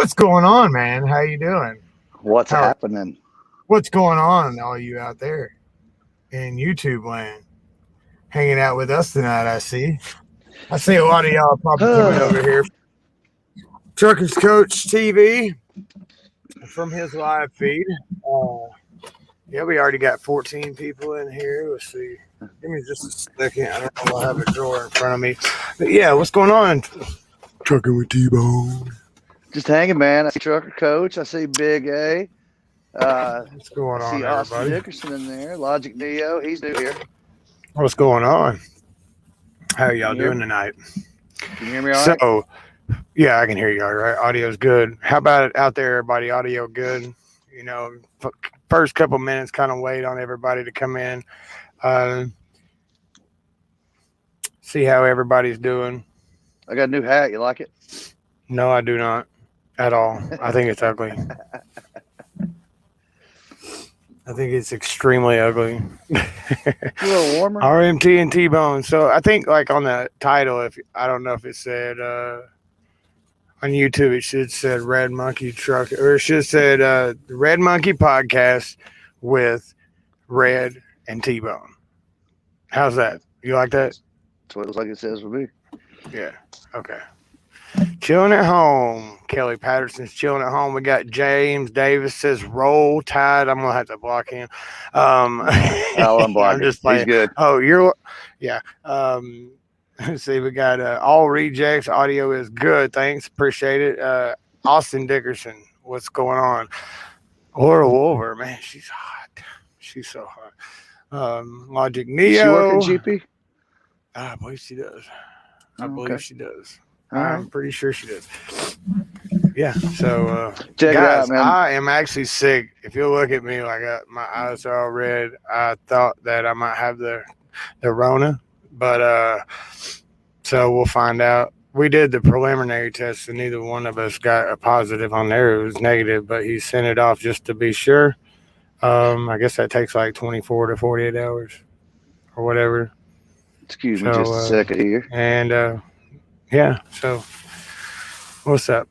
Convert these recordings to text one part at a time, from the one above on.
What's going on, man? How you doing? What's happening? What's going on, all you out there in YouTube land? Hanging out with us tonight, I see a lot of y'all probably coming over here. Truckers Coach TV from his live feed. Yeah, we already got 14 people in here. Let's see. Give me just a second. I don't know. I'll have a drawer in front of me. But yeah, what's going on? Trucking with T-Bone. Just hanging, man. I see Trucker Coach. I see Big A. What's going on, I see Austin Dickerson in there. Logic Neo. He's new here. What's going on? How are y'all doing tonight? Can you hear me all right? So, yeah, I can hear you all right. Audio's good. How about it out there, everybody? Audio good? You know, first couple minutes, kind of wait on everybody to come in. See how everybody's doing. I got a new hat. You like it? No, I do not at all. I think it's ugly. I think it's extremely ugly. A little warmer. RMT and T-Bone. So I think like on the title, if I don't know if it said on YouTube, it should said Red Monkey Truck, or it should said the Red Monkey Podcast with Red and T-Bone. How's that? You like that? That's what it looks like it says for me. Yeah. Okay. Chilling at home. Kelly Patterson's chilling at home. We got James Davis says roll tide. I'm gonna have to block him. I'll unblock him. He's good. Oh, yeah. Let's see, we got all rejects. Audio is good. Thanks. Appreciate it. Austin Dickerson, what's going on? Laura Wolver, man, she's hot. She's so hot. Logic Neo. Does she work at GP? I believe she does. I believe she does. Right. I'm pretty sure she does. Yeah. So, check guys, it out, man. I am actually sick. If you look at me like my eyes are all red, I thought that I might have the Rona, but so we'll find out. We did the preliminary test, and neither one of us got a positive on there. It was negative, but he sent it off just to be sure. I guess that takes like 24 to 48 hours or whatever. Excuse me just a second here. And yeah, so what's up?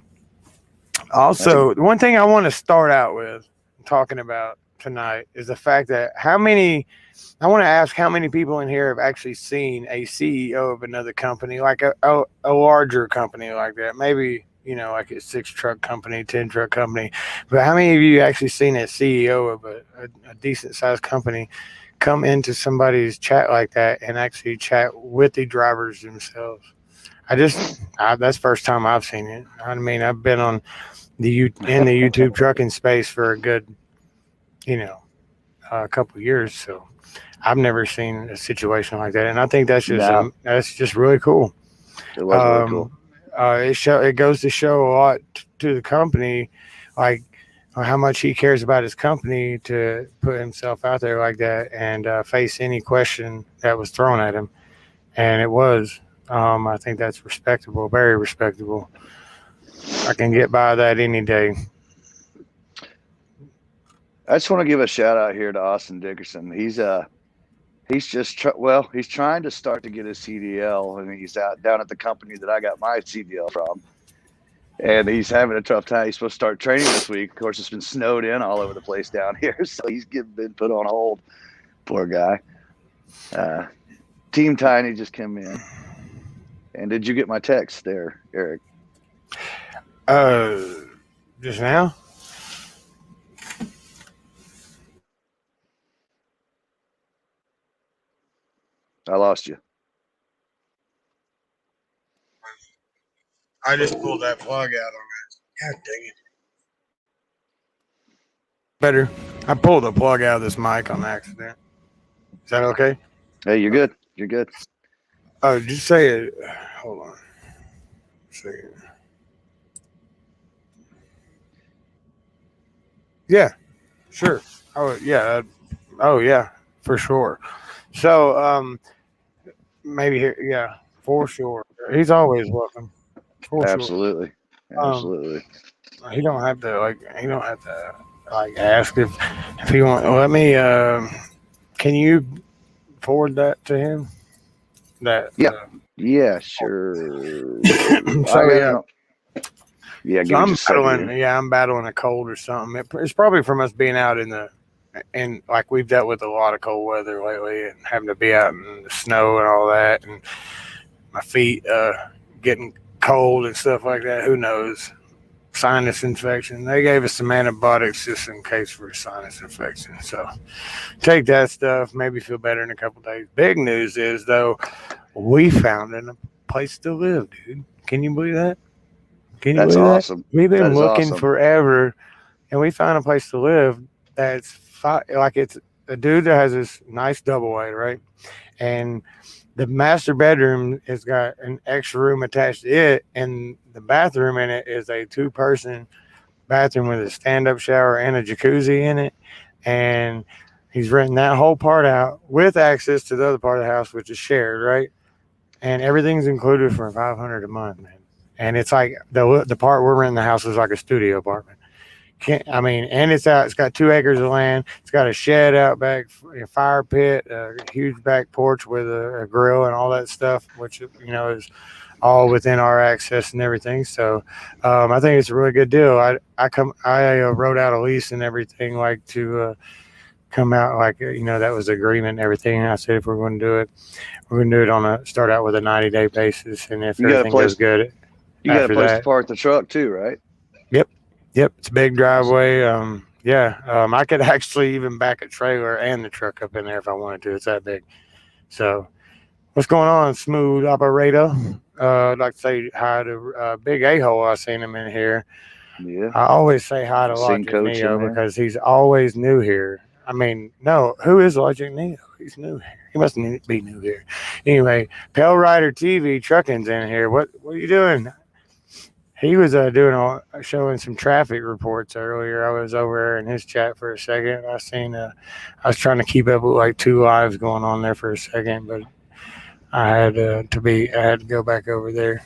Also, one thing I want to start out with talking about tonight is the fact that I want to ask how many people in here have actually seen a CEO of another company, like a larger company like that, maybe, you know, like a 6-truck company, 10-truck company. But how many of you actually seen a CEO of a decent sized company come into somebody's chat like that and actually chat with the drivers themselves? That's the first time I've seen it. I mean, I've been in the YouTube trucking space for a good, a couple of years. So I've never seen a situation like that. And I think that's just really cool. It was really cool. It goes to show a lot to the company, like how much he cares about his company to put himself out there like that and face any question that was thrown at him. And it was. I think that's respectable, very respectable. I can get by that any day. I just want to give a shout out here to Austin Dickerson. He's trying to start to get his CDL, and he's out down at the company that I got my CDL from. And he's having a tough time. He's supposed to start training this week. Of course, it's been snowed in all over the place down here, so he's been put on hold. Poor guy. Team Tiny just came in. And did you get my text there, Eric? Just now? I lost you. I just pulled that plug out on that. God dang it. Better. I pulled the plug out of this mic on accident. Is that okay? Hey, you're good. You're good. Oh, just say it. Hold on. Second. Yeah, sure. Oh, yeah. Oh, yeah, for sure. So, maybe here. Yeah, for sure. He's always welcome. For Absolutely. Sure. Absolutely. He don't have to ask if he want. Let me. Can you forward that to him? That. Yeah. Yeah, sure. Yeah, So get what I'm you said. battling. Yeah, I'm battling a cold or something. It's probably from us being out in the, and like we've dealt with a lot of cold weather lately, and having to be out in the snow and all that, and my feet getting cold and stuff like that. Who knows? Sinus infection. They gave us some antibiotics just in case for a sinus infection. So take that stuff. Maybe feel better in a couple days. Big news is though, we found a place to live, dude. Can you believe that? Can you That's believe that? awesome. We've That been is looking awesome. forever, and we found a place to live that's like it's a dude that has this nice double wide, right? And the master bedroom has got an extra room attached to it, and the bathroom in it is a 2-person bathroom with a stand-up shower and a jacuzzi in it. And he's renting that whole part out with access to the other part of the house, which is shared, right? And everything's included for $500 a month, man. And it's like the part we're renting the house is like a studio apartment. And it's out. It's got 2 acres of land. It's got a shed out back, a fire pit, a huge back porch with a grill and all that stuff, which is all within our access and everything. So I think it's a really good deal. I wrote out a lease and everything like to come out like that was the agreement and everything. And I said if we're going to do it, we're going to do it start out with a 90-day basis, and if everything goes good, you got a place that, to park the truck too, right? Yep, it's a big driveway. I could actually even back a trailer and the truck up in there if I wanted to. It's that big. So, what's going on, smooth operator? I'd like to say hi to Big A-hole. I seen him in here. Yeah. I always say hi to Sing Logic Coach Neo in there. because he's always new here. I mean, no, who is Logic Neo? He's new here. He must be new here. Anyway, Pale Rider TV Trucking's in here. What are you doing? He was showing some traffic reports earlier. I was over there in his chat for a second. I was trying to keep up with like 2 lives going on there for a second, but I had to go back over there.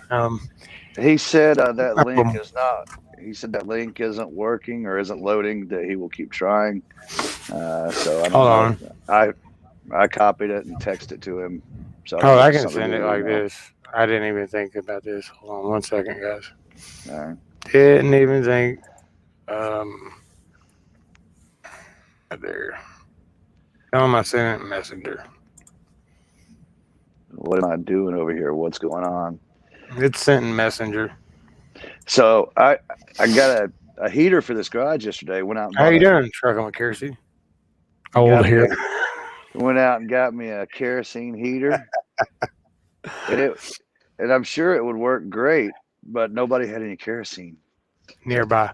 He said that link is not. He said that link isn't working or isn't loading. That he will keep trying. So I don't know. On. I copied it and texted it to him. So I can send it like this. I didn't even think about this. Hold on 1 second, guys. All right. Didn't even think. There. Tell him I sent it in Messenger. What am I doing over here? What's going on? It's sent in Messenger. So I got a heater for this garage yesterday. Went out. And How you doing, Trucking with Kerosene? Old here. Went out and got me a kerosene heater, and I'm sure it would work great, but nobody had any kerosene nearby.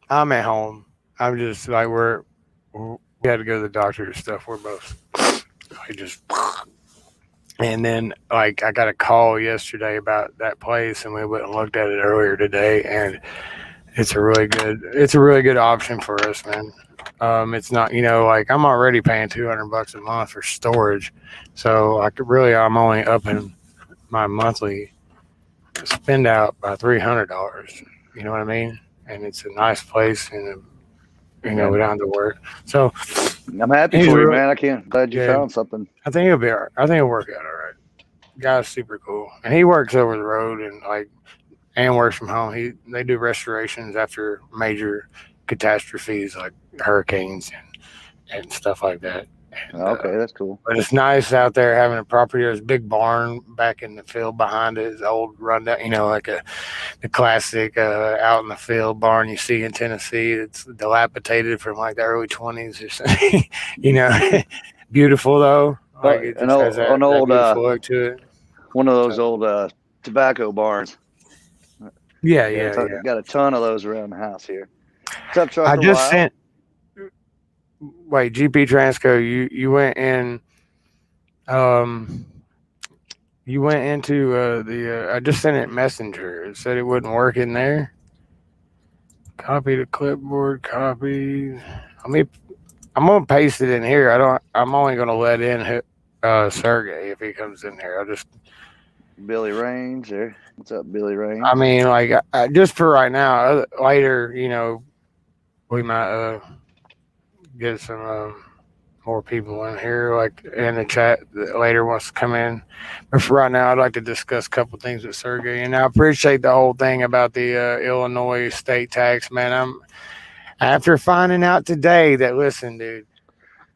I'm at home. I'm just like we had to go to the doctor and stuff. We're both and then like I got a call yesterday about that place, and we went and looked at it earlier today, and it's a really good option for us, man. It's not, like I'm already paying $200 a month for storage, so I'm only upping my monthly spend out by $300. You know what I mean? And it's a nice place, and we don't have to work. So I'm happy for you, man. Glad you found something. I think it'll be all right. I think it'll work out all right. Guy's super cool, and he works over the road and works from home. They do restorations after major catastrophes like hurricanes and stuff like that. And, okay, that's cool. But it's nice out there having a property. There's a big barn back in the field behind it. It's old rundown, like the classic out in the field barn you see in Tennessee. It's dilapidated from like the early 20s or something. Beautiful though. Like it just has that beautiful look to it. One of those old tobacco barns. Yeah. Got a ton of those around the house here. What's up, Trucker? I just sent. Wait, GP Transco, you went in. You went into I just sent it Messenger. It said it wouldn't work in there. Copy to clipboard. Copy. I'm gonna paste it in here. I'm only gonna let in Sergey if he comes in here. I'll just. Billy Rains there. What's up, Billy Rains? I mean, like just for right now. Later, we might get some more people in here, like in the chat that later wants to come in. But for right now, I'd like to discuss a couple things with Sergey. And I appreciate the whole thing about the Illinois state tax, man. After finding out today that, listen, dude,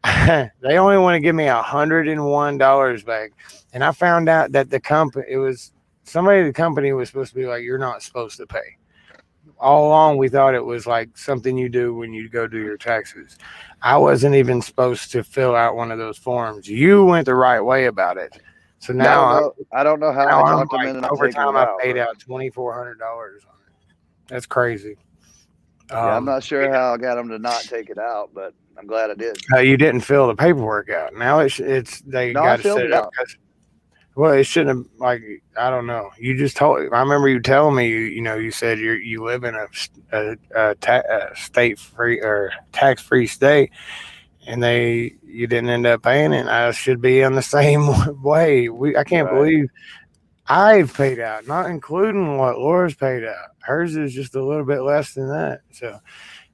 they only want to give me $101 back. And I found out that the company was supposed to be like, you're not supposed to pay. All along, we thought it was like something you do when you go do your taxes. I wasn't even supposed to fill out one of those forms. You went the right way about it. So now I don't know how I talked them into not over taking time it I out. paid out $2,400 on it. That's crazy. Yeah, I'm not sure how I got them to not take it out, but I'm glad I did. You didn't fill the paperwork out. Now they got to set it up. Well, it shouldn't have, like, I don't know. You just told, I remember you telling me, you said you live in a state-free or tax-free state, and you didn't end up paying it. I should be in the same way. I can't believe I've paid out, not including what Laura's paid out. Hers is just a little bit less than that. So,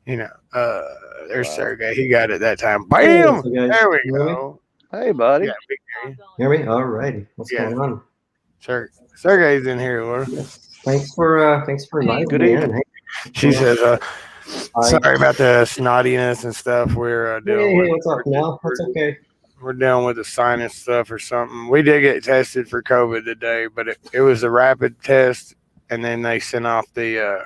there's Sergey. He got it that time. Bam! Hey, there we go. Hey, buddy. Yeah, hear me? All righty. What's going on? Sergey's in here, Laura. Yes. Thanks for inviting me in. Hey. She says, sorry about the snottiness and stuff we're dealing with. What's up now? That's okay. We're dealing with the sinus stuff or something. We did get tested for COVID today, but it was a rapid test, and then they sent off the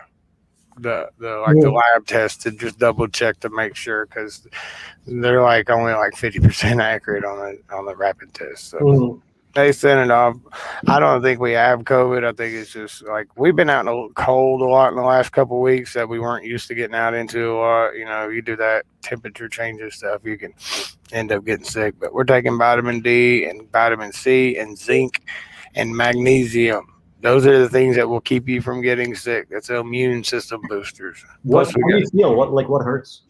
lab test to just double check to make sure, because they're like only like 50% accurate on the rapid test. So they sent it off. I don't think we have COVID. I think it's just like we've been out in the cold a lot in the last couple of weeks that we weren't used to getting out into a lot. You do that temperature changes stuff, you can end up getting sick. But we're taking vitamin D and vitamin C and zinc and magnesium. Those are the things that will keep you from getting sick. That's immune system boosters. How do you feel? What hurts?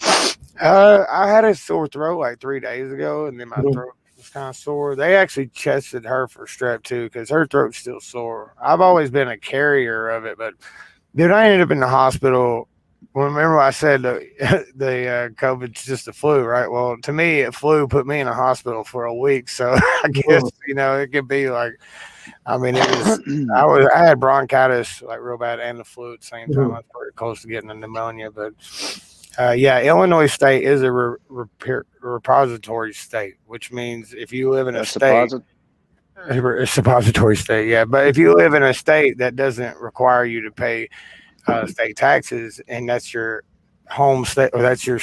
I had a sore throat like 3 days ago, and then my throat was kind of sore. They actually tested her for strep too, because her throat's still sore. I've always been a carrier of it, but dude, I ended up in the hospital. Remember I said the COVID's just a flu, right? Well, to me, flu put me in a hospital for a week. So I guess, it could be like, I mean, I had bronchitis like real bad and the flu at the same time. I was pretty close to getting a pneumonia, but Illinois state is a repository state, which means if you live in a state, a suppository state, yeah. But if you live in a state that doesn't require you to pay state taxes, and that's your home state or that's your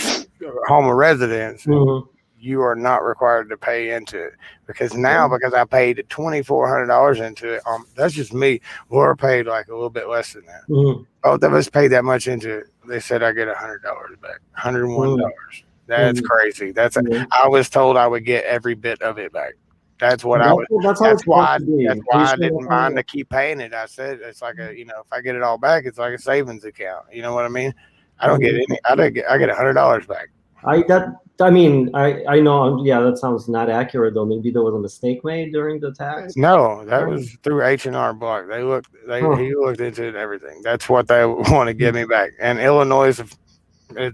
home of residence, you are not required to pay into it. Because I paid $2,400 into it. That's just me. Laura paid like a little bit less than that. Both of us paid that much into it. They said I get $100 back, $101. That's crazy. I was told I would get every bit of it back. That's what I would. That's why I didn't mind to keep paying it. I said it's like if I get it all back, it's like a savings account. You know what I mean? I don't get any. I get $100 back. I know. Yeah, that sounds not accurate though. Maybe there was a mistake made during the tax. No, that was through H&R Block. He looked into it and everything. That's what they want to give me back. And Illinois, I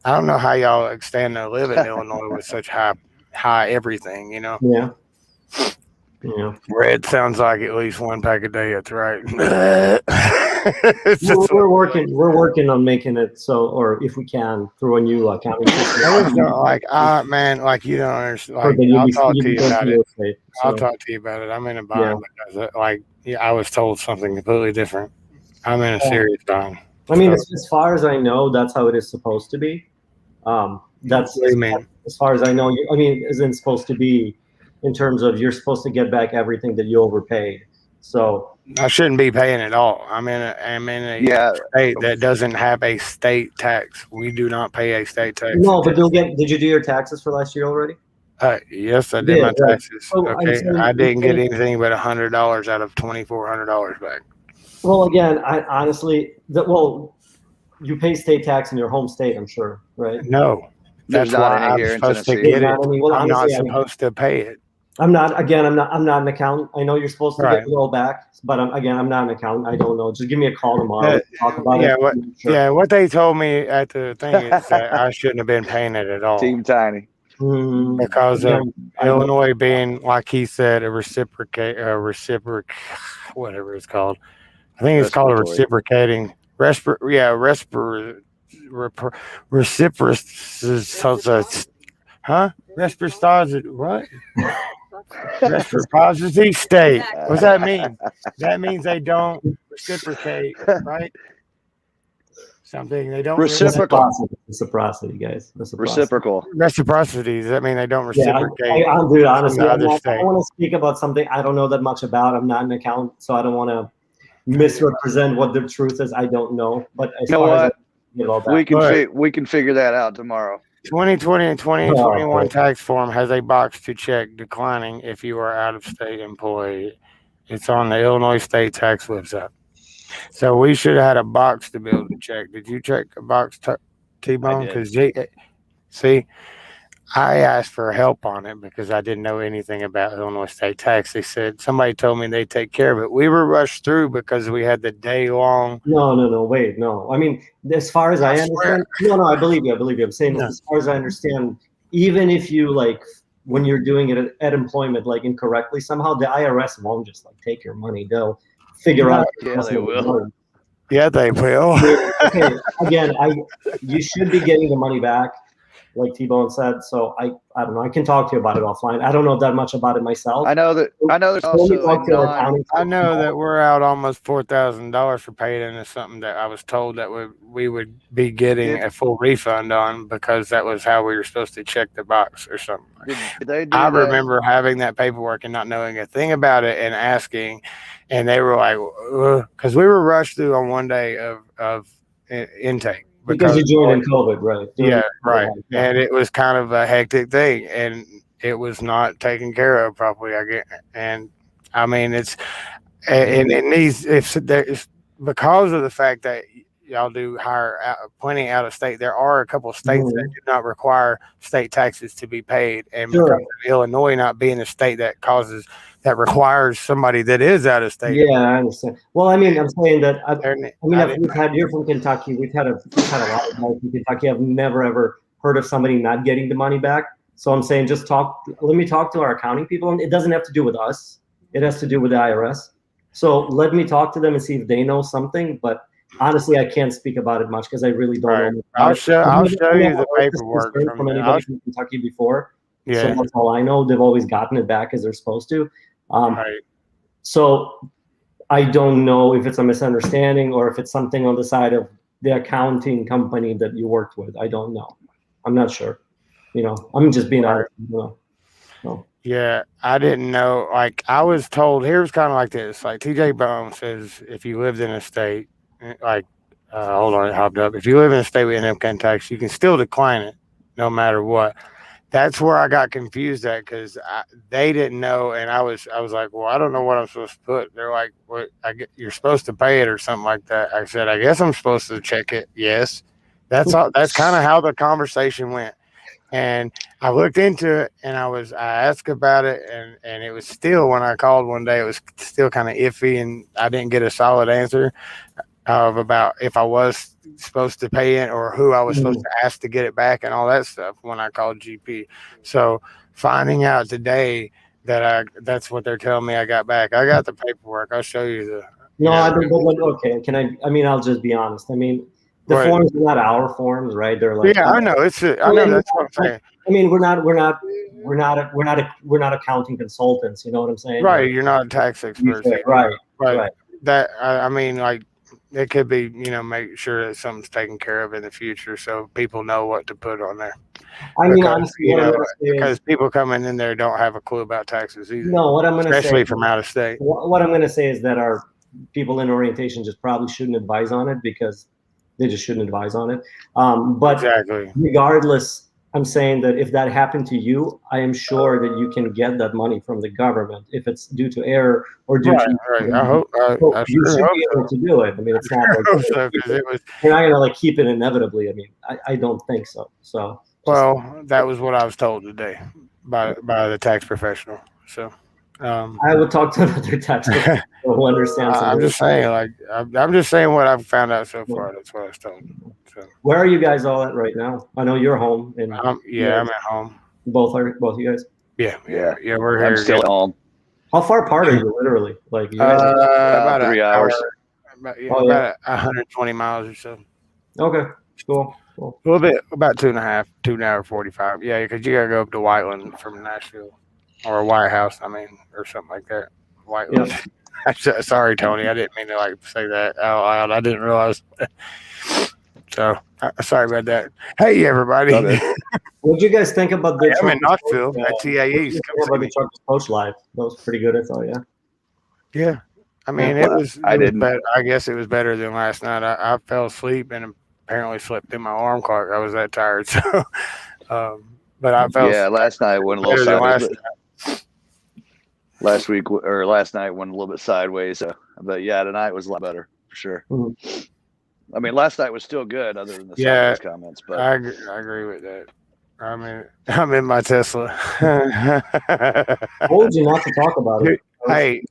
don't know how y'all stand to live in Illinois with such high everything. Yeah. Red sounds like at least one pack a day. That's right. We're working on making it so, or if we can, through a new accounting system. Man, like you don't understand. Like, I'll talk to you about it. I'll talk to you about it. I'm in a bind because, I was told something completely different. I'm in a serious bind. I mean, as far as I know, that's how it is supposed to be. That's as far as I know. Isn't supposed to be in terms of you're supposed to get back everything that you overpaid. So I shouldn't be paying at all. I'm in a state that doesn't have a state tax. We do not pay a state tax. No, but did you do your taxes for last year already? Yes, I did my taxes. I didn't get anything but $100 out of $2,400 back. Well, again, I honestly, you pay state tax in your home state, I'm sure, right? No, that's why I'm supposed to get it. I'm not supposed to pay it. I'm not an accountant. I know you're supposed to get it all back, but I'm not an accountant. I don't know. Just give me a call tomorrow. Talk about it. What they told me at the thing is that I shouldn't have been paying it at all. Team Tiny. because of Illinois being, like he said, a reciprocate, whatever it's called. I think it's called a reciprocating reciprocity. What? Reciprocity state. What's that mean? That means they don't reciprocate, right? Something they don't reciprocity, guys. Reciprocity. Does that mean they don't reciprocate? Dude, honestly, I don't want to speak about something I don't know that much about. I'm not an accountant, so I don't want to misrepresent what the truth is. I don't know, but as far as we can figure that out tomorrow. 2020 and 2021 tax form has a box to check declining if you are out of state employee. It's on the Illinois state tax website. So we should have had a box to be able to check. Did you check a box, T-Bone? Because see, I asked for help on it because I didn't know anything about Illinois state tax. They said somebody told me they'd take care of it. We were rushed through because we had the day long. No. I mean, as far as I understand, I believe you. I'm saying as far as I understand, even if you when you're doing it at employment incorrectly, somehow the IRS won't just take your money. They'll figure out. Yeah, they will. Yeah, they will. Okay, again, you should be getting the money back, like T-Bone said. So I don't know. I can talk to you about it offline. I don't know that much about it myself. I know there's also I know that we're out almost $4,000 for paid into something that I was told that we would be getting a full refund on because that was how we were supposed to check the box or something. I remember having that paperwork and not knowing a thing about it and asking, and they were like, because we were rushed through on one day of intake. Because you joined in COVID, right? Yeah, right. And it was kind of a hectic thing, and it was not taken care of properly. I mean, it's and it needs it's because of the fact that y'all do hire plenty out of state. There are a couple of states that do not require state taxes to be paid, and because of Illinois not being a state that requires somebody that is out of state. Yeah, I understand. Well, I mean, I'm saying that you're from Kentucky. We've had a lot of guys from Kentucky. I've never ever heard of somebody not getting the money back. So I'm saying let me talk to our accounting people. And it doesn't have to do with us. It has to do with the IRS. So let me talk to them and see if they know something. But honestly, I can't speak about it much because I really don't know. I'll show you the paperwork from anybody from Kentucky before. Yeah. So that's all I know. They've always gotten it back as they're supposed to. So I don't know if it's a misunderstanding or if it's something on the side of the accounting company that you worked with. I don't know. I'm not sure. I'm just being honest. Yeah, I didn't know. I was told here's kind of like this. Like TJ Bone says, if you lived in a state, hold on, it hopped up. If you live in a state with income tax, you can still decline it no matter what. That's where I got confused at because they didn't know, and I was like, well, I don't know what I'm supposed to put. They're like, what? You're supposed to pay it or something like that. I said, I guess I'm supposed to check it. Yes, that's all. That's kind of how the conversation went. And I looked into it, and I asked about it, and it was still, when I called one day, it was still kind of iffy, and I didn't get a solid answer about if I was supposed to pay it or who I was supposed to ask to get it back and all that stuff when I called GP. So finding out today that that's what they're telling me I got back. I got the paperwork. I'll show you the. No, okay. I'll just be honest. I mean, the forms are not our forms, right? They're like. Yeah, I know. I know that's what I'm saying. I mean, we're not accounting consultants. You know what I'm saying? Right. You're not a tax expert. Right. That I mean, it could be, make sure that something's taken care of in the future so people know what to put on there. I mean, honestly, because people coming in there don't have a clue about taxes either. No, what I'm going to say, especially from out of state. What I'm going to say is that our people in orientation just probably shouldn't advise on it because they just shouldn't advise on it. But exactly. Regardless, I'm saying that if that happened to you, I am sure that you can get that money from the government if it's due to error or due to. Right. I hope. You should be able to do it. I mean, it's not like you're not gonna keep it inevitably. I mean, I don't think so. So. Well, that was what I was told today by the tax professional. So. I would talk to another tax professional who understands. I'm just saying, I'm just saying what I've found out so far. That's what I was told. So. Where are you guys all at right now? I know you're home. I'm at home. Both of you guys? Yeah. We're here. I'm still at home. How far apart are you, literally? Like, you guys about 3 an hours. Hour, about 120 miles or so. Okay, cool. A little bit, about 2 hour 45. Yeah, because you gotta go up to Whiteland from Nashville, or White House, or something like that. Whiteland. Yeah. Sorry, Tony, I didn't mean to say that out loud. I didn't realize. So sorry about that. Hey, everybody. What do you guys think about the? I'm in Knoxville at TAE's. About the Truckers Coach Live? That was pretty good, I thought. Yeah. It was better. I guess it was better than last night. I fell asleep and apparently slept in my arm cart. I was that tired. So, but I felt. Yeah, last night went a little sideways. Last night went a little bit sideways. But yeah, tonight was a lot better for sure. Mm-hmm. Last night was still good, other than the sideways comments. But I agree with that. I'm in my Tesla. I told you not to talk about it. Hey.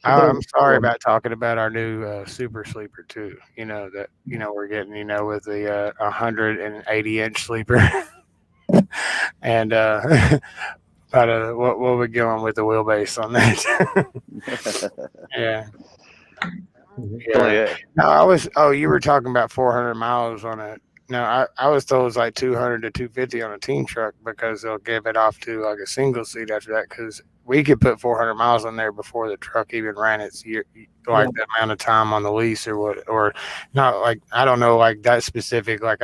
I'm sorry about talking about our new super sleeper too. We're getting with the 180-inch sleeper, and what we're going with the wheelbase on that. Yeah. No, you were talking about 400 miles on it. No, I was told it's like 200 to 250 on a team truck because they'll give it off to like a single seat after that, because we could put 400 miles on there before the truck even ran its the amount of time on the lease or not, like, I don't know, like that specific, like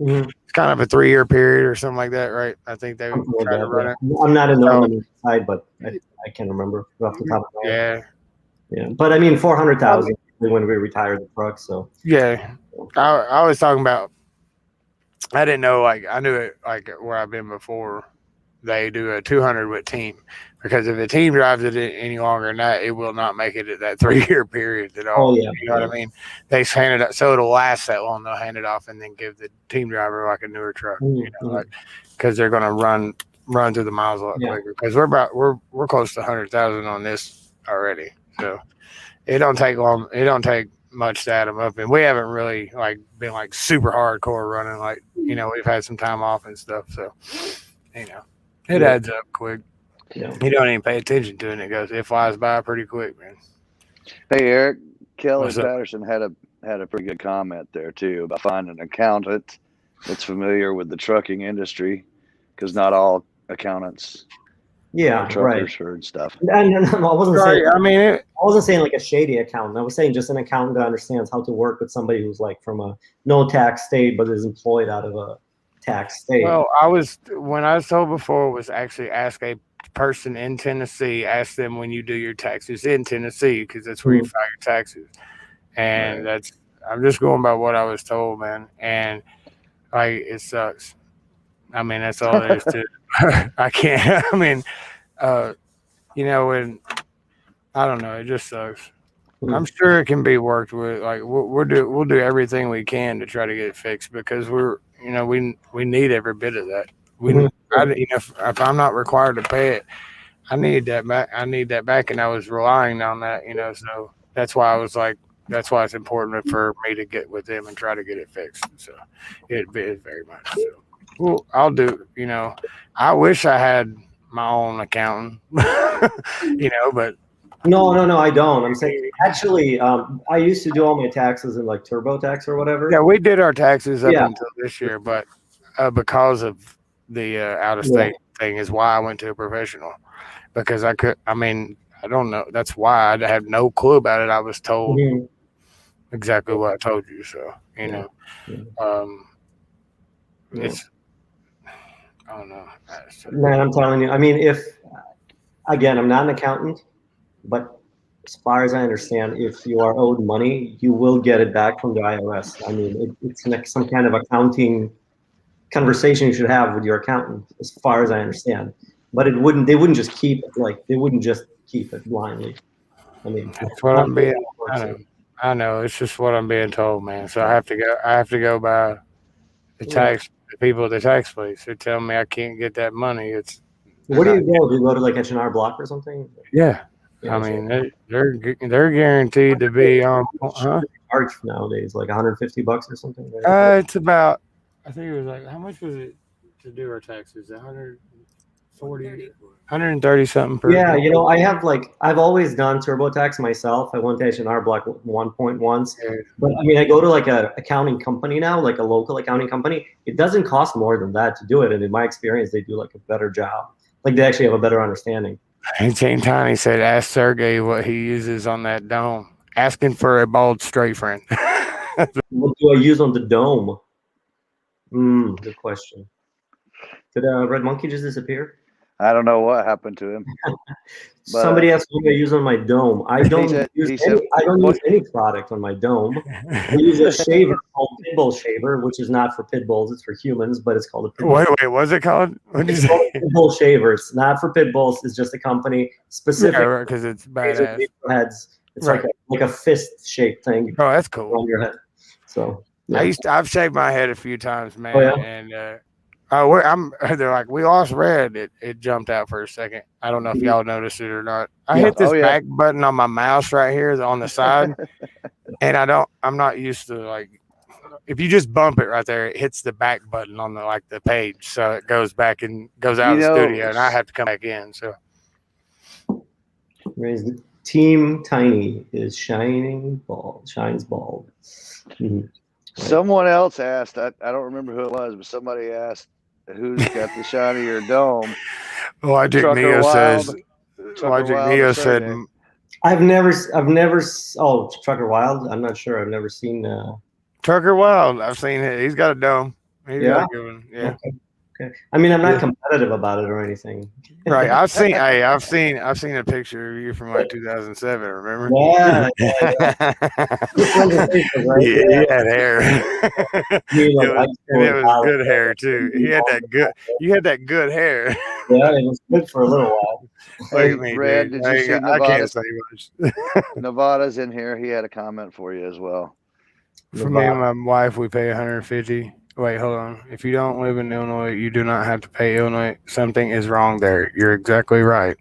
it's kind of a 3-year period or something like that, right? I think they would try to run it. I'm not in the side, but I can't remember off the top of my head. Yeah. But 400,000 when we retired the truck. So yeah, I was talking about. I didn't know, I knew it where I've been before. They do a 200 with team, because if the team drives it any longer than that, it will not make it at that 3-year period at all. You know what I mean? They hand it up so it'll last that long. They'll hand it off and then give the team driver like a newer truck, because they're going to run through the miles a lot quicker. Because we're close to 100,000 on this already, so it don't take long. It don't take much to add them up, and we haven't really been super hardcore running. We've had some time off and stuff, so it adds up quick. Yeah. You don't even pay attention to it. It flies by pretty quick, man. Hey, Eric, Kelly Patterson had a pretty good comment there too about finding an accountant that's familiar with the trucking industry, because not all accountants truckers and stuff. No, I wasn't saying. I wasn't saying like a shady accountant. I was saying just an accountant that understands how to work with somebody who's from a no tax state but is employed out of a tax state. Well, when I was told before was actually ask a person in Tennessee, ask them when you do your taxes in Tennessee, because that's where you file your taxes. And I'm just going by what I was told, man. And it sucks. That's all there is to it. I can't. When I don't know, it just sucks. I'm sure it can be worked with. We'll do everything we can to try to get it fixed, because we need every bit of that. If I'm not required to pay it, I need that back. And I was relying on that, so that's why I was that's why it's important for me to get with them and try to get it fixed. So it is very much so. Well, I'll do, I wish I had my own accountant, but. No, I don't. I'm saying, actually, I used to do all my taxes in TurboTax or whatever. Yeah, we did our taxes up until this year, but because of the out-of-state thing is why I went to a professional, because I don't know. That's why I had no clue about it. I was told exactly what I told you. So, it's, I don't know. Man, I'm telling you, if, again, I'm not an accountant, but as far as I understand, if you are owed money, you will get it back from the IRS. It's like some kind of accounting conversation you should have with your accountant, as far as I understand. But they wouldn't just keep it they wouldn't just keep it blindly. That's what I'm being. I know. It's just what I'm being told, man. So I have to go by the tax. The people at the tax place who tell me I can't get that money. Where do you go? Do you go to H&R Block or something? Yeah. They're guaranteed to be charge nowadays, like $150 or something. It's about, I think it was how much was it to do our taxes? 130 something per. Yeah, you know, I've always done TurboTax myself. I went to H&R Block 1 once, but I mean, I go to like a accounting company now, like a local accounting company. It doesn't cost more than that to do it, and in my experience, they do like a better job. Like they actually have a better understanding. And Team Tiny said, "Ask Sergey what he uses on that dome. Asking for a bald straight friend." What do I use on the dome? Good question. Did Red Monkey just disappear? I don't know what happened to him. Somebody asked what I use on my dome. I don't use any product on my dome. I use a shaver called Pitbull Shaver, which is not for pit bulls, it's for humans, but it's called a Pitbull. Wait, what's it called? What did you say? say? Pitbull Shaver. It's not for pit bulls. It's just a company specific. Yeah, because it's badass. Heads. It's like a fist shaped thing. Oh, that's cool. On your head. So yeah. I've shaved my head a few times, man, oh, yeah? and they're like, we lost Red. It jumped out for a second. I don't know if y'all noticed it or not. I hit this back button on my mouse right here on the side, and I'm not used to, like, if you just bump it right there, it hits the back button on the page, so it goes back and goes out of the studio, and I have to come back in. So Team Tiny is shines bald. Mm-hmm. Someone else asked, I don't remember who it was, but somebody asked, who's got the shinier dome? Logic Neo says. Logic Neo said. I've never. Oh, Trucker Wild. I'm not sure. I've never seen. Trucker Wild. I've seen it. He's got a dome. He's got a good one. Yeah. Okay. I mean, I'm not competitive about it or anything. Right. I've seen a picture of you from like 2007. Remember? Yeah. He had hair. It was good hair too. You had that good hair. Yeah, it was good for a little while. Hey, Brad, did you see I can't say much. Nevada's in here. He had a comment for you as well. For me and my wife, we pay $150. Wait, hold on. If you don't live in Illinois, you do not have to pay Illinois. Something is wrong there. You're exactly right.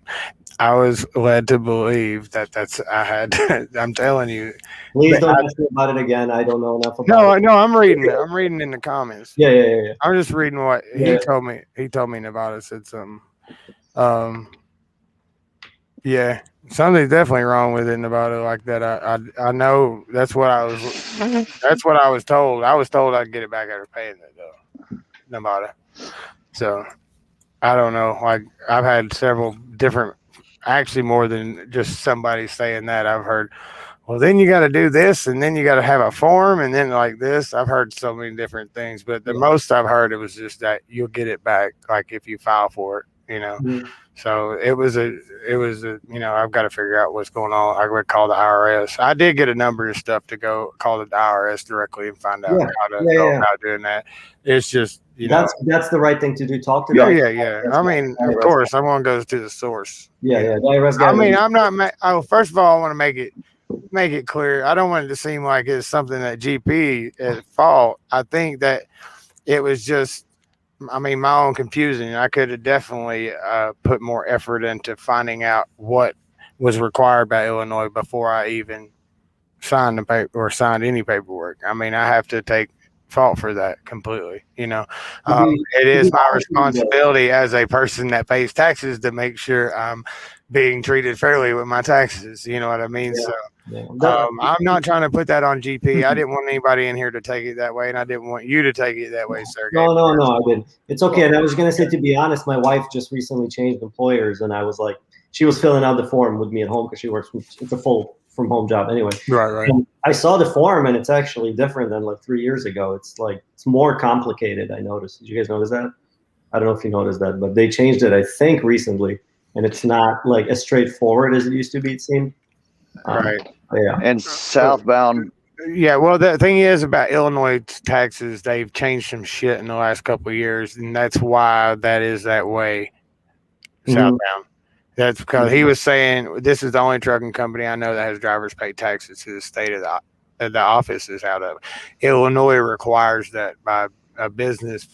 I was led to believe I'm telling you. Please don't ask me about it again. I don't know enough about it. No, I'm reading it. I'm reading in the comments. Yeah. I'm just reading what he told me. He told me Nevada said something. Yeah, something's definitely wrong with it, Nevada, like that. I know that's what I was told. I was told I'd get it back after paying it though, Nevada. So I don't know. Like I've had several different, actually more than just somebody saying that. I've heard, well, then you got to do this, and then you got to have a form, and then like this. I've heard so many different things, but the most I've heard, it was just that you'll get it back, like if you file for it, you know. Mm-hmm. So it was a, I've got to figure out what's going on. I would call the IRS. I did get a number of stuff to go call the IRS directly and find out how to go about doing that. It's just, that's the right thing to do. Talk to them. Yeah. I mean, of course, everyone goes to the source. Yeah. The IRS guy. I mean, I'm not. First of all, I want to make it clear. I don't want it to seem like it's something that GP is at fault. I think that it was just, my own confusing. I could have definitely put more effort into finding out what was required by Illinois before I even signed the paper or signed any paperwork. I mean, I have to take fault for that completely. It is my responsibility as a person that pays taxes to make sure I'm being treated fairly with my taxes. You know what I mean? Yeah. So. I'm not trying to put that on GP. I didn't want anybody in here to take it that way, and I didn't want you to take it that way, Sergey. No, I didn't. It's okay. And I was going to say, to be honest, my wife just recently changed employers, and I was like, she was filling out the form with me at home because she works it's a full from home job anyway. Right. And I saw the form, and it's actually different than like 3 years ago. It's more complicated, I noticed. Did you guys notice that? I don't know if you noticed that, but they changed it, I think, recently, and it's not like as straightforward as it used to be, it seemed. Right. Yeah. And southbound. Yeah. Well, the thing is about Illinois taxes, they've changed some shit in the last couple of years, and that's why that is that way southbound. That's because he was saying this is the only trucking company I know that has drivers pay taxes to the state of the office is out of. Illinois requires that by a business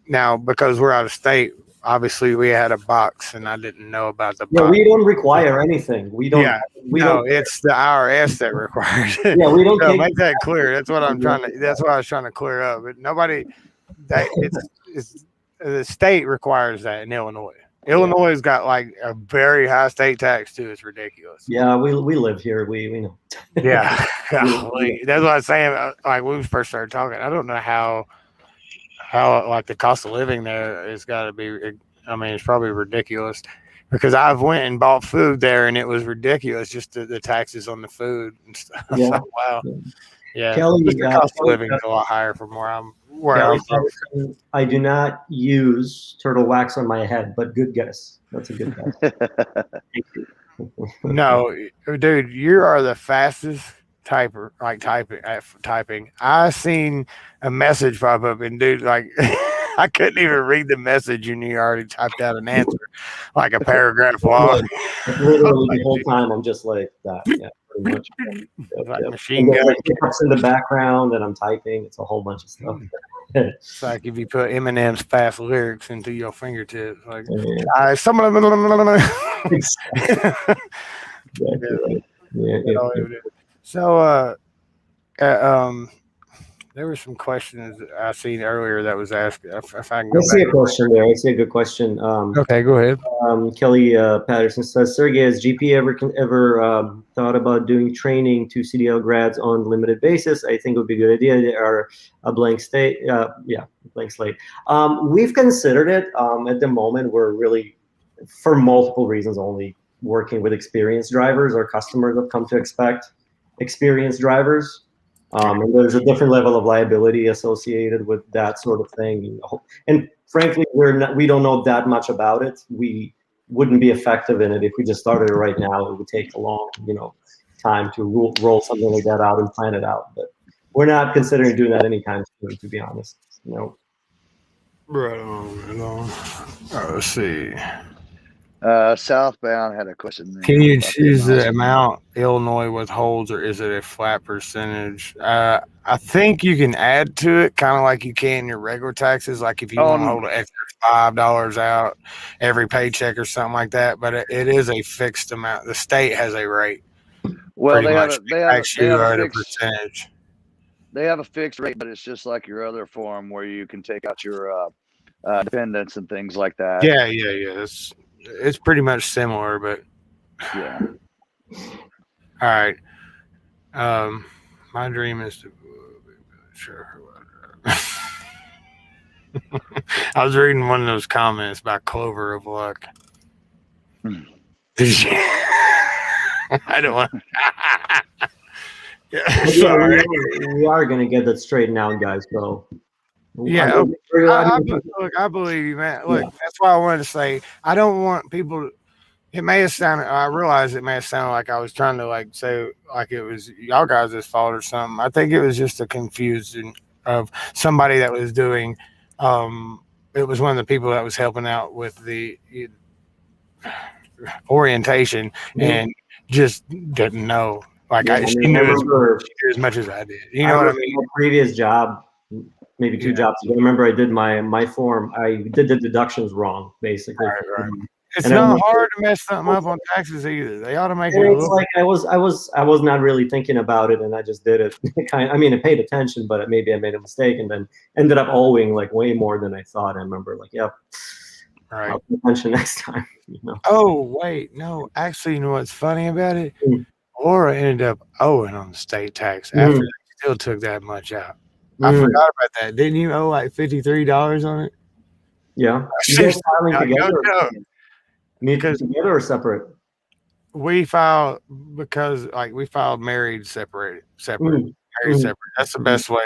now because we're out of state. Obviously, we had a box, and I didn't know about the box. Yeah, we don't require anything. We don't. Yeah, it's the IRS that requires it. Yeah, we don't. So make that clear. That's what I'm trying to. That's what I was trying to clear up. But nobody. The state requires that in Illinois. Illinois has got like a very high state tax too. It's ridiculous. Yeah, we live here. We know. Yeah, golly. That's what I'm saying. Like when we first started talking, I don't know how like the cost of living there has got to be. I mean, it's probably ridiculous because I've went and bought food there and it was ridiculous. Just the taxes on the food and stuff. Yeah. Like, wow. Yeah, Kelly, the cost of living is a lot higher from where I'm from. I do not use turtle wax on my head, but good guess. That's a good guess. Thank you. No, dude, you are the fastest typer, like typing. I seen a message pop up, and dude, like I couldn't even read the message, and you already typed out an answer, like a paragraph long. Literally the whole time, I'm just like that. Yeah, pretty much. Like machine gun. Like hiccups in the background, and I'm typing. It's a whole bunch of stuff. It's like if you put Eminem's fast lyrics into your fingertips, like some of them. So, there were some questions I seen earlier that was asked. If I can go I see a question there. I see a good question. Okay, go ahead. Kelly Patterson says, Sergey, has GP ever thought about doing training to CDL grads on limited basis? I think it would be a good idea. They are a blank slate. Blank slate. We've considered it. At the moment, we're really, for multiple reasons, only working with experienced drivers. Our customers have come to expect experienced drivers. And there's a different level of liability associated with that sort of thing. And frankly, we don't know that much about it. We wouldn't be effective in it if we just started it right now. It would take a long, time to roll something like that out and plan it out. But we're not considering doing that anytime soon, to be honest. Right on. Let's see. Southbound had a question. Can you choose the amount Illinois withholds, or is it a flat percentage? I think you can add to it, kind of like you can your regular taxes. Like if you want to hold an extra $5 out every paycheck or something like that. But it is a fixed amount. The state has a rate. Well, they have a percentage. They have a fixed rate, but it's just like your other form where you can take out your dependents and things like that. Yeah. It's pretty much similar, but yeah. All right. My dream is to sure. I was reading one of those comments by Clover of Luck. I don't want. Sorry. We are going to get that straightened out, guys. So. Yeah, I believe you, man. Look, that's why I wanted to say I don't want people. It may have sounded. I realize it may have sounded like I was trying to say like it was y'all guys' fault or something. I think it was just a confusion of somebody that was doing. It was one of the people that was helping out with the orientation and just didn't know. Like she knew as much as I did. You know what I mean? My previous job. Maybe 2 jobs ago. I remember I did my form. I did the deductions wrong, basically. Right. It's not hard to mess something up on taxes either. They ought to make it. It's like I was not really thinking about it, and I just did it. I paid attention, but maybe I made a mistake, and then ended up owing way more than I thought. I remember yep. Right. I'll pay attention next time. Oh wait, no. Actually, you know what's funny about it? Laura ended up owing on the state tax after they still took that much out. I forgot about that. Didn't you owe $53 on it? Yeah. You guys filing together? Together or separate? We filed because we filed married separate. Married separate. That's the best way.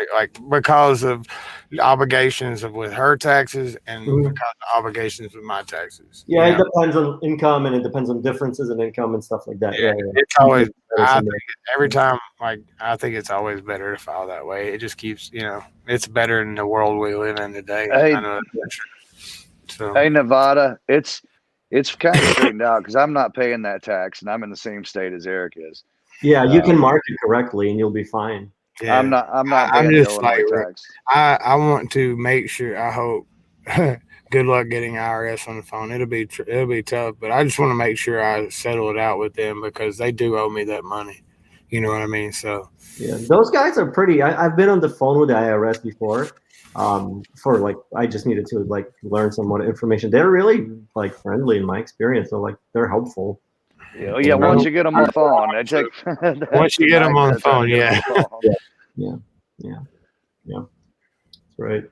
Because of the obligations with her taxes and because of the obligations with my taxes. Yeah, it depends on income and it depends on differences in income and stuff like that. Yeah. It's always. I think every time, I think it's always better to file that way. It just keeps, it's better in the world we live in today. Hey, I know that's true. Hey, Nevada, it's kind of straightened out because I'm not paying that tax and I'm in the same state as Eric is. Yeah, you can mark it correctly and you'll be fine. Yeah. I'm not paying Illinois tax. I want to make sure. I hope. Good luck getting IRS on the phone. It'll be tough, but I just want to make sure I settle it out with them because they do owe me that money. You know what I mean? So yeah, those guys are pretty. I've been on the phone with the IRS before, For like, I just needed to like learn some more information. They're really like friendly in my experience. They're helpful. Yeah. Once you get them on the phone, I take. Once you get them on the phone, yeah. Yeah. That's right.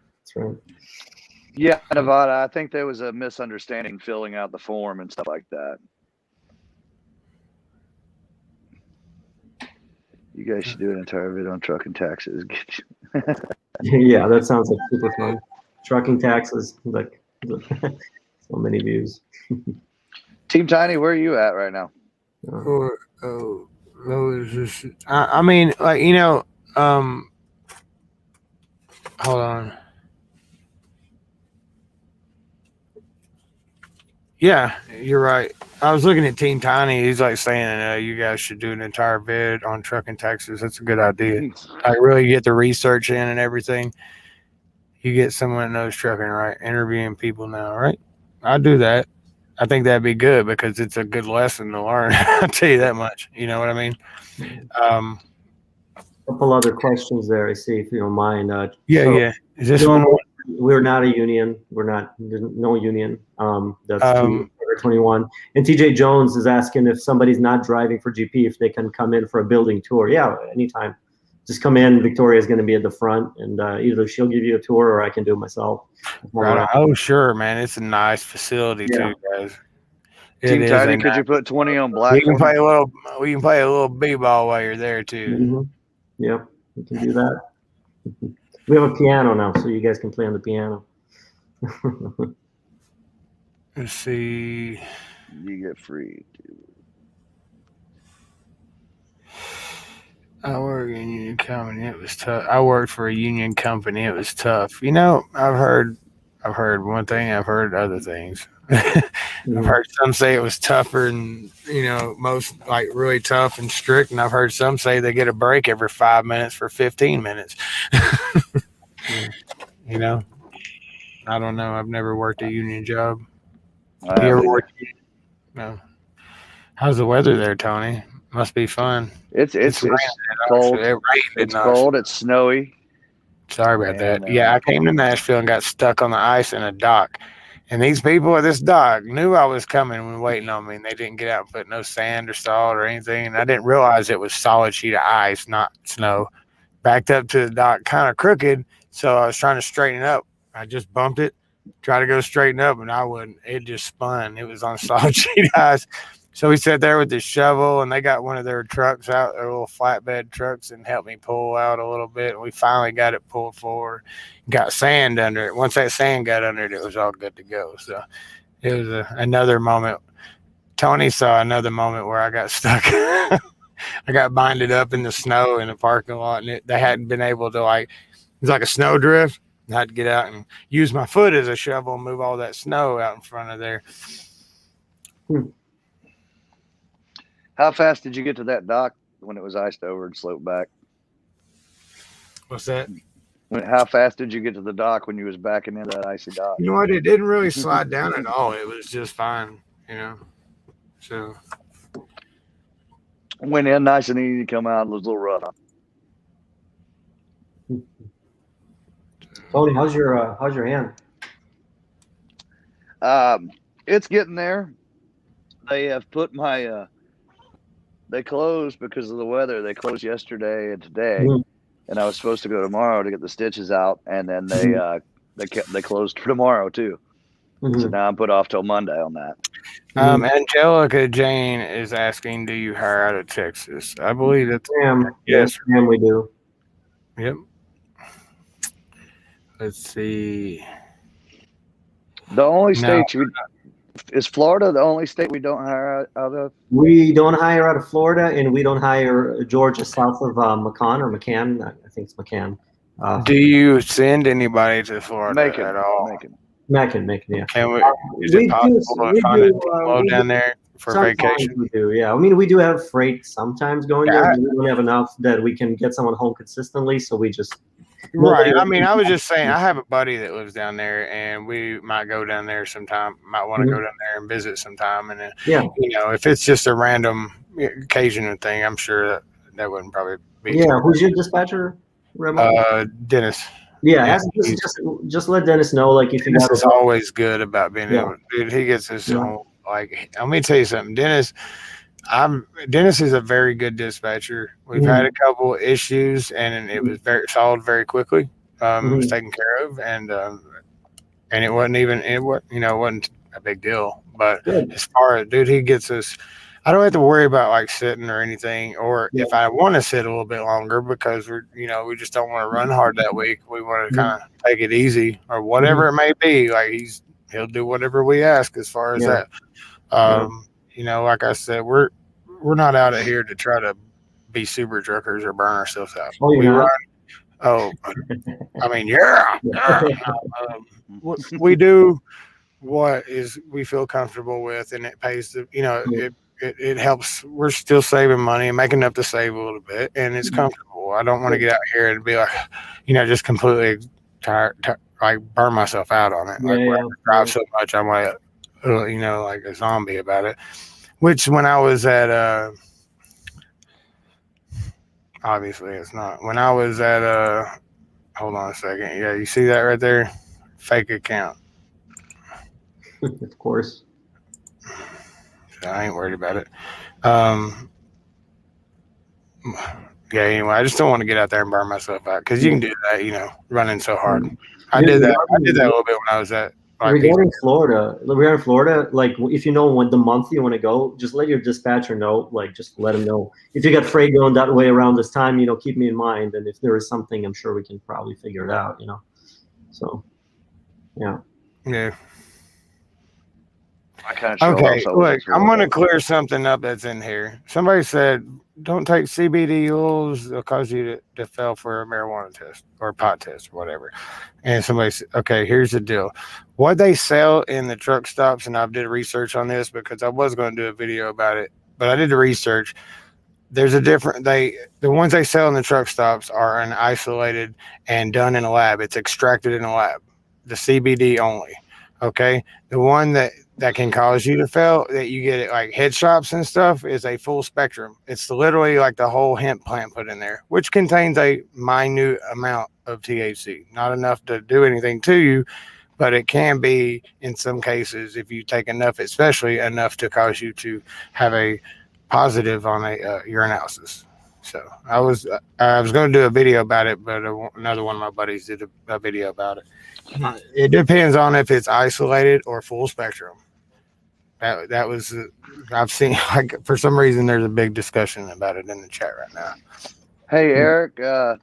Yeah, Nevada. I think there was a misunderstanding filling out the form and stuff like that. You guys should do an entire video on trucking taxes. Yeah, that sounds like super fun. Trucking taxes, like so many views. Team Tiny, where are you at right now? I mean, like, you know, hold on. Yeah, you're right. I was looking at Team Tiny. He's like saying, you guys should do an entire vid on trucking Texas. That's a good idea. I really get the research in and everything. You get someone that knows trucking, right? Interviewing people now, right? I'll do that. I think that'd be good because it's a good lesson to learn. I'll tell you that much. You know what I mean? A couple other questions there. I see, if you don't mind. Yeah. Is this one? We're not a union. There's no union. That's 21. And TJ Jones is asking if somebody's not driving for GP, if they can come in for a building tour. Yeah, anytime. Just come in. Victoria's going to be at the front, and either she'll give you a tour or I can do it myself. Right. Oh, sure, man. It's a nice facility too, guys. Team Tiny, could you put 20 on black? We can play a little b-ball while you're there too. Mm-hmm. Yep, we can do that. We have a piano now, so you guys can play on the piano. Let's see. You get free. I work in a union company. It was tough. I worked for a union company. It was tough. You know, I've heard one thing. I've heard other things. I've heard some say it was tougher and, you know, most like really tough and strict. And I've heard some say they get a break every 5 minutes for 15 minutes. You know, I don't know. I've never worked a union job. You ever worked? No. How's the weather there, Tony? Must be fun. It's cold. It's cold. It's snowy. Sorry about that. Yeah, I came to Nashville and got stuck on the ice in a dock. And these people at this dock knew I was coming and were waiting on me, and they didn't get out and put no sand or salt or anything. And I didn't realize it was solid sheet of ice, not snow. Backed up to the dock kind of crooked, so I was trying to straighten it up. I just bumped it, tried to go straighten up, and I wouldn't. It just spun. It was on solid sheet of ice. So we sat there with the shovel, and they got one of their trucks out, their little flatbed trucks, and helped me pull out a little bit. And we finally got it pulled forward, got sand under it. Once that sand got under it, it was all good to go. So it was another moment. Tony saw another moment where I got stuck. I got binded up in the snow in the parking lot, and they hadn't been able to, like, it was like a snow drift. I had to get out and use my foot as a shovel and move all that snow out in front of there. How fast did you get to that dock when it was iced over and sloped back? What's that? How fast did you get to the dock when you was backing into that icy dock? You know what? It didn't really slide down at all. It was just fine, you know. So went in nice and easy, come out, it was a little rough. Tony, how's your hand? It's getting there. They have put my they closed because of the weather. They closed yesterday and today, and I was supposed to go tomorrow to get the stitches out, and then they closed for tomorrow too. So now I'm put off till Monday on that. Angelica Jane is asking, do you hire out of Texas? I believe that's yes, we do. Yep. Let's see. The only state is Florida the only state we don't hire out of? We don't hire out of Florida, and we don't hire Georgia south of McCann. I think it's McCann. Do you send anybody to Florida at all? Macon, yeah. Can we? Is it possible to find a load down there for vacation? We do, yeah. I mean, we do have freight sometimes going there. But we don't have enough that we can get someone home consistently, so we just. Right. I mean, I was just saying, I have a buddy that lives down there, and we might go down there sometime. Might want to go down there and visit sometime. And you know, if it's just a random occasional thing, I'm sure that wouldn't probably be. Yeah. Who's your dispatcher? Dennis. Yeah, just let Dennis know, like, if you Dennis got is always good about being Yeah. able. Dude, he gets his Yeah. whole like. Let me tell you something, Dennis. Dennis is a very good dispatcher. We've had a couple issues, and it was very solved very quickly. It was taken care of, and it wasn't even it wasn't a big deal. But Good. as far as dude, he gets us. I don't have to worry about like sitting or anything, or if I want to sit a little bit longer because we just don't want to run hard that week. We want to kind of take it easy or whatever it may be. Like he'll do whatever we ask as far as that. Like I said, we're not out of here to try to be super truckers or burn ourselves out. Oh, you're not? I mean, we do what we feel comfortable with, and it pays it helps. We're still saving money and making enough to save a little bit, and it's comfortable. I don't want to get out here and be like, just completely tired, like burn myself out on it. Like I drive so much, I'm like, like a zombie about it. Which when I was at obviously it's not. When I was at hold on a second. Yeah, you see that right there? Fake account. Of course. So I ain't worried about it. Yeah, anyway, I just don't want to get out there and burn myself out because you can do that, running so hard. I did that a little bit when I was at regarding Florida, like if you know when the month you want to go, just let your dispatcher know, like just let him know. If you got freight going that way around this time, keep me in mind. And if there is something, I'm sure we can probably figure it out, So, yeah. Yeah. Okay, look, I'm going to clear something up that's in here. Somebody said, don't take CBD oils. It'll cause you to fail for a marijuana test or a pot test or whatever. And somebody said, okay, here's the deal. What they sell in the truck stops, and I did research on this because I was going to do a video about it, but I did the research. There's a different, the ones they sell in the truck stops are isolated and done in a lab. It's extracted in a lab. The CBD only. Okay. The one that can cause you to fail, that you get at like head shops and stuff, is a full spectrum. It's literally like the whole hemp plant put in there, which contains a minute amount of THC. Not enough to do anything to you, but it can be in some cases, if you take enough, especially enough to cause you to have a positive on a urinalysis. So I was going to do a video about it, but another one of my buddies did a video about it. It depends on if it's isolated or full spectrum. That was I've seen, like, for some reason there's a big discussion about it in the chat right now. Hey Eric,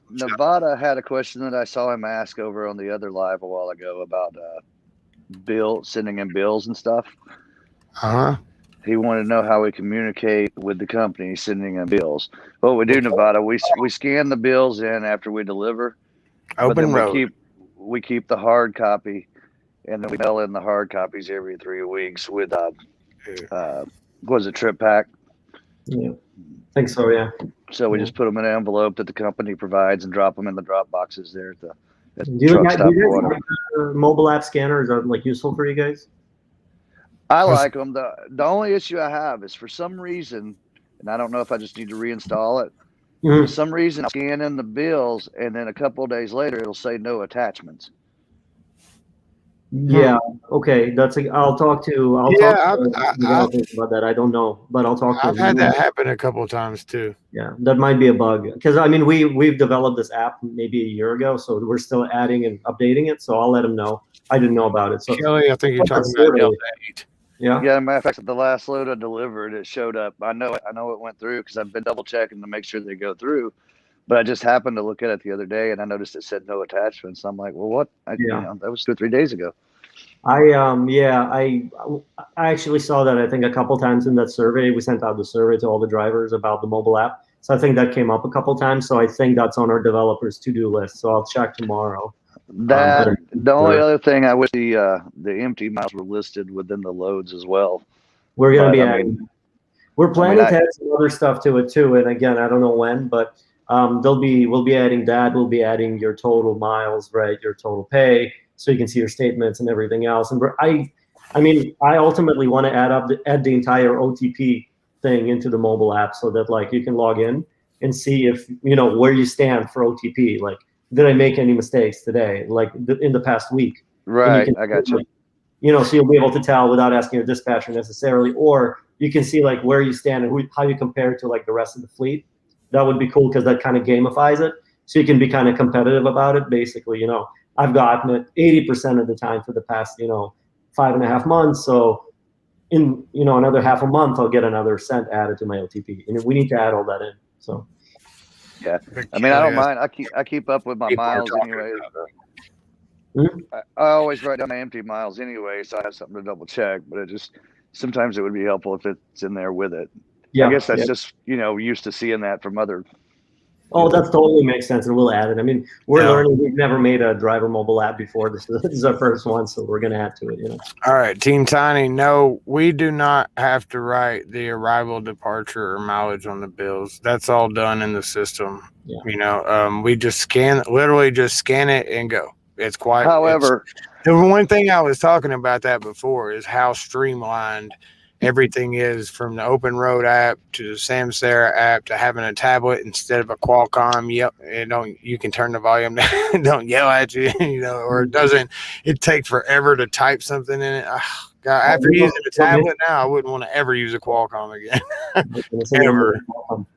Nevada had a question that I saw him ask over on the other live a while ago about sending in bills and stuff. He wanted to know how we communicate with the company sending in bills. What we do, Nevada, we scan the bills in after we deliver. Open road. We keep the hard copy, and then we mail in the hard copies every 3 weeks with what was it, trip pack? Yeah, I think so. Yeah. So we just put them in an envelope that the company provides and drop them in the drop boxes there at the do you guys like mobile app scanners are like useful for you guys? I like them. The only issue I have is for some reason, and I don't know if I just need to reinstall it. For some reason, I scan in the bills, and then a couple of days later, it'll say no attachments. Yeah. Okay. I'll talk to about that. I don't know, but I'll talk to him. I've had that happen a couple of times too. Yeah, that might be a bug because we've developed this app maybe a year ago, so we're still adding and updating it. So I'll let him know. I didn't know about it. So Kelly, I think you're talking about Delta 8. Yeah. Yeah. Matter of fact, the last load I delivered, it showed up. I know it went through because I've been double checking to make sure they go through. But I just happened to look at it the other day, and I noticed it said no attachments. I'm like, well, what? That was 2 or 3 days ago. I actually saw that, I think, a couple times in that survey. We sent out the survey to all the drivers about the mobile app. So I think that came up a couple times. So I think that's on our developers' to-do list. So I'll check tomorrow. The only other thing, I wish the empty miles were listed within the loads as well. We're going to be adding. We're planning to add some other stuff to it too. And again, I don't know when, but we'll be adding that. We'll be adding your total miles, right? Your total pay, so you can see your statements and everything else. And I ultimately want to add the entire OTP thing into the mobile app so that like you can log in and see if where you stand for OTP. Like did I make any mistakes today, like in the past week? Right, I got you. You know, so you'll be able to tell without asking your dispatcher necessarily, or you can see like where you stand and how you compare to like the rest of the fleet. That would be cool because that kind of gamifies it. So you can be kind of competitive about it. Basically, you know, I've gotten it 80% of the time for the past, you know, 5.5 months. So in, you know, another half a month, I'll get another cent added to my OTP, and we need to add all that in. So yeah, I mean, I don't mind. I keep up with my miles anyway. I always write down my empty miles anyway, so I have something to double check. But it just sometimes it would be helpful if it's in there with it. Yeah, I guess that's just, you know, used to seeing that from other. Oh, that totally makes sense, and we'll add it. I mean, we're learning. We've never made a driver mobile app before. This is our first one, so we're going to add to it. You know. All right, Team Tiny. No, we do not have to write the arrival, departure, or mileage on the bills. That's all done in the system. Yeah. You know, we just literally just scan it and go. It's quite. However, the one thing I was talking about that before is how streamlined everything is, from the Open Road app to the Samsara app to having a tablet instead of a Qualcomm. Yep, you can turn the volume down, don't yell at you, you know, or it takes forever to type something in it. Oh, God, after using a tablet now, I wouldn't want to ever use a Qualcomm again. Ever.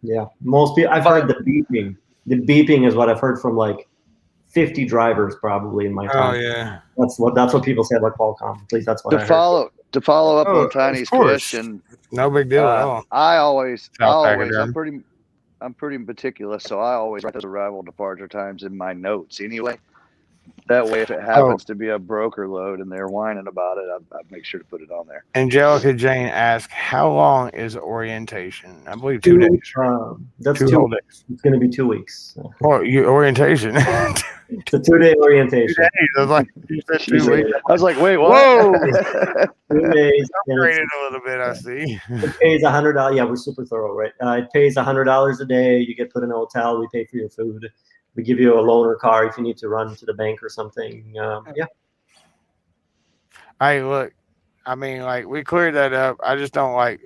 Yeah, most people. I've heard the beeping. The beeping is what I've heard from like 50 drivers probably in my time. Oh yeah, that's what people say about Qualcomm. At least that's what I heard. To follow up on Tiny's question, no big deal at all. I'm pretty meticulous, so I always write those arrival departure times in my notes anyway. That way, if it happens to be a broker load and they're whining about it, I make sure to put it on there. Angelica Jane asked, "How long is orientation?" I believe 2 days. That's 2 days. It's going to be 2 weeks. Well, orientation. It's a 2-day orientation. 2 days. I was like, you said 2 weeks. I was like, wait, what? Whoa! 2 days. Upgraded a little bit, I see. It pays $100. Yeah, we're super thorough, right? It pays $100 a day. You get put in a hotel. We pay for your food. We give you a loaner car if you need to run to the bank or something. Yeah. Hey, look, I mean, like, we cleared that up. I just don't like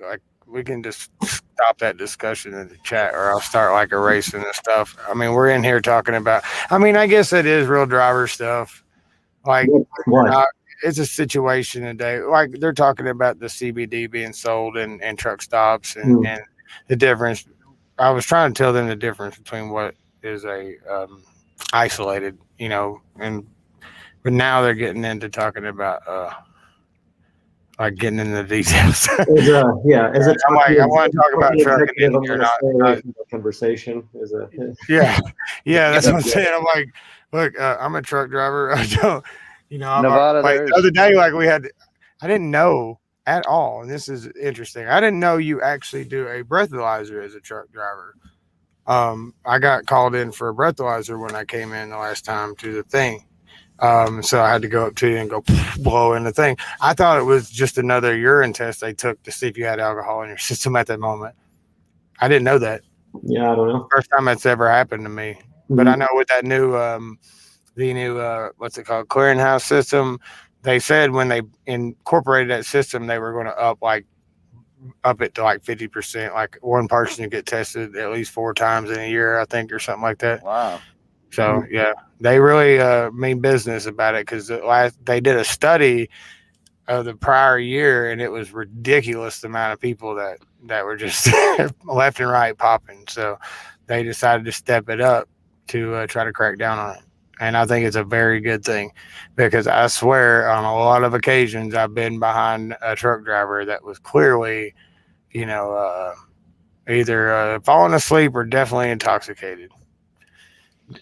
we can just stop that discussion in the chat, or I'll start like erasing the stuff. I mean, we're in here talking about, I mean, I guess it is real driver stuff. Like, it's a situation today. Like, they're talking about the CBD being sold in truck stops and the difference. I was trying to tell them the difference between what is a isolated, you know, but now they're getting into talking about like getting into the details. I'm like, I want to talk about trucking in here, not conversation. Yeah, that's what I'm saying. I'm like, look, I'm a truck driver. I don't, you know, the other day, like I didn't know at all, and this is interesting. I didn't know you actually do a breathalyzer as a truck driver. I got called in for a breathalyzer when I came in the last time to the thing. So I had to go up to you and go blow in the thing. I thought it was just another urine test they took to see if you had alcohol in your system at that moment. I didn't know that. Yeah, I don't know. First time that's ever happened to me. Mm-hmm. But I know with that new, what's it called, clearinghouse system, they said when they incorporated that system, they were going to up it to like 50%. Like one person to get tested at least 4 times in a year, I think, or something like that. Wow. So yeah, they really mean business about it, because they did a study of the prior year, and it was ridiculous the amount of people that were just left and right popping. So they decided to step it up to try to crack down on it. And I think it's a very good thing, because I swear on a lot of occasions I've been behind a truck driver that was clearly, you know, either falling asleep or definitely intoxicated.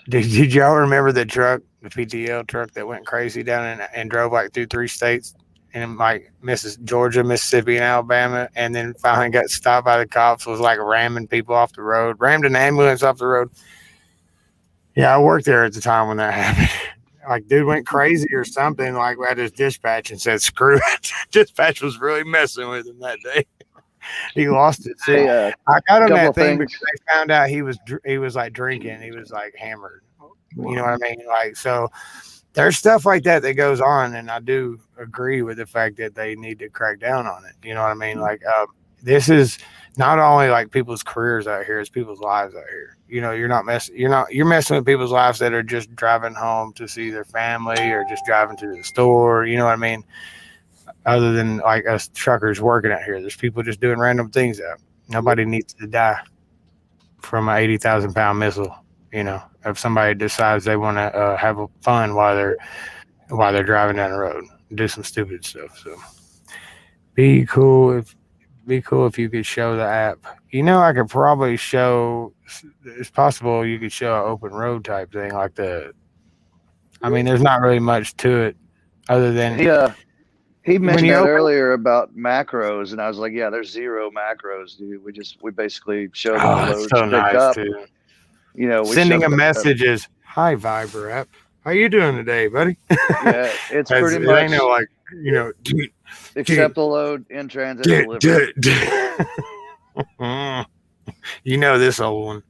Did y'all remember the truck, the PTL truck that went crazy down and drove like through 3 states, and like Georgia, Mississippi, and Alabama, and then finally got stopped by the cops, was like ramming people off the road, rammed an ambulance off the road? Yeah, I worked there at the time when that happened. Like, dude went crazy or something, like at his dispatch, and said, screw it. Dispatch was really messing with him that day. He lost it. See, I got on that thing because they found out he was like drinking. He was like hammered. You know what I mean? Like, so there's stuff like that goes on, and I do agree with the fact that they need to crack down on it. You know what I mean? Like, this is not only like people's careers out here, it's people's lives out here. You know, you're messing with people's lives that are just driving home to see their family or just driving to the store. You know what I mean? Other than like us truckers working out here, there's people just doing random things out. Nobody needs to die from an 80,000-pound missile. You know, if somebody decides they want to have fun while they're driving down the road, do some stupid stuff. So be cool if you could show the app. You know, I could probably show. It's possible you could show an open road type thing like the. I mean, there's not really much to it other than he mentioned that earlier about macros, and I was like, yeah, there's 0 macros, dude. We basically show them the loads so picked nice up. Too. You know, sending a message is, "Hi Viber app, how you doing today, buddy?" Yeah, it's pretty much. Ain't no like, you know, accept the load in transit delivery. You know this old one.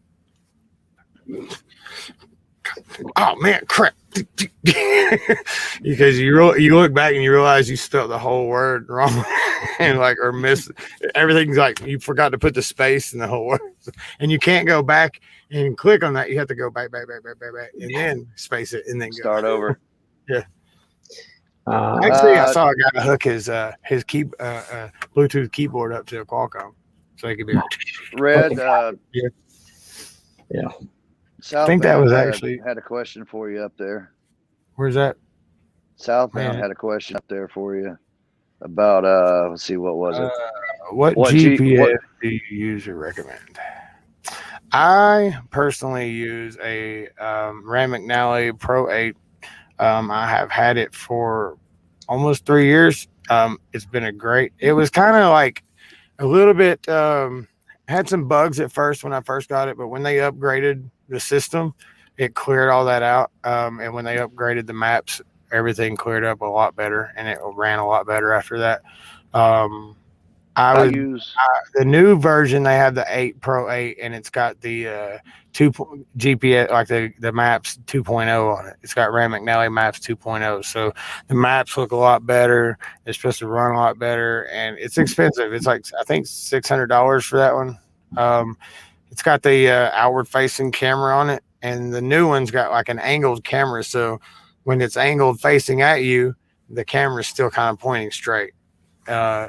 Oh man, crap! Because you look back and you realize you spelled the whole word wrong, and like or miss everything's like you forgot to put the space in the whole word, and you can't go back and click on that. You have to go back, and then space it, and then start over. Yeah. Actually, I saw a guy hook his Bluetooth keyboard up to a Qualcomm, so he could be red. Yeah. Southbound I think that was actually had a question for you up there. Where's that? Southbound had a question up there for you about let's see, what was it? What GPS do you use or recommend? I personally use a Mcnally Pro 8. I have had it for almost 3 years. It's been it was kind of like a little bit had some bugs at first when I first got it, but when they upgraded the system, it cleared all that out. And when they upgraded the maps, everything cleared up a lot better, and it ran a lot better after that. I use the new version. They have the 8 Pro 8, and it's got the 2 GPS, like the Maps 2.0 on it. It's got Mcnally Maps 2.0, so the maps look a lot better. It's supposed to run a lot better, and it's expensive. It's like I think $600 for that one. It's got the outward-facing camera on it, and the new one's got like an angled camera, so when it's angled facing at you, the camera's still kind of pointing straight.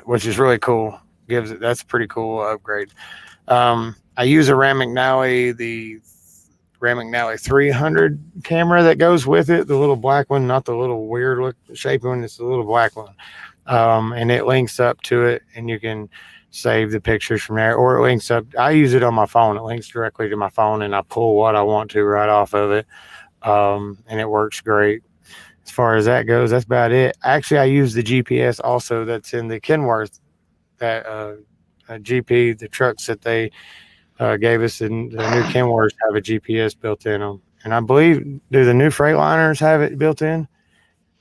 Which is really cool. That's a pretty cool upgrade. I use a Mcnally, the Mcnally 300 camera that goes with it, the little black one, not the little weird shaped one. It's the little black one, and it links up to it, and you can save the pictures from there, or it links up. I use it on my phone. It links directly to my phone, and I pull what I want to right off of it, and it works great. As far as that goes, that's about it. Actually, I use the GPS also that's in the Kenworth, that GP, the trucks that they gave us, and the new Kenworths have a GPS built in them. And I believe, do the new Freightliners have it built in?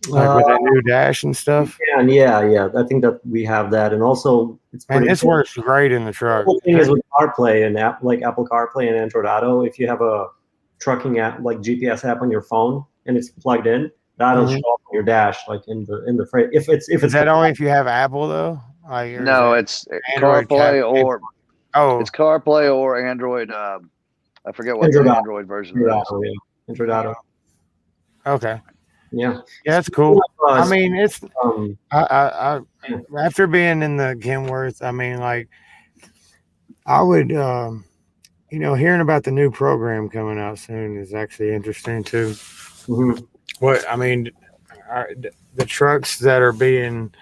Like with a new dash and stuff? Yeah. I think that we have that. And also, it works great in the truck. The whole thing is with CarPlay and like Apple CarPlay and Android Auto, if you have a trucking app, like GPS app on your phone and it's plugged in, that'll show up on your dash, like in the freight. If it's that only if you have Apple though? No, it's CarPlay or it's CarPlay or Android. I forget what the Android version is. Android Auto. Okay. Yeah, that's cool. I mean, it's I after being in the Kenworth, I mean, like I would hearing about the new program coming out soon is actually interesting too. Mm-hmm. What I mean, the trucks that are being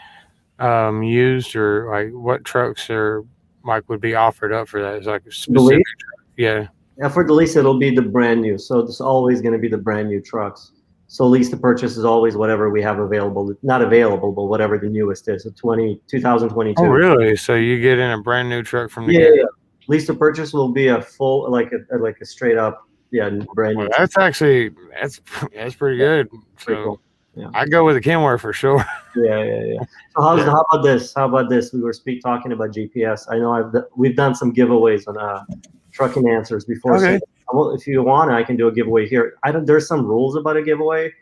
used, or like what trucks are like would be offered up for that? It's like a specific truck. Yeah, for the lease, it'll be the brand new. So it's always going to be the brand new trucks. So lease to purchase is always whatever we have available, not available, but whatever the newest is. So 2022. Oh, really? So you get in a brand new truck from the yeah. Lease to purchase will be a full, like a straight up, brand new. That's actually that's pretty good. So pretty cool. Yeah. I go with the Kenworth for sure. Yeah. So how about this? We were talking about GPS. I know we've done some giveaways on trucking answers before. Okay. So If you want, I can do a giveaway here. There's some rules about a giveaway.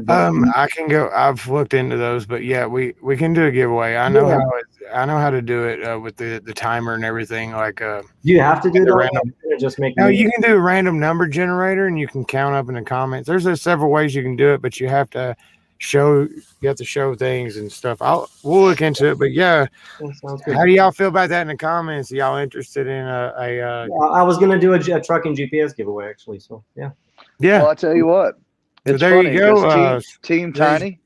I can go. I've looked into those, but yeah, we can do a giveaway. I know how to do it with the timer and everything. Like, do you have to do that? Random, just make. No, you can do a random number generator, and you can count up in the comments. There's several ways you can do it, but you have to show things and stuff. We'll look into it, but yeah. Sounds good. How do y'all feel about that in the comments? Are y'all interested in I was gonna do a trucking GPS giveaway actually. So yeah. Well, I'll tell you what. So there you go. Team Tiny.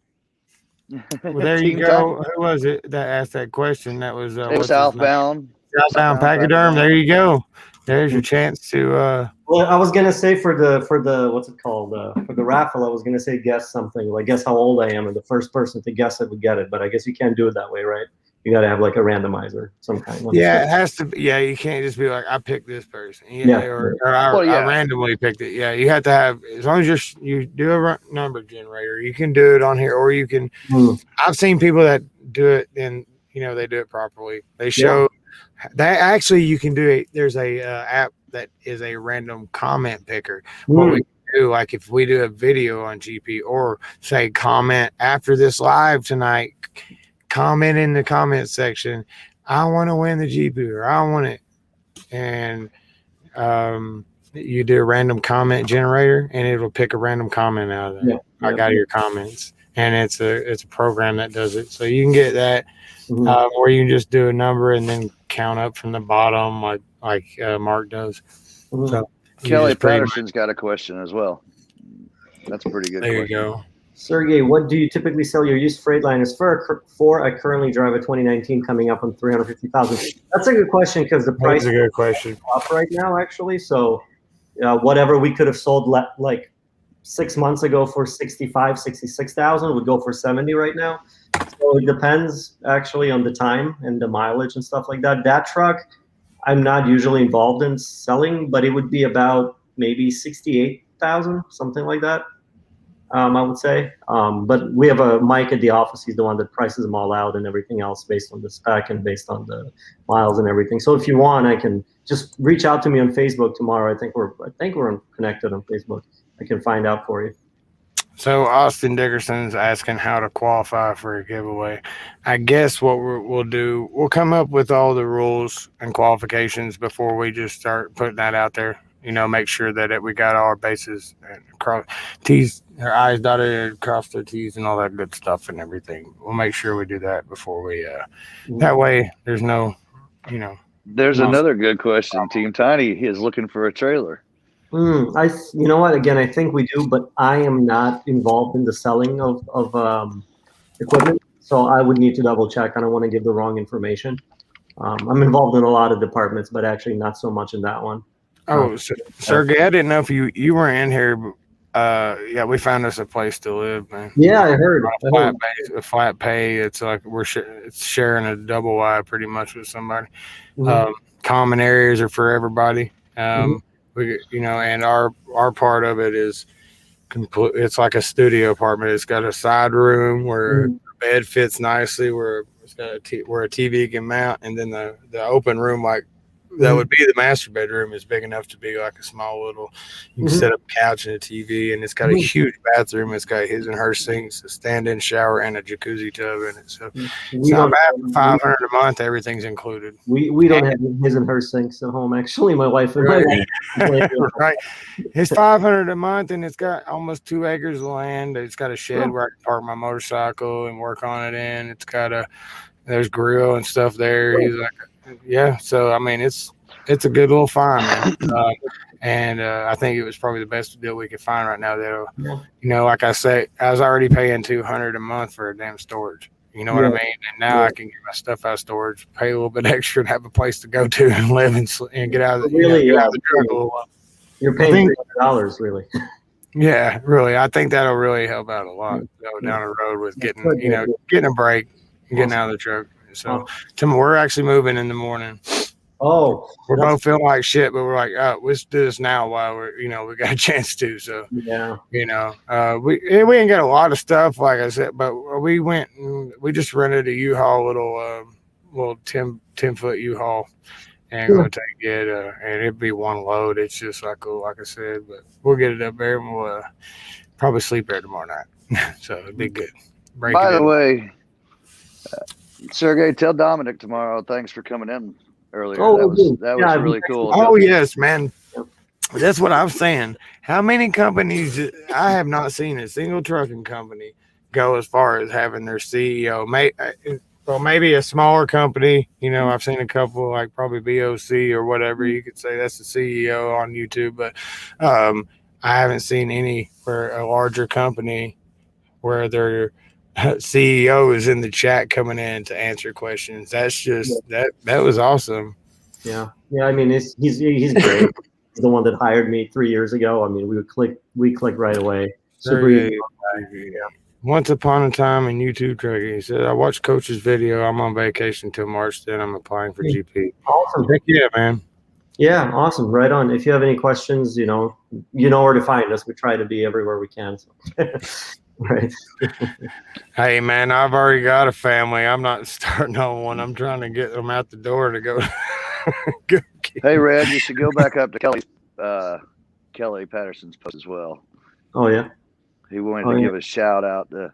Well, there you go. Who was it that asked that question? That was Southbound. Southbound Pachyderm. There you go. There's your chance to. Well, I was gonna say for the what's it called for the raffle, I was gonna say guess something, like guess how old I am, and the first person to guess it would get it. But I guess you can't do it that way, right? You got to have like a randomizer, some kind. Yeah, it has to be. Yeah, you can't just be like, I picked this person. Or I randomly picked it. Yeah, you have to have, as long as you do a number generator, you can do it on here, or you can. I've seen people that do it, and they do it properly. They show that actually you can do it. There's a app that is a random comment picker. What we do, like if we do a video on GP, or say comment after this live tonight. Comment in the comment section, I want to win the GP, or I want it, and you do a random comment generator, and it'll pick a random comment out of there. Out of your comments, and it's a program that does it, so you can get that, or you can just do a number and then count up from the bottom, like Mark does. So Kelly Patterson's got a question as well. That's a pretty good question. There you go. Sergey, what do you typically sell your used Freightliners for? I currently drive a 2019 coming up on 350,000. That's a good question because the price is a good question up right now, actually. So whatever we could have sold like 6 months ago for 65, 66,000 would go for 70 right now. So it depends actually on the time and the mileage and stuff like that. That truck, I'm not usually involved in selling, but it would be about maybe 68,000, something like that. I would say, but we have a Mike at the office. He's the one that prices them all out and everything else based on the spec and based on the miles and everything. So if you want, I can just reach out to me on Facebook tomorrow. I think we're connected on Facebook. I can find out for you. So Austin Dickerson's asking how to qualify for a giveaway. I guess what we'll do, we'll come up with all the rules and qualifications before we just start putting that out there. Make sure that we got all our bases and cross T's, our I's dotted and cross their T's and all that good stuff and everything. We'll make sure we do that before we. That way, there's no, There's another good question. Team Tiny is looking for a trailer. You know what? Again, I think we do, but I am not involved in the selling of equipment, so I would need to double check. I don't want to give the wrong information. I'm involved in a lot of departments, but actually not so much in that one. Oh, Sergey, I didn't know if you were in here. Yeah, we found us a place to live, man. Yeah, I heard. A flat pay. It's like it's sharing a double wide pretty much with somebody. Common areas are for everybody. We, and our part of it is complete. It's like a studio apartment. It's got a side room where the bed fits nicely, where it's got where a TV can mount, and then the open room that would be the master bedroom is big enough to be like a small little, you can set up a couch and a TV, and it's got a huge bathroom. It's got his and her sinks, a stand-in shower, and a jacuzzi tub in it. So it's not bad. $500 a month, everything's included. We don't have his and her sinks at home. Actually, my wife and right. It's $500 a month, and it's got almost 2 acres of land. It's got a shed where I can park my motorcycle and work on it in. It's got there's grill and stuff there. He's like, yeah, so I mean it's a good little find, man. And I think it was probably the best deal we could find right now. That like I say, I was already paying $200 a month for a damn storage. You know what I mean? And now I can get my stuff out of storage, pay a little bit extra, and have a place to go to and live and get out of the get out of the truck a little while. You're paying $300, really. Yeah, really. I think that'll really help out a lot down the road with getting a break, getting out of the truck. So we're actually moving in the morning. Oh, we're both feeling like shit, but we're like, oh, let's do this now while we're, we got a chance to. So, we ain't got a lot of stuff, like I said, but we just rented a U-Haul, little 10-foot U-Haul, ain't gonna take it, and it'd be one load. It's just like I said, but we'll get it up there and we'll probably sleep there tomorrow night. So it'd be good. By the way, Sergey, tell Dominic tomorrow. Thanks for coming in earlier. Oh, that was really cool. Oh yes, man. That's what I'm saying. How many companies? I have not seen a single trucking company go as far as having their CEO. Maybe a smaller company. You know, I've seen a couple, like probably BOC or whatever. You could say that's the CEO on YouTube, but I haven't seen any for a larger company where their CEO is in the chat coming in to answer questions. That's just that was awesome. Yeah. I mean, he's great. He's the one that hired me 3 years ago. I mean, we clicked right away. Super easy. Once upon a time in YouTube trucking, he said, I watched Coach's video. I'm on vacation till March, then I'm applying for GP. Awesome. Heck yeah, man. Yeah, awesome. Right on. If you have any questions, you know where to find us. We try to be everywhere we can. So. Right. Hey, man, I've already got a family. I'm not starting on one. I'm trying to get them out the door to go. Hey, Red, you should go back up to Kelly Patterson's post as well. Oh, yeah. He wanted to give a shout out to.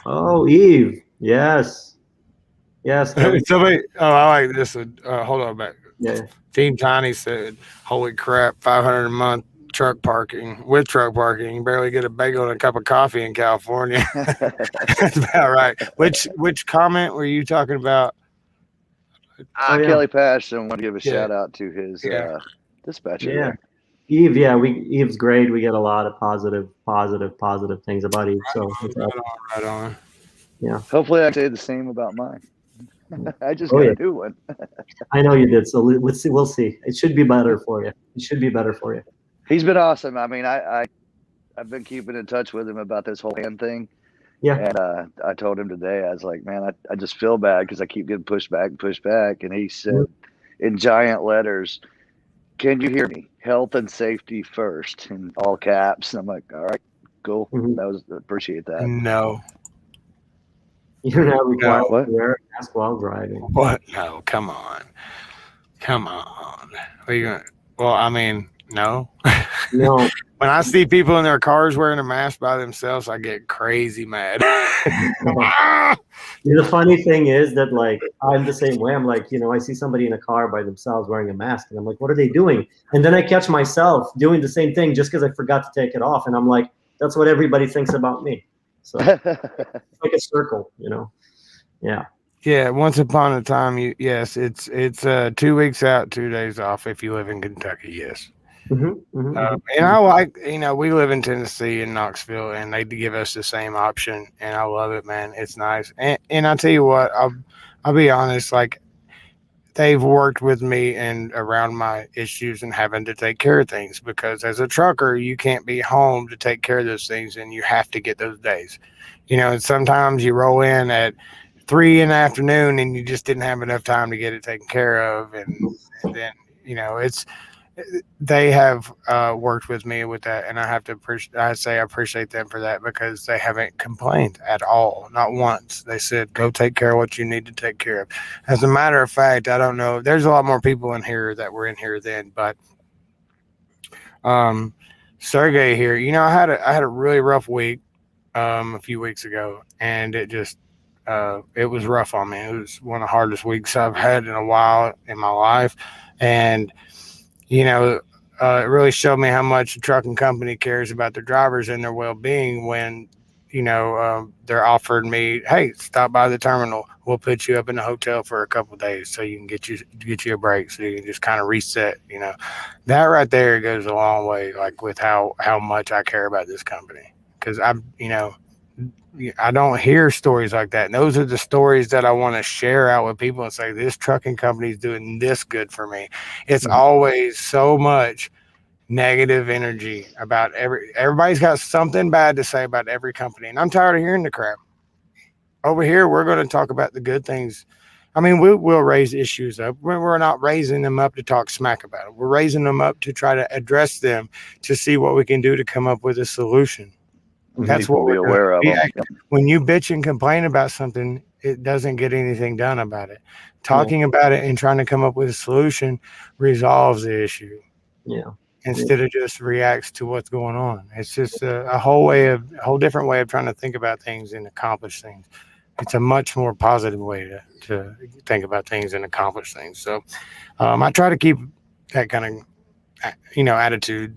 Oh, Eve. Yes. Somebody. Oh, I like this. Hold on back. Yeah. Team Tiny said, "Holy crap, $500 a month truck parking. With truck parking, you barely get a bagel and a cup of coffee in California." That's about right. Which comment were you talking about? Kelly Patterson wanted to give a shout out to his dispatcher. Yeah. There. Eve, Eve's great. We get a lot of positive things about Eve. So right on. Yeah. Hopefully I say the same about mine. I just got a new one. I know you did. So let's see. We'll see. It should be better for you. He's been awesome. I mean, I've been keeping in touch with him about this whole hand thing. Yeah. And I told him today, I was like, man, I just feel bad because I keep getting pushed back. And he said in giant letters, "Can you hear me? Health and safety first," in all caps. And I'm like, all right, cool. Appreciate that. No. You're not required to wear a mask while driving. What? No, come on. Are you gonna? Well, I mean, no. No. When I see people in their cars wearing a mask by themselves, I get crazy mad. The funny thing is that, like, I'm the same way. I'm like, I see somebody in a car by themselves wearing a mask, and I'm like, what are they doing? And then I catch myself doing the same thing just because I forgot to take it off, and I'm like, that's what everybody thinks about me. So it's like a circle, Yeah. Yeah. Once upon a time, yes, it's 2 weeks out, 2 days off if you live in Kentucky. Yes. And I like, we live in Tennessee in Knoxville, and they give us the same option, and I love it, man. It's nice. And I'll tell you what, I'll be honest, like, they've worked with me and around my issues and having to take care of things, because as a trucker, you can't be home to take care of those things, and you have to get those days. And sometimes you roll in at 3 p.m. and you just didn't have enough time to get it taken care of, and then they have worked with me with that, and I have to appreciate them for that, because they haven't complained at all, not once. They said, go take care of what you need to take care of. As a matter of fact, I don't know, there's a lot more people in here that were in here then, but Sergey here, I had a really rough week a few weeks ago, and it just it was rough on me. It was one of the hardest weeks I've had in a while in my life, and it really showed me how much a trucking company cares about their drivers and their well-being when, they're offering me, hey, stop by the terminal. We'll put you up in a hotel for a couple of days so you can get you a break, so you can just kind of reset. That right there goes a long way, like, with how much I care about this company, because I don't hear stories like that. And those are the stories that I want to share out with people and say, this trucking company is doing this good for me. It's always so much negative energy about everybody's got something bad to say about every company. And I'm tired of hearing the crap. Over here, we're going to talk about the good things. I mean, we'll raise issues up. We're not raising them up to talk smack about it. We're raising them up to try to address them, to see what we can do to come up with a solution. That's what we're aware of. When you bitch and complain about something it doesn't get anything done about it. Talking about it and trying to come up with a solution resolves the issue. Yeah. Instead of just reacts to what's going on. It's just a whole different way of trying to think about things and accomplish things. It's a much more positive way to think about things and accomplish things. So I try to keep that kind of, attitude.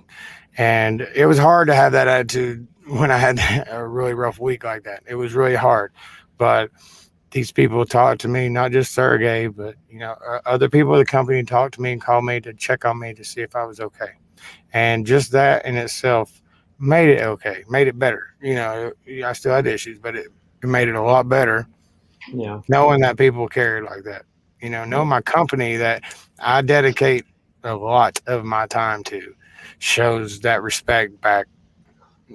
And it was hard to have that attitude when I had a really rough week like that. It was really hard. But these people talked to me, not just Sergey, but, other people at the company talked to me and called me to check on me to see if I was okay. And just that in itself made it okay, made it better. I still had issues, but it made it a lot better. Yeah. Knowing that people cared like that, knowing my company that I dedicate a lot of my time to shows that respect back,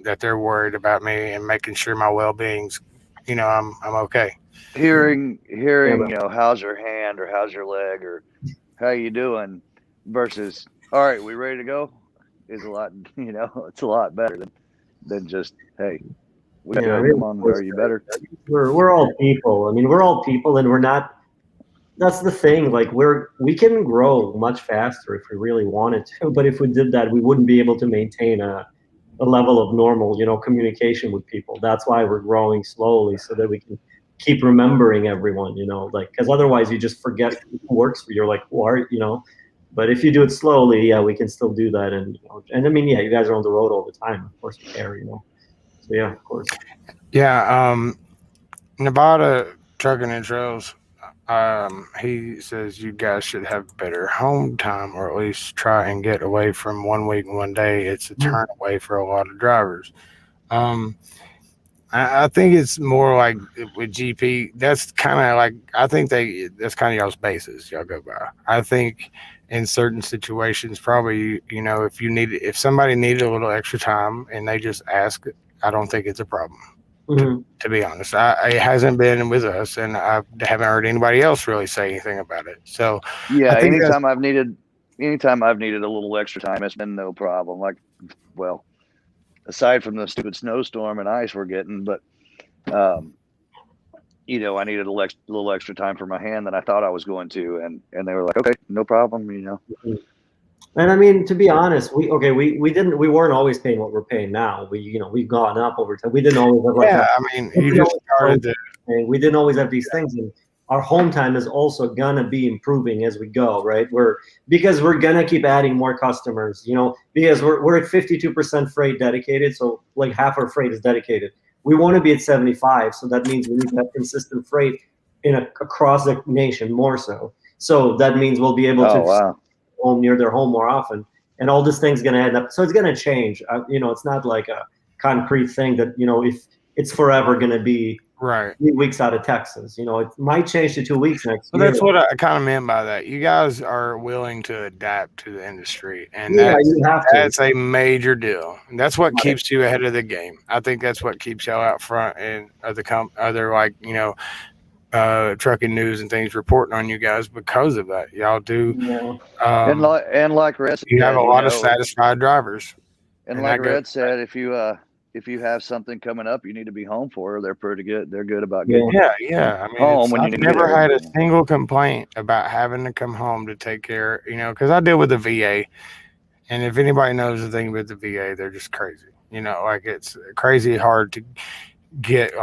that they're worried about me and making sure my well-being's, I'm okay. Hearing, how's your hand or how's your leg or how you doing versus, all right, we ready to go, is a lot, it's a lot better than just, hey, we got to come on, are you better? We're all people. I mean, we're all people, and we're not. That's the thing. Like we can grow much faster if we really wanted to, but if we did that, we wouldn't be able to maintain a level of normal, communication with people. That's why we're growing slowly, so that we can keep remembering everyone, because otherwise you just forget who works for you. You're like, who are you? But if you do it slowly, yeah, we can still do that. And and I mean, yeah, you guys are on the road all the time. Of course, you care, So yeah, of course. Yeah, Nevada Trucking and Trails. He says you guys should have better home time, or at least try and get away from 1 week and 1 day. It's a turn away for a lot of drivers. I think it's more like with GP. That's kind of like, I think that's kind of y'all's bases y'all go by. I think in certain situations, probably, if somebody needed a little extra time and they just ask, I don't think it's a problem. To be honest, it hasn't been with us, and I haven't heard anybody else really say anything about it. So yeah, anytime I've needed a little extra time, it's been no problem. Like, well, aside from the stupid snowstorm and ice we're getting, but I needed a little extra time for my hand than I thought I was going to, and they were like, okay, no problem, And I mean, to be honest, we weren't always paying what we're paying now. We've gone up over time. We didn't always have we didn't always have these things, and our home time is also gonna be improving as we go, right? Because we're gonna keep adding more customers, because we're at 52% freight dedicated, so like half our freight is dedicated. We want to be at 75, so that means we need to have consistent freight across the nation more so. So that means we'll be able to home near their home more often, and all this thing's going to end up, so it's going to change. It's not like a concrete thing that if it's forever going to be right 3 weeks out of Texas. It might change to 2 weeks next year. That's what I kind of meant by that. You guys are willing to adapt to the industry, and that's a major deal. And that's what keeps you ahead of the game. I think that's what keeps y'all out front, and other trucking news and things reporting on you guys because of that. Y'all do. And like Red said, you have a lot of satisfied drivers. And like Red said, if you have something coming up you need to be home for, they're pretty good. They're good about getting I mean, home when I've never had a single complaint about having to come home to take care, because I deal with the VA, and if anybody knows the thing with the VA, they're just crazy. It's crazy hard to get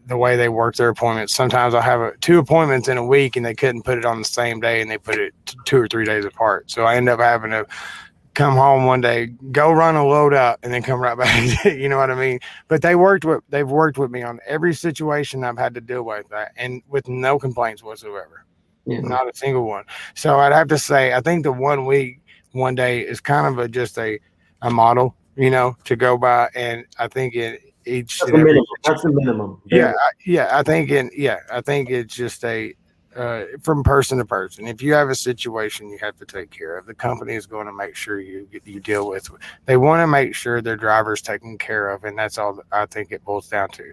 the way they work their appointments. Sometimes I'll have 2 appointments in a week and they couldn't put it on the same day, and they put it 2 or 3 days apart. So I end up having to come home one day, go run a load out, and then come right back. You know what I mean? But they've worked with me on every situation I've had to deal with that, and with no complaints whatsoever. Not a single one. So I'd have to say, I think the 1 week, 1 day is kind of just a model, to go by. And I think that's the minimum. I think it's just from person to person. If you have a situation you have to take care of, the company is going to make sure you deal with. They want to make sure their driver's taken care of, and that's all I think it boils down to.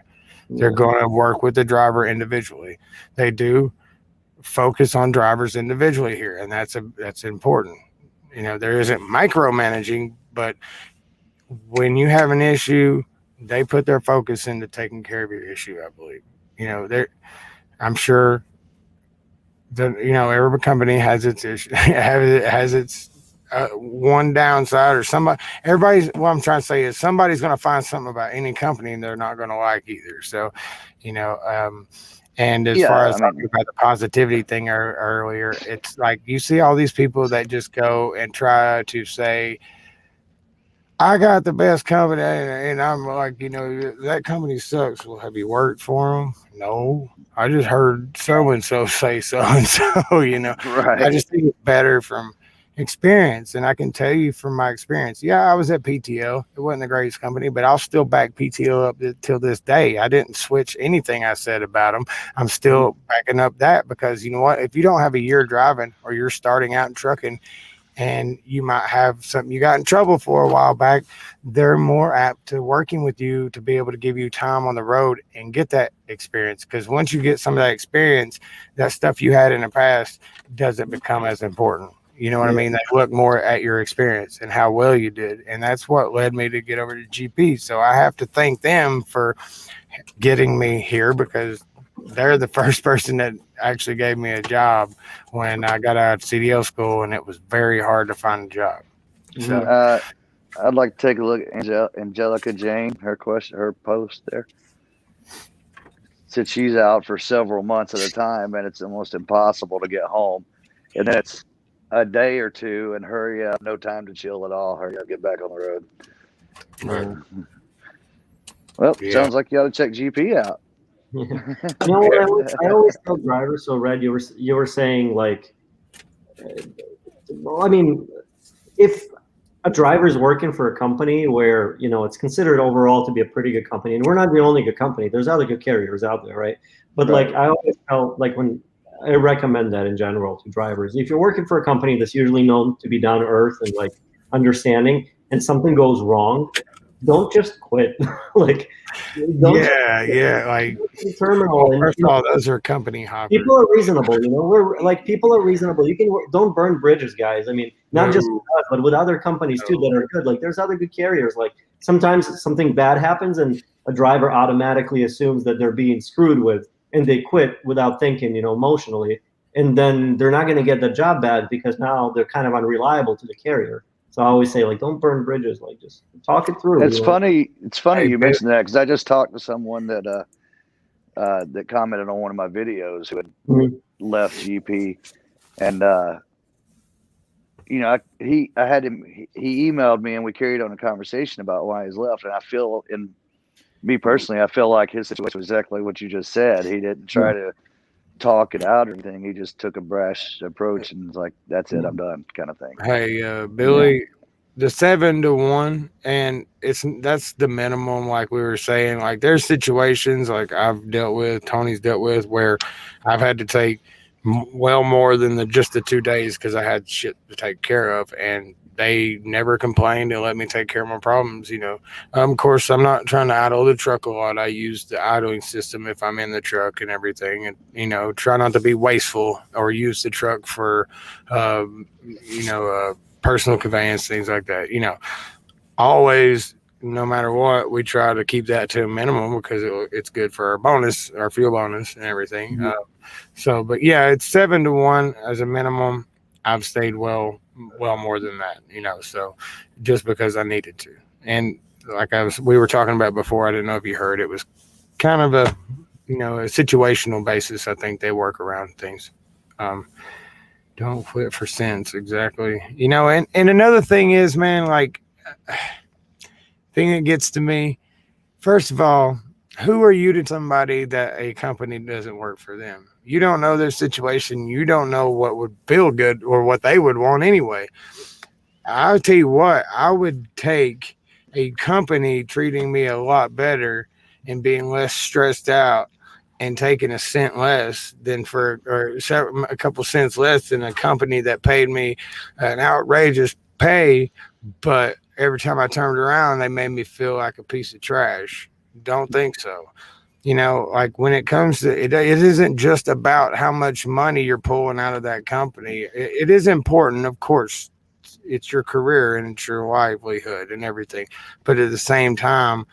They're going to work with the driver individually. They do focus on drivers individually here, and that's important. There isn't micromanaging, but when you have an issue, they put their focus into taking care of your issue, I believe. I'm sure that, you know, every company has its issue, has its one downside, or somebody, everybody's, what I'm trying to say is somebody's going to find something about any company and they're not going to like either. So, you know, and as far as talking about the positivity thing earlier, it's like you see all these people that just go and try to say, I got the best company, and I'm like, you know, that company sucks. Well, have you worked for them? No, I just heard so and so say so and so. You know, Right. I just think it's better from experience, and I can tell you from my experience. Yeah, I was at PTO. It wasn't the greatest company, but I'll still back PTO up till this day. I didn't switch anything I said about them. I'm still backing up that, because you know what? If you don't have a year driving, or you're starting out in trucking, and you might have something you got in trouble for a while back, they're more apt to working with you to be able to give you time on the road and get that experience. Because once you get some of that experience, that stuff you had in the past doesn't become as important. You know what I mean? They look more at your experience and how well you did. And that's what led me to get over to GP. So I have to thank them for getting me here, because they're the first person that actually gave me a job when I got out of CDL school, and it was very hard to find a job. So I'd like to take a look at Angelica Jane, her post there. Said she's out for several months at a time, and it's almost impossible to get home. And then it's a day or two, and hurry up, no time to chill at all. Hurry up, get back on the road. Right. Well, sounds like you ought to check GP out. You know what I always tell drivers. So Red, you were saying, like, well, I mean, if a driver's working for a company where, you know, it's considered overall to be a pretty good company, and we're not the only good company, there's other good carriers out there, right? But like, I always tell, like, when I recommend that in general to drivers, if you're working for a company that's usually known to be down to earth and like understanding, and something goes wrong, don't just quit. Like, like terminal. Well, first of all, those are company hoppers. People are reasonable, you know. People are reasonable. You can don't burn bridges, guys. I mean, not just with us, but with other companies too that are good. Like, there's other good carriers. Like, sometimes something bad happens and a driver automatically assumes that they're being screwed with, and they quit without thinking, you know, emotionally, and then they're not going to get the job back because now they're kind of unreliable to the carrier. So I always say, like, don't burn bridges. Like, just talk it through. It's funny. It's funny you mentioned that, because I just talked to someone that that commented on one of my videos who had left GP, and you know, he emailed me, and we carried on a conversation about why he's left. And I feel, in me personally, I feel like his situation was exactly what you just said. He didn't try to talk it out or anything. He just took a brash approach and was like, that's it, I'm done, kind of thing. Hey, Billy, the 7-1, and that's the minimum. Like we were saying, like, there's situations like I've dealt with, Tony's dealt with, where I've had to take well more than just the 2 days, because I had shit to take care of, and they never complained and let me take care of my problems, you know. Of course, I'm not trying to idle the truck a lot. I use the idling system if I'm in the truck and everything, and, you know, try not to be wasteful or use the truck for, personal conveyance, things like that. You know, always, no matter what, we try to keep that to a minimum, because it's good for our bonus, our fuel bonus and everything. But yeah, it's 7-1 as a minimum. I've stayed well more than that, you know, so just because I needed to. And like we were talking about before, I didn't know if you heard, it was kind of a, you know, a situational basis. I think they work around things. Don't quit for sense. Exactly. You know, and another thing is, man, like, thing that gets to me, first of all, who are you to somebody that a company doesn't work for them? You don't know their situation. You don't know what would feel good or what they would want anyway. I'll tell you what, I would take a company treating me a lot better and being less stressed out and taking a cent less than a couple cents less than a company that paid me an outrageous pay, but every time I turned around, they made me feel like a piece of trash. Don't think so. You know, like, when it comes to it, it isn't just about how much money you're pulling out of that company. It is important, of course. It's your career and it's your livelihood and everything. But at the same time,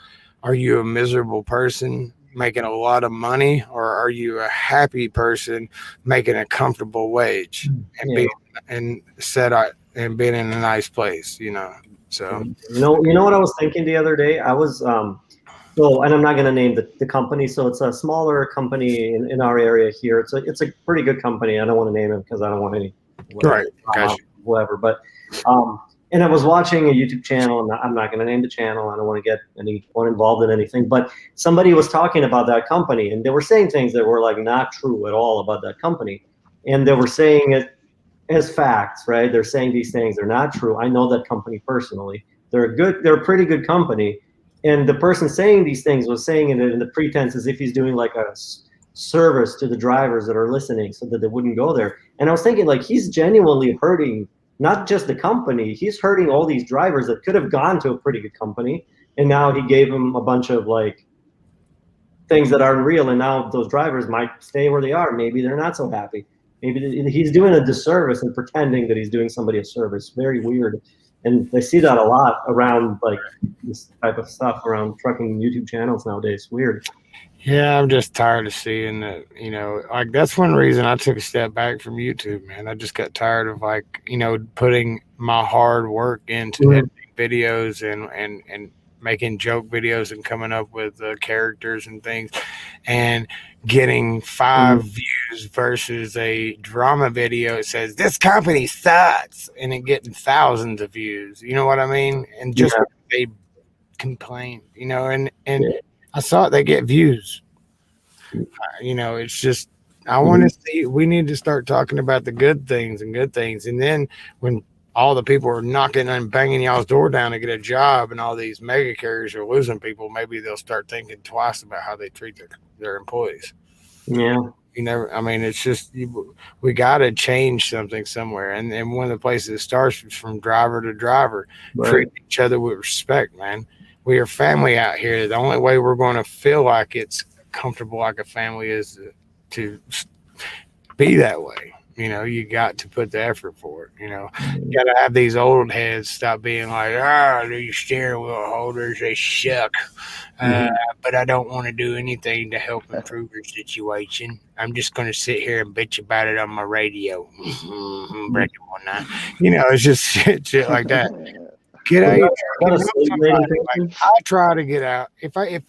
are you a miserable person? making a lot of money, or are you a happy person making a comfortable wage and being and and being in a nice place, you know? So you know what I was thinking the other day? I was so, and I'm not going to name the company. So it's a smaller company in our area here. It's a pretty good company. I don't want to name it because I don't want any whoever. But and I was watching a YouTube channel, and I'm not going to name the channel. I don't want to get anyone involved in anything. But somebody was talking about that company, and they were saying things that were like not true at all about that company, and they were saying it as facts, right? They're saying these things. They're not true. I know that company personally. They're a pretty good company. And the person saying these things was saying it in the pretense as if he's doing like a service to the drivers that are listening so that they wouldn't go there. And I was thinking, like, he's genuinely hurting not just the company, he's hurting all these drivers that could have gone to a pretty good company. And now he gave them a bunch of like things that aren't real. And now those drivers might stay where they are. Maybe they're not so happy. Maybe he's doing a disservice and pretending that he's doing somebody a service. Very weird. And I see that a lot around like this type of stuff around trucking YouTube channels nowadays. Weird. Yeah, I'm just tired of seeing that, you know, like that's one reason I took a step back from YouTube, man. I just got tired of like, you know, putting my hard work into editing videos and making joke videos and coming up with characters and things and getting 5 views versus a drama video. It says this company sucks and it getting thousands of views. You know what I mean? And just they complain, you know, and I saw it, they get views. You know, it's just, I want to see, we need to start talking about the good things. And then when all the people are knocking and banging y'all's door down to get a job and all these mega carriers are losing people, maybe they'll start thinking twice about how they treat their employees. Yeah. You never, I mean, it's just, we got to change something somewhere. And one of the places it starts is from driver to driver, treat each other with respect, man. We are family out here. The only way we're going to feel like it's comfortable like a family is to be that way. You know, you got to put the effort for it. You know, you got to have these old heads stop being like, these steering wheel holders, they suck. But I don't want to do anything to help improve your situation. I'm just going to sit here and bitch about it on my radio. Break it one night. You know, it's just shit like that. Get out. I try to get out. If I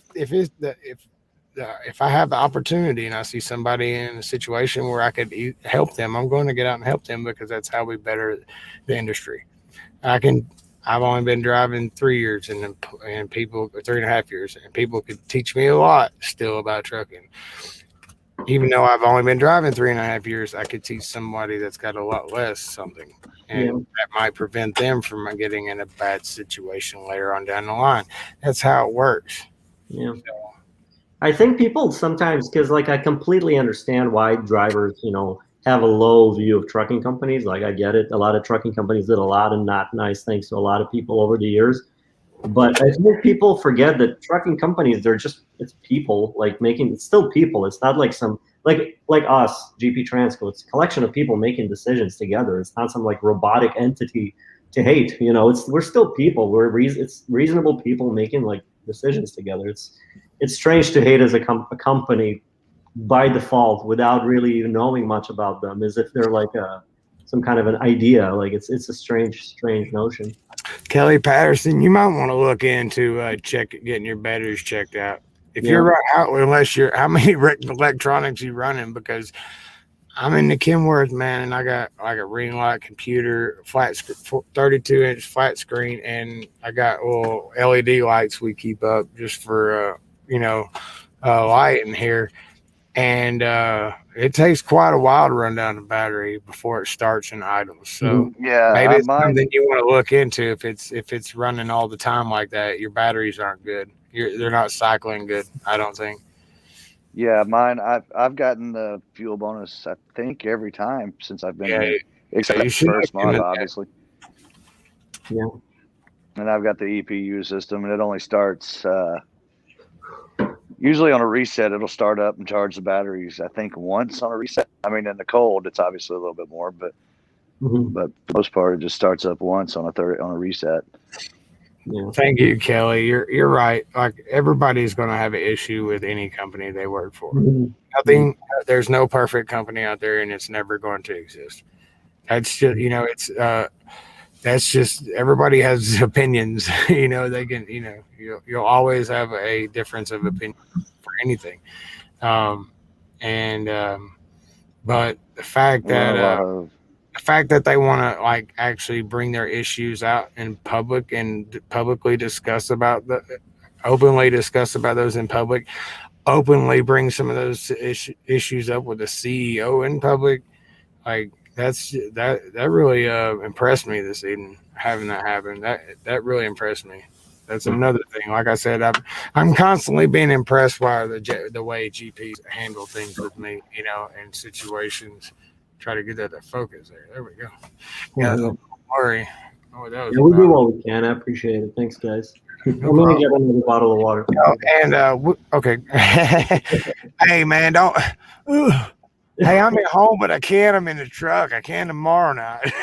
have the opportunity and I see somebody in a situation where I could help them, I'm going to get out and help them because that's how we better the industry. I've only been driving 3 years and people 3.5 years, and people could teach me a lot still about trucking. Even though I've only been driving 3.5 years, I could teach somebody that's got a lot less something. And that might prevent them from getting in a bad situation later on down the line. That's how it works. Yeah. So, I think people sometimes, because like I completely understand why drivers, you know, have a low view of trucking companies. Like I get it. A lot of trucking companies did a lot of not nice things to a lot of people over the years. But I think people forget that trucking companies, it's people like it's still people. It's not like some, like us, GP Transco, it's a collection of people making decisions together. It's not some like robotic entity to hate, you know, we're still people. It's reasonable people making like decisions together. It's strange to hate as a company by default without really even knowing much about them, as if they're like some kind of an idea. Like it's a strange notion. Kelly Patterson, you might want to look into getting your batteries checked out. If you're out, unless how many electronics you running, because I'm in the Kenworth, man, and I got like a ring light computer, 32-inch flat screen, and I got little LED lights we keep up just for light in here. And it takes quite a while to run down the battery before it starts and idles. So maybe it's something you want to look into. If it's running all the time like that, your batteries aren't good. They're not cycling good, I don't think. Yeah, mine. I've gotten the fuel bonus, I think, every time since I've been here, except the first month, obviously. Yeah. And I've got the EPU system, and it only starts. Usually on a reset, it'll start up and charge the batteries, I think, once on a reset. I mean, in the cold, it's obviously a little bit more, but for the most part, it just starts up once on a reset. Yeah. Thank you, Kelly. You're right. Like everybody's going to have an issue with any company they work for. Mhm. There's no perfect company out there, and it's never going to exist. That's just, that's just, everybody has opinions. They can, you'll always have a difference of opinion for anything. But the fact that they want to like actually bring their issues out in public and publicly openly discuss about those in public, openly bring some of those issues up with the CEO in public, like that really impressed me this evening, having that happen. That really impressed me. That's another thing. Like I said, I'm constantly being impressed by the way GPs handle things with me, in situations. Try to get that to focus there. There we go. Yeah, don't worry. Oh, that was Yeah, we do what we can. I appreciate it. Thanks, guys. I'm gonna get another bottle of water. Okay. Hey, man, don't. Hey, I'm at home, but I can't. I'm in the truck. I can tomorrow night.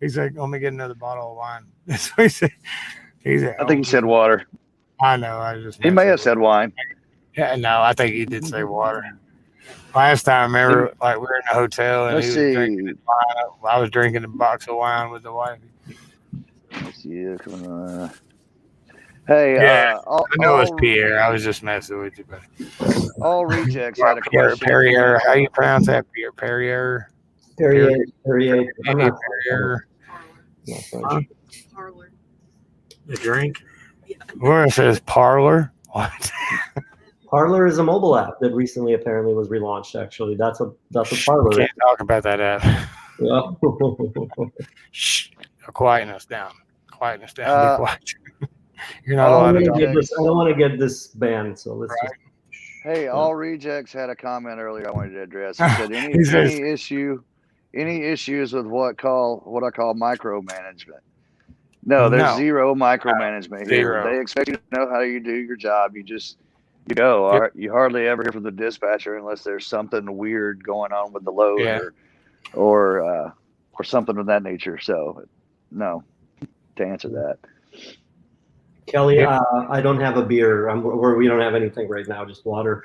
He's like, let me get another bottle of wine. That's what he said. I think he said water. I know. He may have said wine. Yeah, no, I think he did say water. Last time, remember, like we were in a hotel and Let's he was drinking wine. I was drinking a box of wine with the wife. Let's see. Hey, yeah, I know it's Pierre. I was just messing with you, but all rejects had a question. Perrier, how you pronounce that? Perrier. Perrier. I'm not Perrier. Parlor. The drink? Yeah. Where it says parlor? What? Parlor is a mobile app that recently apparently was relaunched. Actually, that's a parlor. Can't talk about that app. Yeah. Shh. Quietness down. Be quiet. You're not allowed to talk. I don't want to get this banned, so let's just. Hey, all rejects had a comment earlier I wanted to address. He said any issues with what I call micromanagement. No, there's zero micromanagement here. They expect you to know how you do your job. You go. All right. You hardly ever hear from the dispatcher unless there's something weird going on with the load or something of that nature. So, no, to answer that. Kelly, I don't have a beer. We don't have anything right now, just water.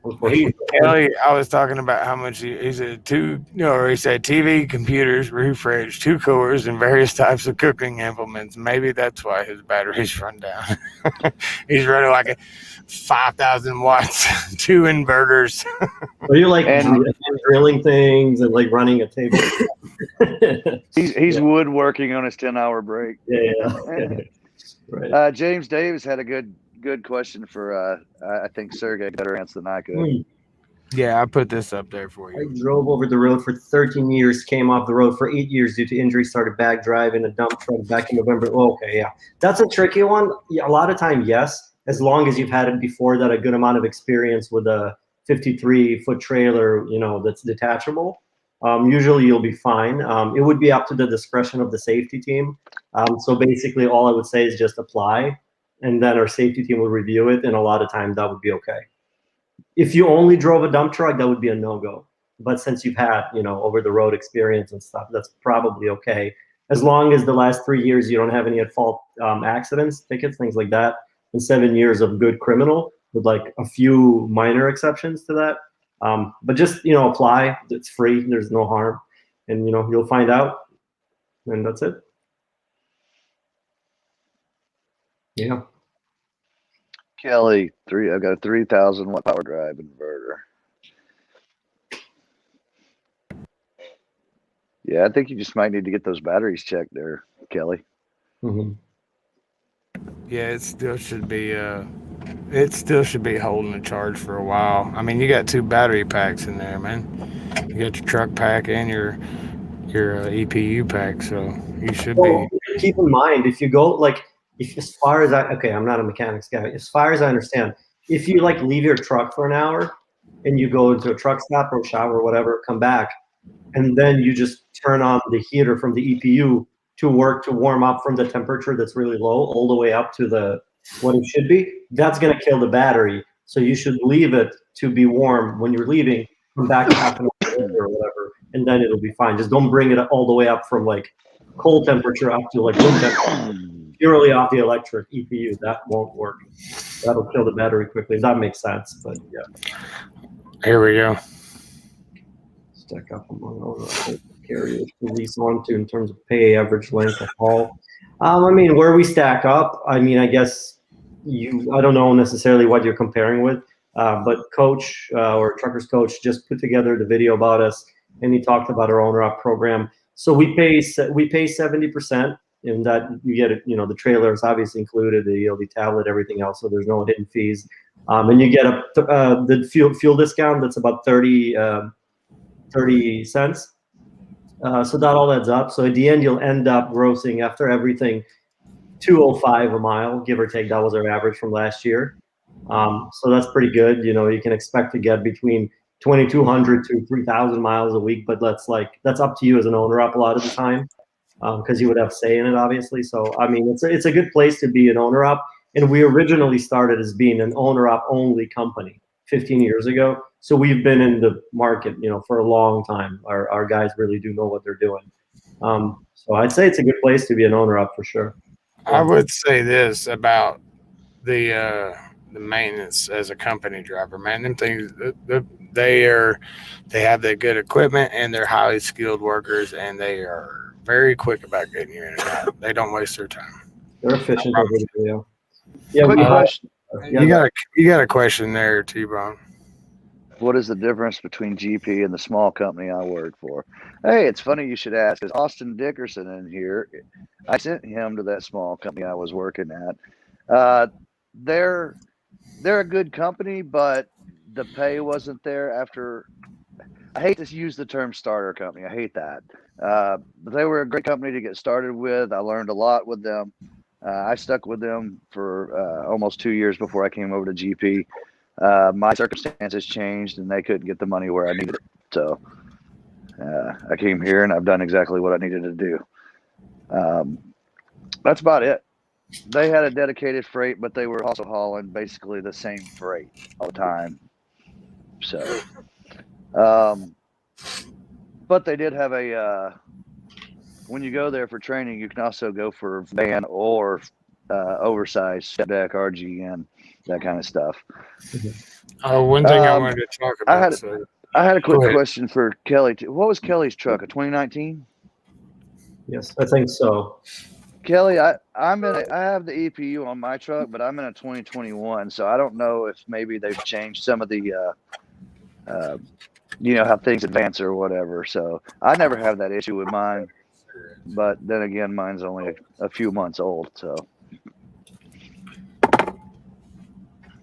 Kelly, I was talking about how much he said he said TV, computers, refresh, 2 coolers, and various types of cooking implements. Maybe that's why his batteries run down. He's running like a 5,000 watts, 2 inverters. Are you like drilling things and like running a table? He's woodworking on his 10-hour break. Yeah. Right. James Davis had a good question for I think Sergey better answer than I could. Yeah, I put this up there for you. I drove over the road for 13 years, came off the road for 8 years due to injury, started back driving a dump truck back in November. Okay, yeah. That's a tricky one. Yeah, a lot of time, yes, as long as you've had it before that, a good amount of experience with a 53-foot trailer, that's detachable. Usually you'll be fine. It would be up to the discretion of the safety team. So basically all I would say is just apply, and then our safety team will review it, and a lot of times that would be okay. If you only drove a dump truck, that would be a no-go. But since you've had, over-the-road experience and stuff, that's probably okay. As long as the last 3 years you don't have any at-fault accidents, tickets, things like that, and 7 years of good criminal with like a few minor exceptions to that. But just, apply. It's free. There's no harm. And, you'll find out. And that's it. Yeah. Kelly, I've got a 3,000 watt power drive inverter. Yeah, I think you just might need to get those batteries checked there, Kelly. Mm-hmm. Yeah, it still should be holding a charge for a while. I mean, you got 2 battery packs in there, man. You got your truck pack and your EPU pack, so you should be. Keep in mind, if you go I'm not a mechanics guy. As far as I understand, if you leave your truck for an hour and you go into a truck stop or shower or whatever, come back, and then you just turn on the heater from the EPU to warm up from the temperature that's really low all the way up to what it should be, that's going to kill the battery. So you should leave it to be warm when you're leaving, come back half an hour later or whatever, and then it'll be fine. Just don't bring it all the way up from cold temperature up to room temperature. purely off the electric EPU, that won't work. That'll kill the battery quickly. That makes sense, but yeah. Here we go. Stack up among all the carriers to lease onto in terms of pay, average length of haul. I mean, where we stack up, I mean, I guess I don't know necessarily what you're comparing with, but Coach or Trucker's Coach just put together the video about us, and he talked about our owner op program. So we pay 70%, and that you get it. You know, the trailer is obviously included, the ELD tablet, everything else. So there's no hidden fees, and you get the fuel discount. That's about 30 cents. So that all adds up. So at the end, you'll end up grossing after everything $205 a mile, give or take. That was our average from last year. So that's pretty good. You know, you can expect to get between 2,200 to 3,000 miles a week, but that's up to you as an owner up a lot of the time, because you would have say in it, obviously. So I mean, it's a good place to be an owner up. And we originally started as being an owner op only company 15 years ago. So we've been in the market, you know, for a long time. Our guys really do know what they're doing. So I'd say it's a good place to be an owner up for sure. I would say this about the maintenance as a company driver, man. Them things, they have the good equipment, and they're highly skilled workers, and they are very quick about getting you in and out. They don't waste their time. They're efficient. Yeah. Quick question. You got a question there, T-Bone. What is the difference between GP and the small company I work for? Hey, it's funny you should ask, because Austin Dickerson in here, I sent him to that small company I was working at. They're a good company, but the pay wasn't there after. I hate to use the term starter company. I hate that. But they were a great company to get started with. I learned a lot with them. I stuck with them for almost 2 years before I came over to GP. My circumstances changed, and they couldn't get the money where I needed it. So I came here, and I've done exactly what I needed to do. That's about it. They had a dedicated freight, but they were also hauling basically the same freight all the time. So, but they did have when you go there for training, you can also go for van or oversized step deck, RGN, that kind of stuff. One thing I wanted to talk about. I had a quick question for Kelly. What was Kelly's truck? A 2019? Yes, I think so. Kelly, I have the EPU on my truck, but I'm in a 2021, so I don't know if maybe they've changed some of the, you know, how things advance or whatever. So I never have that issue with mine, but then again, mine's only a few months old. So,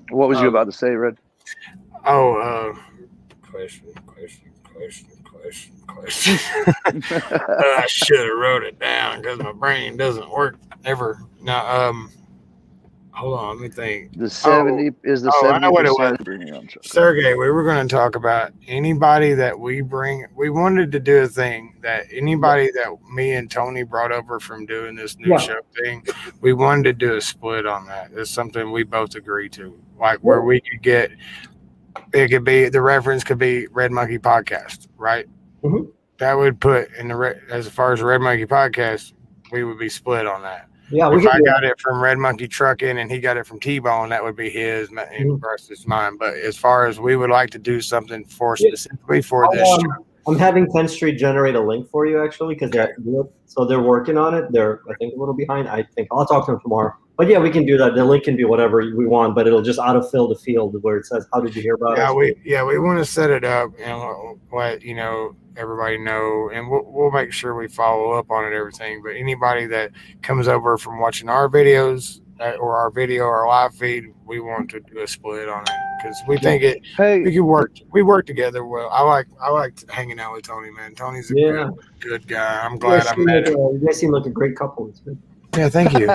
what was you about to say, Red? Question. I should have wrote it down because my brain doesn't work ever. Now, hold on, let me think. The 70 is the 70%. I know what it was. Sergey, we were going to talk about anybody that we bring. We wanted to do a thing that anybody that me and Tony brought over from doing this new show thing, we wanted to do a split on that. It's something we both agree to, like where we could get. It could be, the reference could be Red Monkey Podcast, right? Mm-hmm. That would put in as far as Red Monkey Podcast, we would be split on that. Yeah, if I got it from Red Monkey Trucking and he got it from T-Bone, that would be his versus mine. But as far as we would like to do something specifically for this show. I'm having 10th Street generate a link for you, actually, because they're working on it. They're, I think, a little behind. I think I'll talk to them tomorrow. But yeah, we can do that. The link can be whatever we want, but it'll just autofill the field where it says, "How did you hear about us?" We want to set it up and let everybody know, and we'll make sure we follow up on it, everything. But anybody that comes over from watching our videos or our video or live feed, we want to do a split on it because we think we could work. We work together well. I like hanging out with Tony, man. Tony's a good guy. I'm glad I met him. You guys seem like a great couple. It's good. Yeah, thank you.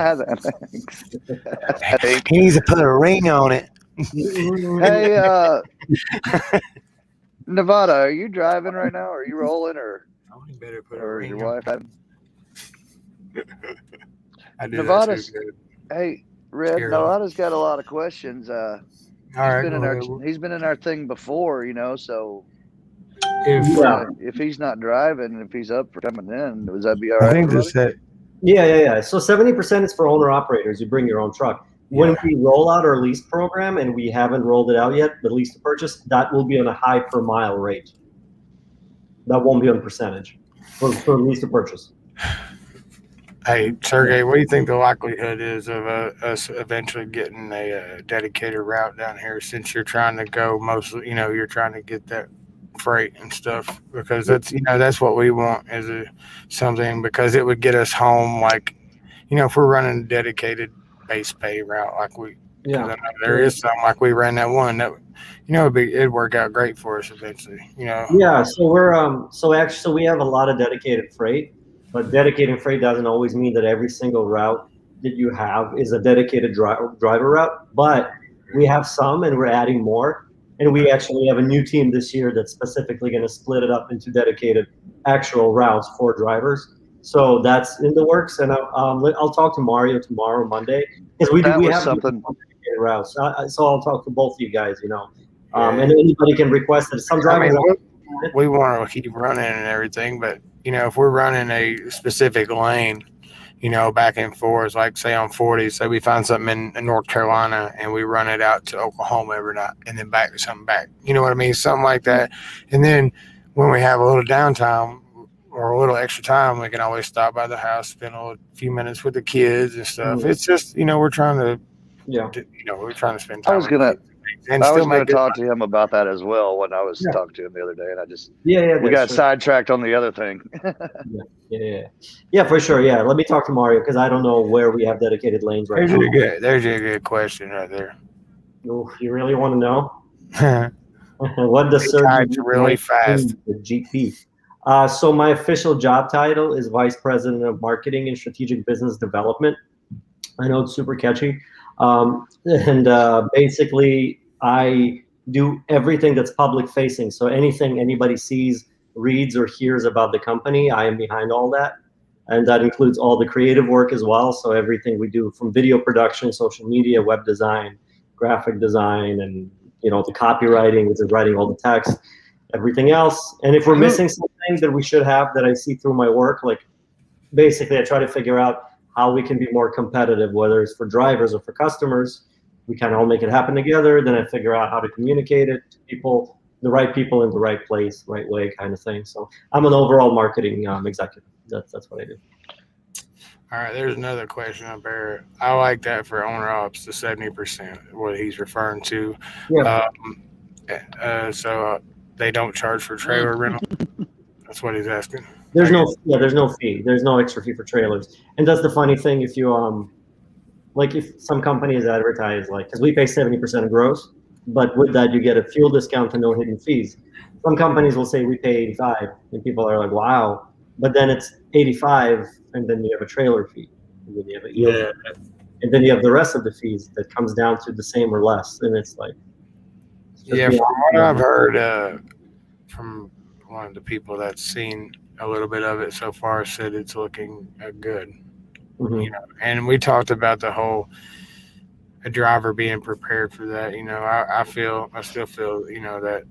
He needs to put a ring on it. Hey, Nevada, are you driving right now? Are you rolling, or better put a or ring your wife? I do. Nevada's. Hey, Red. Nevada's got a lot of questions. He's been in our thing before, so. If he's not driving, if he's up for coming in, would that be all right? I think Yeah. So 70% is for owner operators. You bring your own truck. When we roll out our lease program, and we haven't rolled it out yet, the lease to purchase, that will be on a high per mile rate. That won't be on percentage for lease to purchase. Hey, Sergey, what do you think the likelihood is of us eventually getting a dedicated route down here, since you're trying to go mostly, you're trying to get that freight and stuff, because that's what we want is something, because it would get us home, like, if we're running a dedicated base pay route, like there is some, like we ran that one that, it'd work out great for us eventually, Yeah, so we're so we have a lot of dedicated freight, but dedicated freight doesn't always mean that every single route that you have is a dedicated driver route, but we have some and we're adding more. And we actually have a new team this year that's specifically going to split it up into dedicated actual routes for drivers. So that's in the works, and I'll talk to Mario tomorrow, Monday, because we have something dedicated routes. So I'll talk to both of you guys, and anybody can request it. Some drivers. We want to keep running and everything, but if we're running a specific lane, back and forth, like say on 40, say we find something in North Carolina and we run it out to Oklahoma every night and then back to something back. You know what I mean? Something like that. And then when we have a little downtime or a little extra time, we can always stop by the house, spend a few minutes with the kids and stuff. It's just, we're trying to, we're trying to spend time. I was gonna talk to him about that as well when I was talking to him the other day, and I just we got sidetracked on the other thing. Yeah, for sure. Yeah, let me talk to Mario, because I don't know where we have dedicated lanes right now. There's a good question right there. Ooh, you really want to know? What does surgeon really fast? The GP. So my official job title is Vice President of Marketing and Strategic Business Development. I know it's super catchy. Basically, I do everything that's public facing. So anything anybody sees, reads, or hears about the company, I am behind all that. And that includes all the creative work as well. So everything we do, from video production, social media, web design, graphic design, and the copywriting, which is writing all the text, everything else. And if we're missing something that we should have, that I see through my work, like basically I try to figure out how we can be more competitive, whether it's for drivers or for customers. We kind of all make it happen together. Then I figure out how to communicate it to people, the right people in the right place, right way, kind of thing. So I'm an overall marketing executive. That's what I do. All right, there's another question up there. I like that for owner ops, the 70%, what he's referring to. Yeah. So they don't charge for trailer rental. That's what he's asking. There's no fee. There's no extra fee for trailers. And that's the funny thing. If you like, if some companies advertise, like, because we pay 70% of gross, but with that you get a fuel discount and no hidden fees. Some companies will say we pay 85, and people are like, wow. But then it's 85, and then you have a trailer fee, and then you have a yield fee, and then you have the rest of the fees that comes down to the same or less, and it's like. From what I've heard from one of the people that's seen a little bit of it so far, said it's looking good. Mm-hmm. And we talked about the whole a driver being prepared for that. I still feel that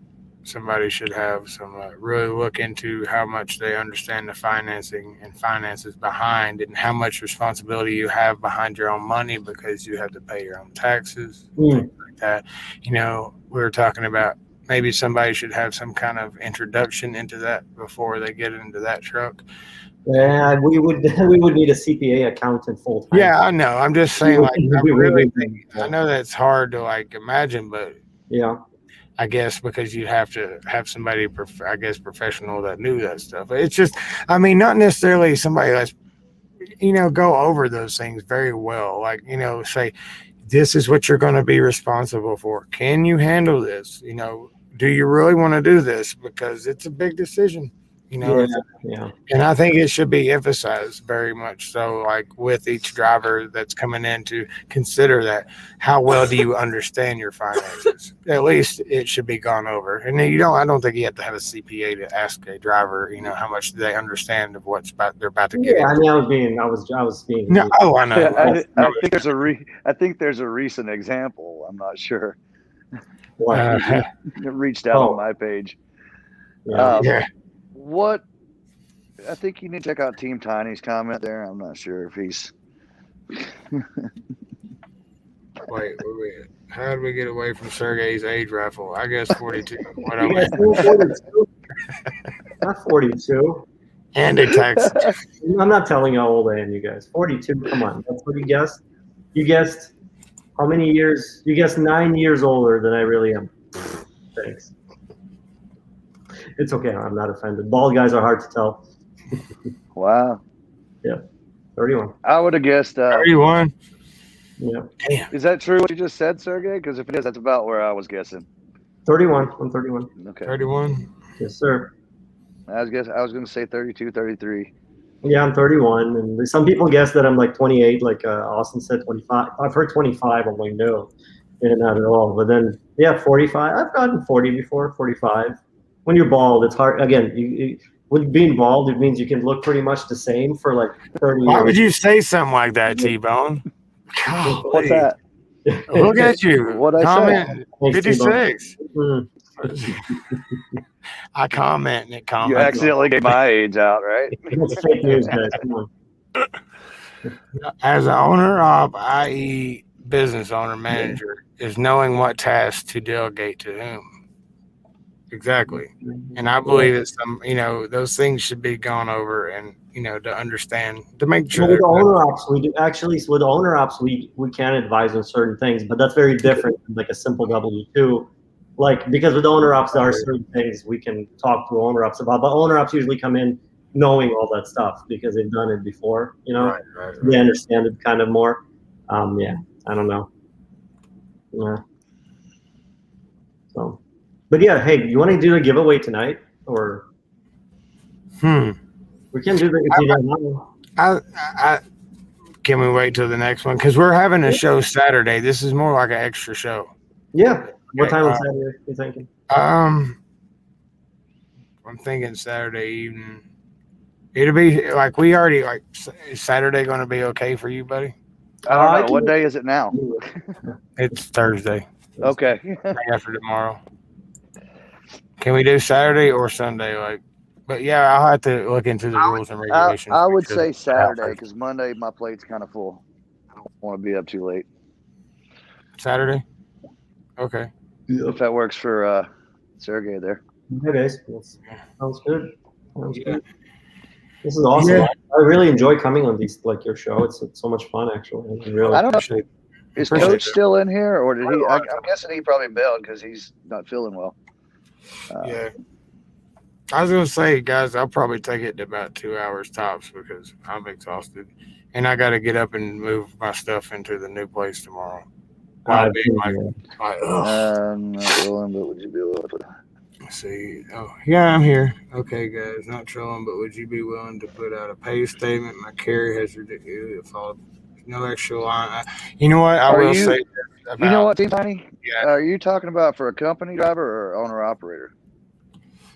somebody should have some really look into how much they understand the financing and finances behind, and how much responsibility you have behind your own money, because you have to pay your own taxes, things like that. We were talking about maybe somebody should have some kind of introduction into that before they get into that truck. Yeah, we would need a CPA accountant full time. Yeah, I know. I'm just saying, I know that's hard to imagine, but yeah, I guess because you have to have somebody, professional that knew that stuff. It's just, not necessarily somebody that's, go over those things very well. Say, this is what you're going to be responsible for. Can you handle this? Do you really want to do this? Because it's a big decision. And I think it should be emphasized very much so, with each driver that's coming in, to consider that. How well do you understand your finances? At least it should be gone over. And I don't think you have to have a CPA to ask a driver, how much do they understand of they're about to get into. I was being. No, I know. Yeah, I think there's a recent example. I'm not sure. It reached out on my page. Yeah. What I think you need to check out Team Tiny's comment there. I'm not sure if he's. Wait. How did we get away from Sergey's age raffle? I guess 42. What I You guys mean. know 42? Not 42. And a text. I'm not telling you how old I am, you guys. 42. Come on. That's what you guessed. You guessed how many years? You guessed 9 years older than I really am. Thanks. It's okay. I'm not offended. Bald guys are hard to tell. Wow. Yeah. 31. I would have guessed. 31. Yeah. Damn. Is that true what you just said, Sergey? Because if it is, that's about where I was guessing. 31. I'm 31. Okay. 31. Yes, sir. I was going to say 32, 33. Yeah, I'm 31, and some people guess that I'm like 28, like Austin said 25. I've heard 25. I'm like, no, not at all. But then, yeah, 45. I've gotten 40 before, 45. When you're bald, it's hard. Again, with being bald, it means you can look pretty much the same for like 30 years. Why would you say something like that, T-Bone? What's that? Look at you. What'd I Comment Thanks, 56. Mm. I comment and it comments. You accidentally gave my age out, right? That's fake news, guys. Come on. As an owner of, i.e. business owner, manager, is knowing what tasks to delegate to whom. Exactly. And I believe that those things should be gone over and, to understand, to make sure. Well, with owner ops, we do actually, with owner ops, we can advise on certain things, but that's very different than like a simple W-2. Like, because with owner ops, there are certain things we can talk to owner ops about, but owner ops usually come in knowing all that stuff because they've done it before, Right. They understand it kind of more. Yeah, I don't know. Yeah. So, but yeah, hey, you want to do a giveaway tonight, or we can do the if you don't know. I can we wait till the next one? Because we're having a show Saturday. This is more like an extra show. Yeah. What time on Saturday are you thinking? I'm thinking Saturday evening. It'll be like we already like. Is Saturday going to be okay for you, buddy? I don't know. What day is it now? It's Thursday. Okay. Day after tomorrow. Can we do Saturday or Sunday? But yeah, I'll have to look into the rules and regulations. I would say Saturday because Monday my plate's kind of full. I don't want to be up too late. Saturday. Okay. If that works for Sergey there. It is. Sounds good. Sounds good. This is awesome. Yeah. I really enjoy coming on these, like your show. It's so much fun, actually. I don't know. Is Coach still in here, or did he? I'm guessing he probably bailed because he's not feeling well. Yeah. I was gonna say, guys, I'll probably take it to about 2 hours tops because I'm exhausted, and I got to get up and move my stuff into the new place tomorrow. I'm not willing, but would you be able to? Let's see. Oh, yeah, I'm here. Okay, guys, not trolling, but would you be willing to put out a pay statement? My carry has ridiculous followed. No extra line. You know what? I will say. You know what, Team Tiny? Yeah. Are you talking about for a company driver or owner operator?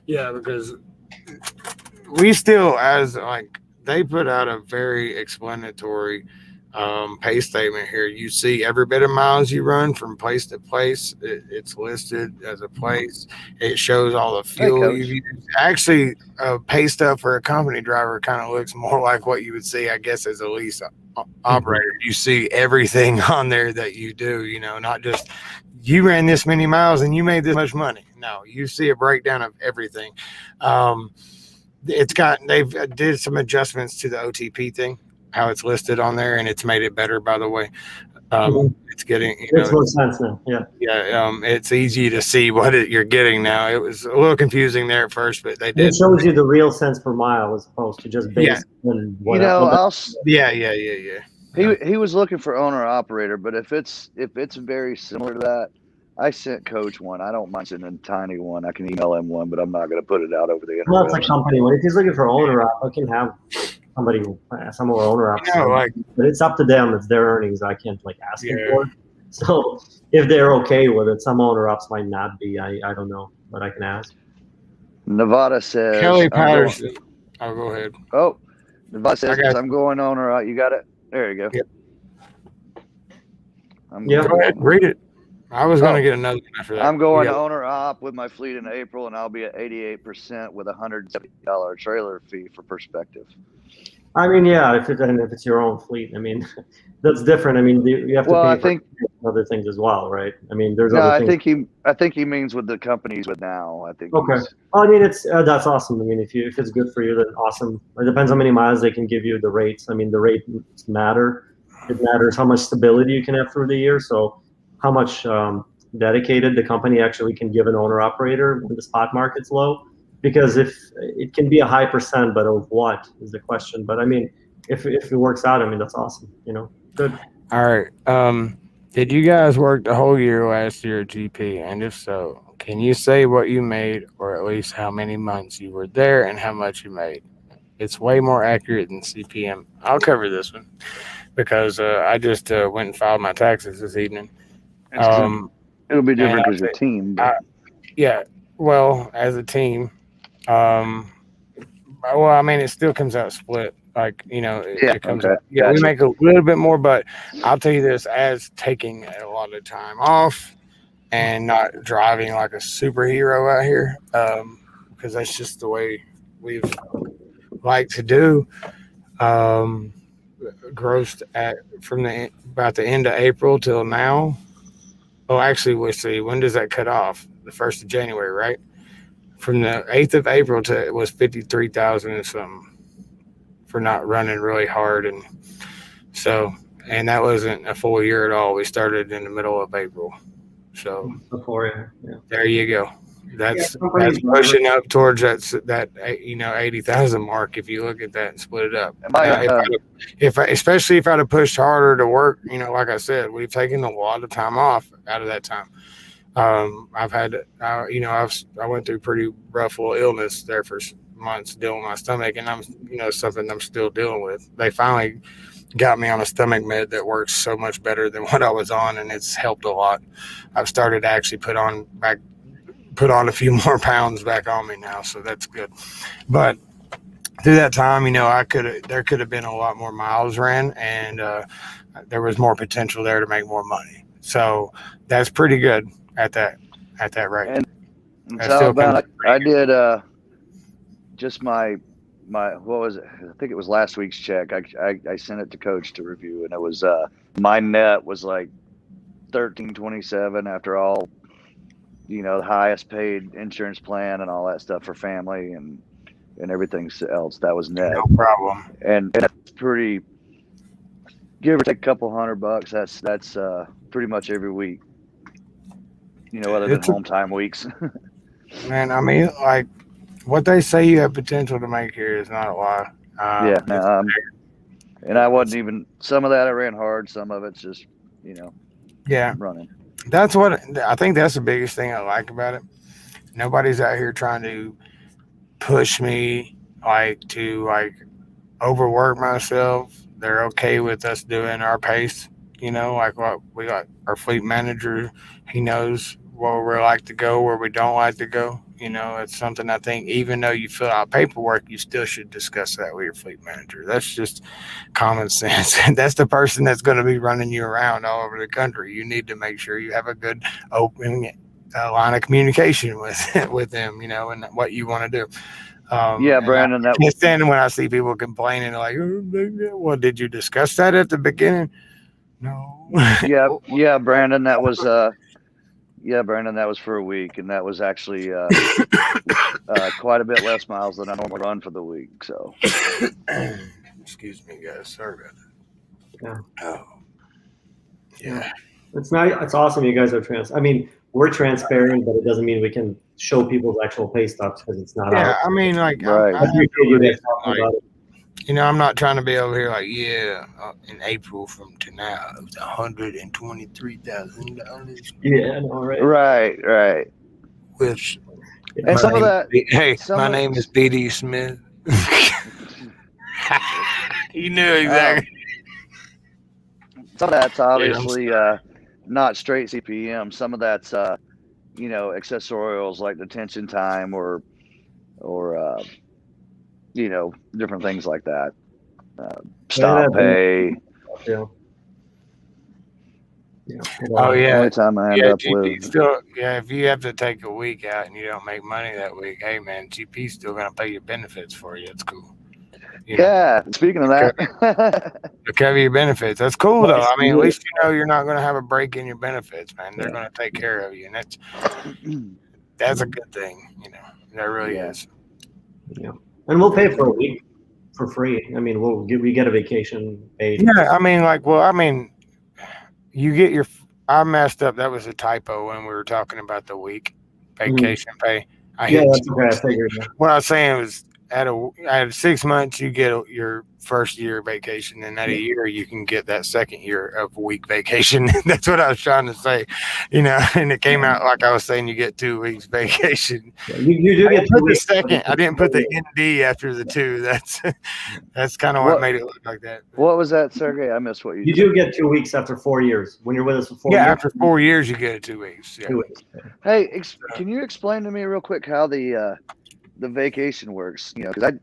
Yeah, because we still, they put out a very explanatory pay statement here. You see every bit of miles you run from place to place. It's listed as a place. It shows all the fuel you've used. Actually, pay stuff for a company driver kind of looks more like what you would see, I guess, as a lease operator. You see everything on there that you do, not just you ran this many miles and you made this much money. No, you see a breakdown of everything. They've did some adjustments to the OTP thing, how it's listed on there, and it's made it better, by the way. It's getting, makes more sense now. Yeah. Yeah. It's easy to see what you're getting now. It was a little confusing there at first, but they did. It shows you the real cents per mile as opposed to just base. Yeah. He was looking for owner operator, but if it's very similar to that, I sent Coach one. I don't mind sending a Tiny one. I can email him one, but I'm not going to put it out over the internet. Well, that's a company one. If he's looking for owner op, I can have some more owner ops. But it's up to them. It's their earnings. I can't ask them for. So if they're okay with it, some owner ops might not be. I don't know, but I can ask. Nevada says Kelly Patterson. Oh, go ahead. Oh, Nevada says I'm going owner. You got it. There you go. Yep. Go ahead. Read it. I was going to get another one after that. I'm going to owner op with my fleet in April, and I'll be at 88% with a $170 trailer fee for perspective. I mean, yeah, if it's your own fleet, I mean, that's different. I mean, you have to pay for other things as well, right? I mean, there's other things. I think he means with the companies with now. I think. Okay. Well, I mean, it's that's awesome. I mean, if it's good for you, then awesome. It depends how many miles they can give you. The rates. I mean, the rates matter. It matters how much stability you can have through the year. So, how much dedicated the company actually can give an owner operator when the spot market's low. Because if it can be a high percent, but of what is the question? But I mean, if it works out, I mean, that's awesome. You know, good. All right. Did you guys work the whole year last year at GP? And if so, can you say what you made, or at least how many months you were there and how much you made? It's way more accurate than CPM. I'll cover this one because I just went and filed my taxes this evening. It'll be different because your team. Yeah. Well, as a team. Well, I mean, it still comes out split. Like, you know, it comes out. Yeah, gotcha. We make a little bit more, but I'll tell you this, as taking a lot of time off and not driving like a superhero out here, because that's just the way we've liked to do. Grossed at from about the end of April till now. Oh, actually, we'll see. When does that cut off? The 1st of January, right? From the 8th of April to it was 53,000 and something for not running really hard. And so, and that wasn't a full year at all. We started in the middle of April. So before, yeah. There you go. That's pushing up towards that 80,000 mark. If you look at that and split it up, especially if I'd have pushed harder to work, like I said, we've taken a lot of time off out of that time. I've had, I went through pretty rough little illness there for months dealing with my stomach, and I'm, something I'm still dealing with. They finally got me on a stomach med that works so much better than what I was on, and it's helped a lot. I've started to actually put on a few more pounds back on me now, so that's good. But through that time, there could have been a lot more miles ran, and there was more potential there to make more money. So that's pretty good at that rate. And I did just my what was it? I think it was last week's check. I sent it to Coach to review, and it was my net was like $1,327 after all, the highest paid insurance plan and all that stuff for family and everything else. That was net. No problem. And that's pretty, give or take a couple $100. That's pretty much every week. Other than home time weeks. Man, I mean, like what they say you have potential to make here is not a lie. And I wasn't even, some of that I ran hard, some of it's just, running. That's what I think. That's the biggest thing I like about it. Nobody's out here trying to push me to overwork myself. They're okay with us doing our pace. Like what we got our fleet manager, he knows where we like to go, where we don't like to go. It's something I think even though you fill out paperwork, you still should discuss that with your fleet manager. That's just common sense. That's the person that's going to be running you around all over the country. You need to make sure you have a good open line of communication with them, and what you want to do. Brandon, I can't stand when I see people complaining like, well, did you discuss that at the beginning? No. Brandon, that was Brandon, that was for a week, and that was actually quite a bit less miles than I normally run for the week. So, excuse me, guys. Sorry about that. Yeah. Oh, yeah. It's nice. It's awesome. You guys are we're transparent, but it doesn't mean we can show people's actual pay stubs because it's not. Yeah, I mean, like, right. I appreciate you guys talking about it. I'm not trying to be over here like, in April from to now, it was $123,000. Yeah, I know, right? Right. Which, and some of that. Hey, my name is B.D. Smith. You knew exactly. Some of that's obviously not straight CPM. Some of that's, accessorials like detention time or different things like that. Stop pay. Yeah. Yeah. Oh yeah. Only time I end Yeah, up GP with. still. Yeah, if you have to take a week out and you don't make money that week, hey man, GP's still gonna pay your benefits for you. It's cool. You know, Yeah. Speaking of that, to cover your benefits. That's cool though. I mean, at least you know you're not gonna have a break in your benefits, man. They're gonna take care of you, and that's a good thing. You know, that really is. Yeah, and we'll pay for a week for free. I mean, we get a vacation paid. Yeah, I mean, like, well, I mean, you get your. I messed up. That was a typo when we were talking about the week vacation pay. Yeah, that's okay. I figured. What I was saying was at 6 months you get your first year vacation, and at a year you can get that second year of week vacation. That's what I was trying to say, you know. And it came out like I was saying you get 2 weeks vacation. You do get the second. I didn't put the ND after the 2. That's kind of what made it look like that. What was that, Sergey? I missed what you. You do get 2 weeks after 4 years when you're with us for 4 years. Yeah, after 4 years you get 2 weeks. Yeah. 2 weeks. Hey, can you explain to me real quick how the vacation works? You know, because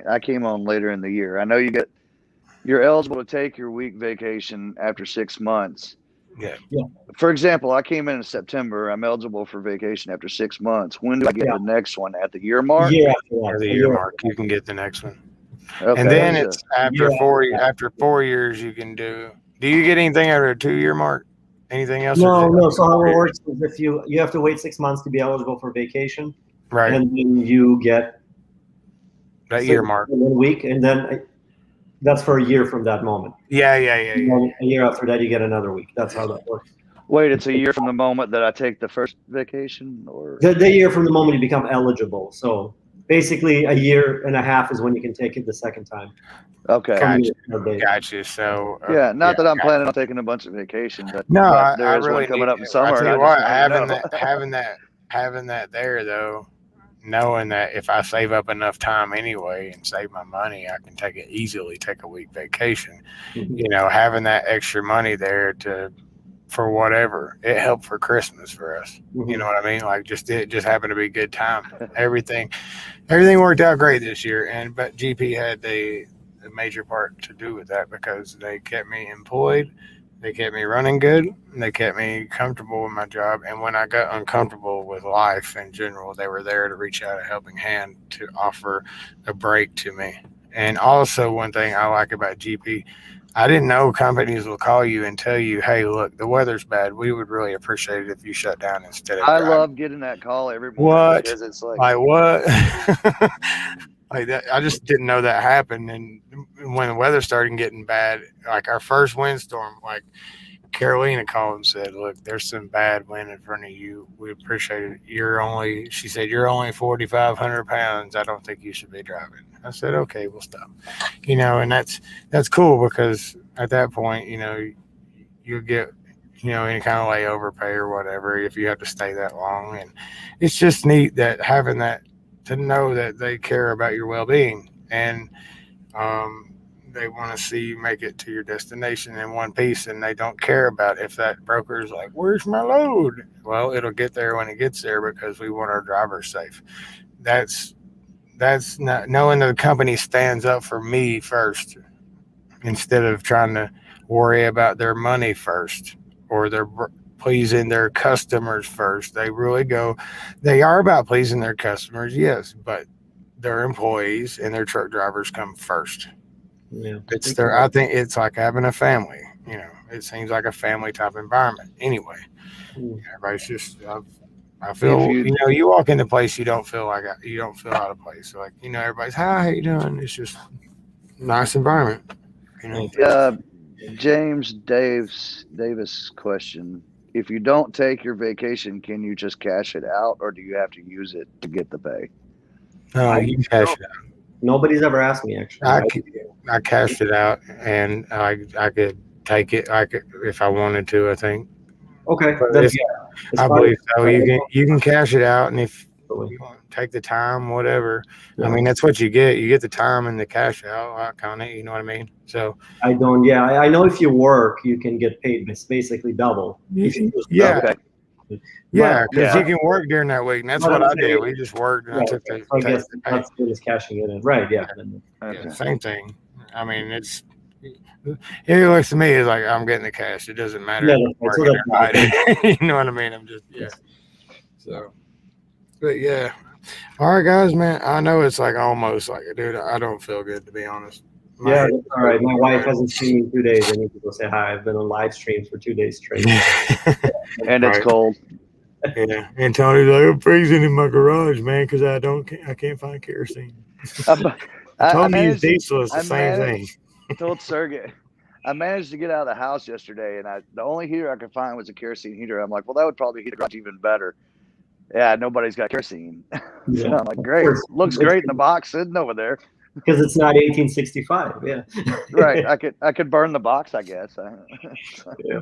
I came on later in the year. I know you're eligible to take your week vacation after 6 months. Yeah. For example, I came in September. I'm eligible for vacation after 6 months. When do I get the next one? At the year mark? Yeah, at the year mark, you can get the next one. Okay. And then it's after 4 years you can do. Do you get anything after a 2-year mark? Anything else? No. So how it works is if you have to wait 6 months to be eligible for vacation, right? And then you get that year mark, 1 week, and then that's for a year from that moment. Yeah. A year after that, you get another week. That's how that works. Wait, it's a year from the moment that I take the first vacation, or the year from the moment you become eligible. So basically, a year and a half is when you can take it the second time. Okay. Gotcha. So not that I'm planning on taking a bunch of vacation, but no, but there I is really one coming up in summer. I tell you what, having that there though, knowing that if I save up enough time anyway and save my money, I can easily take a week vacation. You know, having that extra money there for whatever, it helped for Christmas for us. You know what I mean? Like it just happened to be a good time. Everything worked out great this year, but GP had the major part to do with that because they kept me employed, they kept me running good, and they kept me comfortable with my job. And when I got uncomfortable with life in general, they were there to reach out a helping hand to offer a break to me. And also one thing I like about GP, I didn't know companies will call you and tell you, hey, look, the weather's bad. We would really appreciate it if you shut down instead of driving. I love getting that call every morning because it's like what? Like that, I just didn't know that happened. And when the weather started getting bad, like our first windstorm, like Carolina called and said, look, there's some bad wind in front of you. We appreciate it. She said, you're only 4,500 pounds. I don't think you should be driving. I said, okay, we'll stop. You know, and that's cool because at that point, you know, you get, you know, any kind of layover pay or whatever if you have to stay that long. And it's just neat that having that, to know that they care about your well-being and they want to see you make it to your destination in one piece, and they don't care about if that broker's like, where's my load? Well, it'll get there when it gets there because we want our drivers safe. That's not knowing the company stands up for me first instead of trying to worry about their money first or their pleasing their customers first. They are about pleasing their customers, yes, but their employees and their truck drivers come first. Yeah, I think it's like having a family. You know, it seems like a family type environment. Anyway, everybody's just. I feel you walk into a place, you don't feel out of place. Like everybody's hi, how you doing? It's just nice environment. You know. James Davis question. If you don't take your vacation, can you just cash it out, or do you have to use it to get the pay? No, you can cash it out. Nobody's ever asked me actually. I cashed it out, and I could take it. I could if I wanted to. I think. Okay. I believe so. You can cash it out, and if you want to take the time, whatever. I mean, that's what you get. You get the time and the cash out. Kind of, you know what I mean? So I don't. Yeah, I know if you work, you can get paid. It's basically double. Yeah, because you can work during that week, and that's what I did. We just worked, and I took the. I guess that's good as cashing it in, right? Yeah. Same thing. I mean, it's It looks to me is like I'm getting the cash. It doesn't matter. Yeah, If I'm so working that's or not. You know what I mean? I'm just So, but yeah. All right, guys, man. I know it's like almost like, dude, I don't feel good, to be honest. Yeah, that's all right. My wife hasn't seen me in 2 days. I need to go say hi. I've been on live streams for 2 days straight. And it's cold. Yeah, and Tony's like, I'm freezing in my garage, man, because I can't find kerosene. I told him use diesel. It's the same thing. I told Sergey, I managed to get out of the house yesterday, and the only heater I could find was a kerosene heater. I'm like, well, that would probably heat the garage even better. Yeah, nobody's got kerosene. Yeah. So I'm like, great. Looks great in the box sitting over there. Because it's not 1865. Yeah. Right. I could burn the box, I guess. Yeah.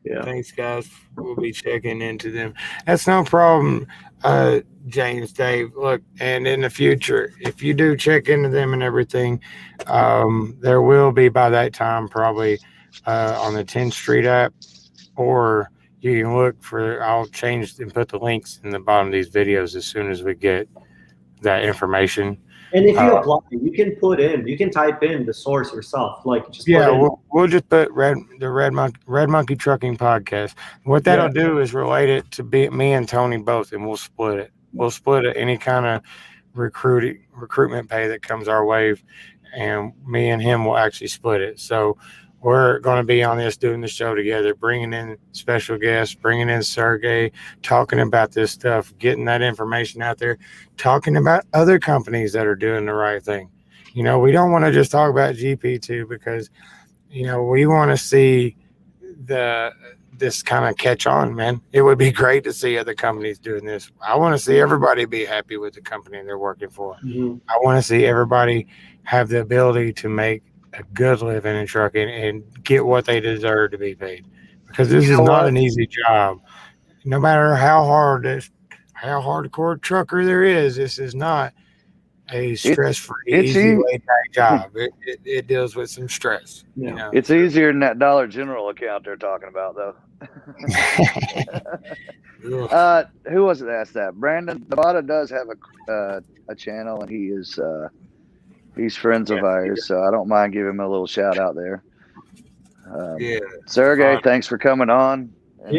Yeah. Thanks, guys. We'll be checking into them. That's no problem, James, Dave. Look, and in the future, if you do check into them and everything, there will be by that time probably on the 10th Street app, or you can look for. I'll change and put the links in the bottom of these videos as soon as we get that information. And if you apply, you can type in the source yourself. Like just we'll just put Red Monkey Trucking Podcast. What that'll do is relate it to me and Tony both, and we'll split it. We'll split it, any kind of recruitment pay that comes our way, and me and him will actually split it. So we're going to be on this, doing the show together, bringing in special guests, bringing in Sergey, talking about this stuff, getting that information out there, talking about other companies that are doing the right thing. You know, we don't want to just talk about GP2 because, you know, we want to see this kind of catch on, man. It would be great to see other companies doing this. I want to see everybody be happy with the company they're working for. Mm-hmm. I want to see everybody have the ability to make a good living in trucking and get what they deserve to be paid, because this is not an easy job. No matter how hardcore trucker there is, this is not a stress-free, easy laid-back job. It deals with some stress. Yeah. You know? It's easier than that Dollar General account they're talking about, though. Who was it that asked that? Brandon Nevada does have a channel, and he's friends of ours, so I don't mind giving him a little shout out there. Sergey, thanks for coming on. And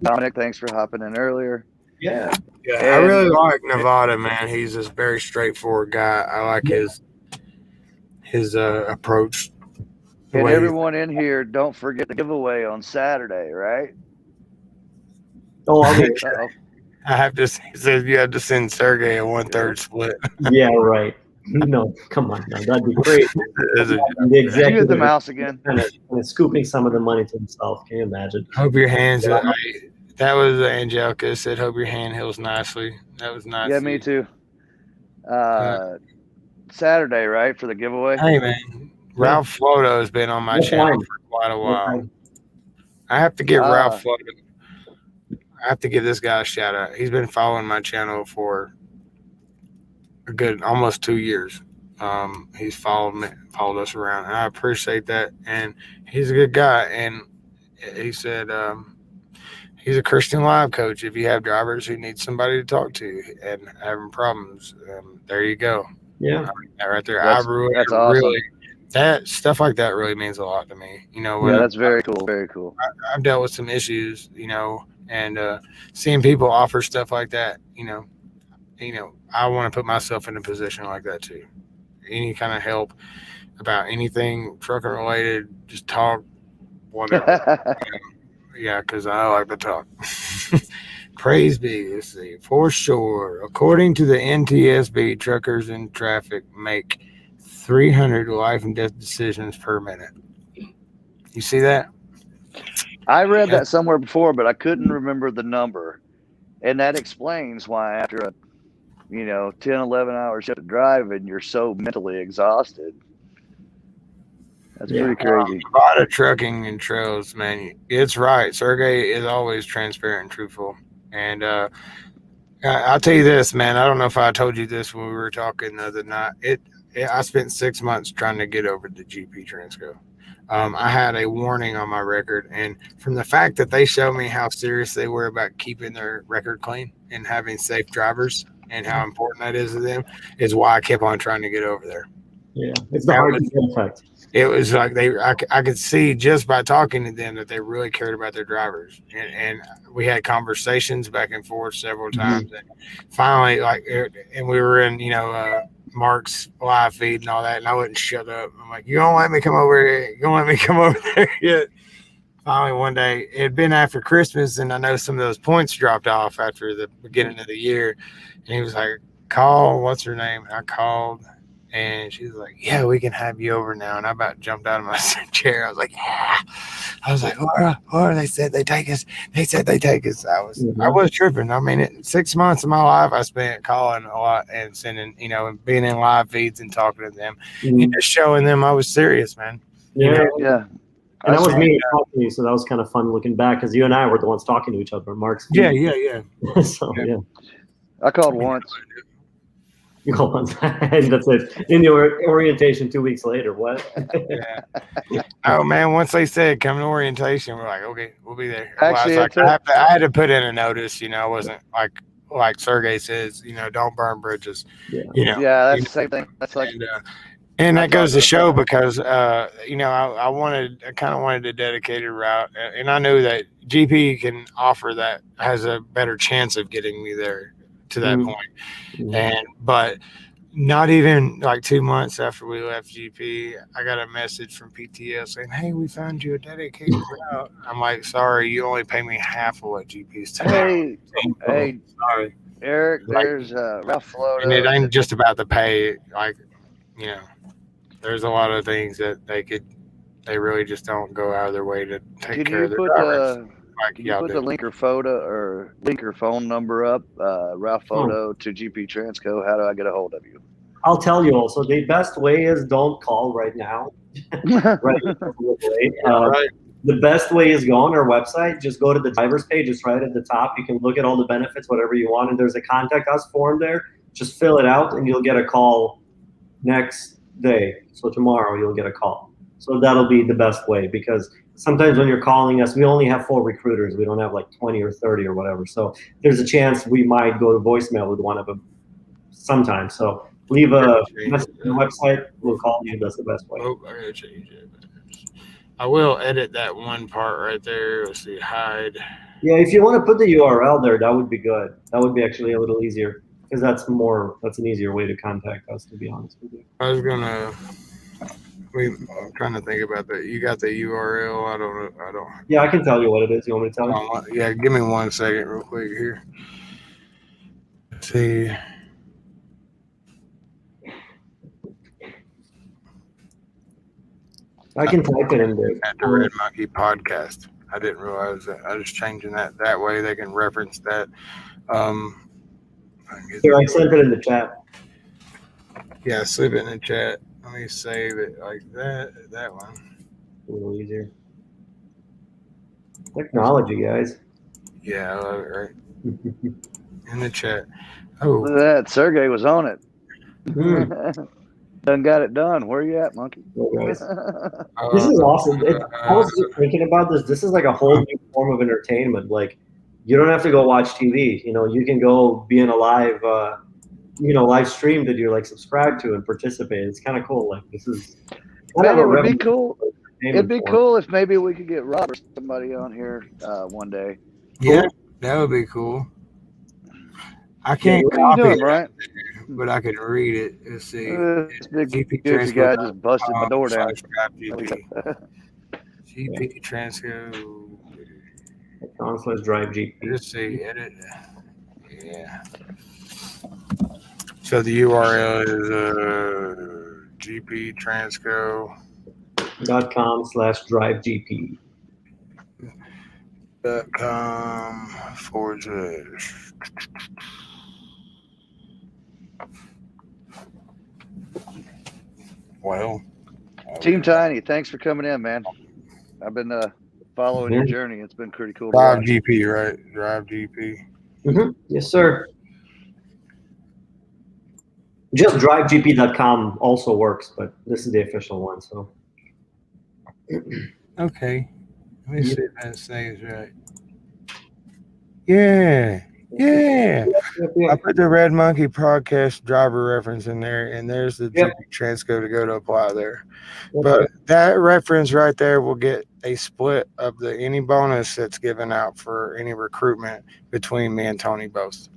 Dominic, thanks for hopping in earlier. Yeah. I really like Nevada, man. He's a very straightforward guy. I like his approach. And everyone in here, don't forget the giveaway on Saturday, right? Oh, I have to say, you have to send Sergey a 1/3 split. Yeah, right. No, come on, no, that'd be great. The executive, the mouse again, kind of scooping some of the money to himself. Can you imagine? Hope your hands. That was Angelica said. Hope your hand heals nicely. That was nice. Yeah, me too. Saturday, right, for the giveaway. Hey man, Ralph Floto has been on my channel for quite a while. I have to give Ralph Floto. I have to give this guy a shout out. He's been following my channel for a good almost 2 years. He's followed us around, and I appreciate that. And he's a good guy. And he said he's a Christian live coach. If you have drivers who need somebody to talk to and having problems, there you go. Yeah, that right there. That's awesome. Really, that stuff like that really means a lot to me. You know, that's very cool. Very cool. I've dealt with some issues, you know, and seeing people offer stuff like that, you know, I want to put myself in a position like that too. Any kind of help about anything trucking related, just talk, whatever. Yeah, because I like to talk. Praise be. Let's see. For sure. According to the NTSB, truckers in traffic make 300 life and death decisions per minute. You see that? I read that somewhere before, but I couldn't remember the number. And that explains why after a 10, 11 hour shift of driving, you're so mentally exhausted. That's pretty crazy. A lot of trucking and trails, man. It's right. Sergey is always transparent and truthful. And I'll tell you this, man. I don't know if I told you this when we were talking the other night. I spent 6 months trying to get over the GP Transco. I had a warning on my record, and from the fact that they showed me how serious they were about keeping their record clean and having safe drivers and how important that is to them, is why I kept on trying to get over there. Yeah, it's the hard effect. It was like I could see just by talking to them that they really cared about their drivers, and we had conversations back and forth several times. And finally, and we were in, Mark's live feed and all that, and I wouldn't shut up. I'm like, you don't let me come over here. You don't let me come over there yet. Finally, one day, it had been after Christmas, and I know some of those points dropped off after the beginning of the year. And he was like, call, what's her name? And I called, and she was like, yeah, we can have you over now. And I about jumped out of my chair. I was like, yeah. I was like, or they said they take us. They said they take us. I was tripping. I mean, 6 months of my life I spent calling a lot and sending, and being in live feeds and talking to them and just showing them I was serious, man. Yeah. And that was me talking to you, so that was kind of fun looking back because you and I were the ones talking to each other. Mark's yeah. So yeah. I called once. You called once, and that's it. In your orientation 2 weeks later, what? Yeah. Oh man, once they said come to orientation, we're like, okay, we'll be there. Actually, I had to put in a notice. I wasn't like Sergey says, don't burn bridges. Yeah. That's the same thing. That's like. And that goes to show because, I kind of wanted a dedicated route, and I knew that GP can offer that, has a better chance of getting me there to that point. But not even like 2 months after we left GP, I got a message from PTL saying, hey, we found you a dedicated route. I'm like, sorry, you only pay me half of what GP's telling me. Hey, sorry. Eric, there's Ralph Floto. And it ain't just about the pay, there's a lot of things that they really just don't go out of their way to take care of their drivers. Can you put the link or phone number up, Ralph Photo to GP Transco? How do I get a hold of you? I'll tell you also, the best way is don't call right now. Right. The best way is go on our website, just go to the driver's page, it's right at the top. You can look at all the benefits, whatever you want, and there's a contact us form there. Just fill it out and you'll get a call next day. So tomorrow you'll get a call. So that'll be the best way, because sometimes when you're calling us, we only have 4 recruiters. We don't have like 20 or 30 or whatever. So there's a chance we might go to voicemail with one of them sometimes. So leave a message on the website. We'll call you. That's the best way. Oh, I gotta change it. I will edit that one part right there. Let's see, hide. Yeah, if you want to put the URL there, that would be good. That would be actually a little easier, because that's an easier way to contact us, to be honest with you. I'm trying to think about that. You got the URL? I don't. Yeah, I can tell you what it is. You want me to tell you? Yeah, give me 1 second real quick here. Let's see. I can type it in there. At the Red Monkey Podcast. I didn't realize that. I was changing that way they can reference that. Here, I sent it in the chat. Yeah, slip it in the chat. Let me save it like that. That one. A little easier. Technology, guys. Yeah, I love it, right? In the chat. Oh. Look at that. Sergey was on it. Done got it done. Where are you at, Monkey? This is awesome. I was just thinking about this. This is like a whole new form of entertainment. Like, you don't have to go watch TV. You can go be in a live, live stream that you're like subscribed to and participate. It's kind of cool. Like, this is. Man, it would be cool. It'd be cool if maybe we could get Rob or somebody on here one day. Yeah, that would be cool. I can't copy it, right? But I can read it. Let's see. This big guy just busted my door down. GP Transco. /drive GP. Let's see. Edit. Yeah. So the URL is gptransco.com/drive/GP. .com/. Well, Team Tiny, thanks for coming in, man. I've been following your journey. It's been pretty cool. Drive GP, right? Drive GP. Yes, sir. Just drivegp.com also works, but this is the official one. So. Okay. Let me see if that saves right. Yeah. Yeah. Yep. I put the Red Monkey podcast driver reference in there, and there's the Yep. GP Transco to go to apply there. Yep. But that reference right there will get a split of any bonus that's given out for any recruitment between me and Tony both.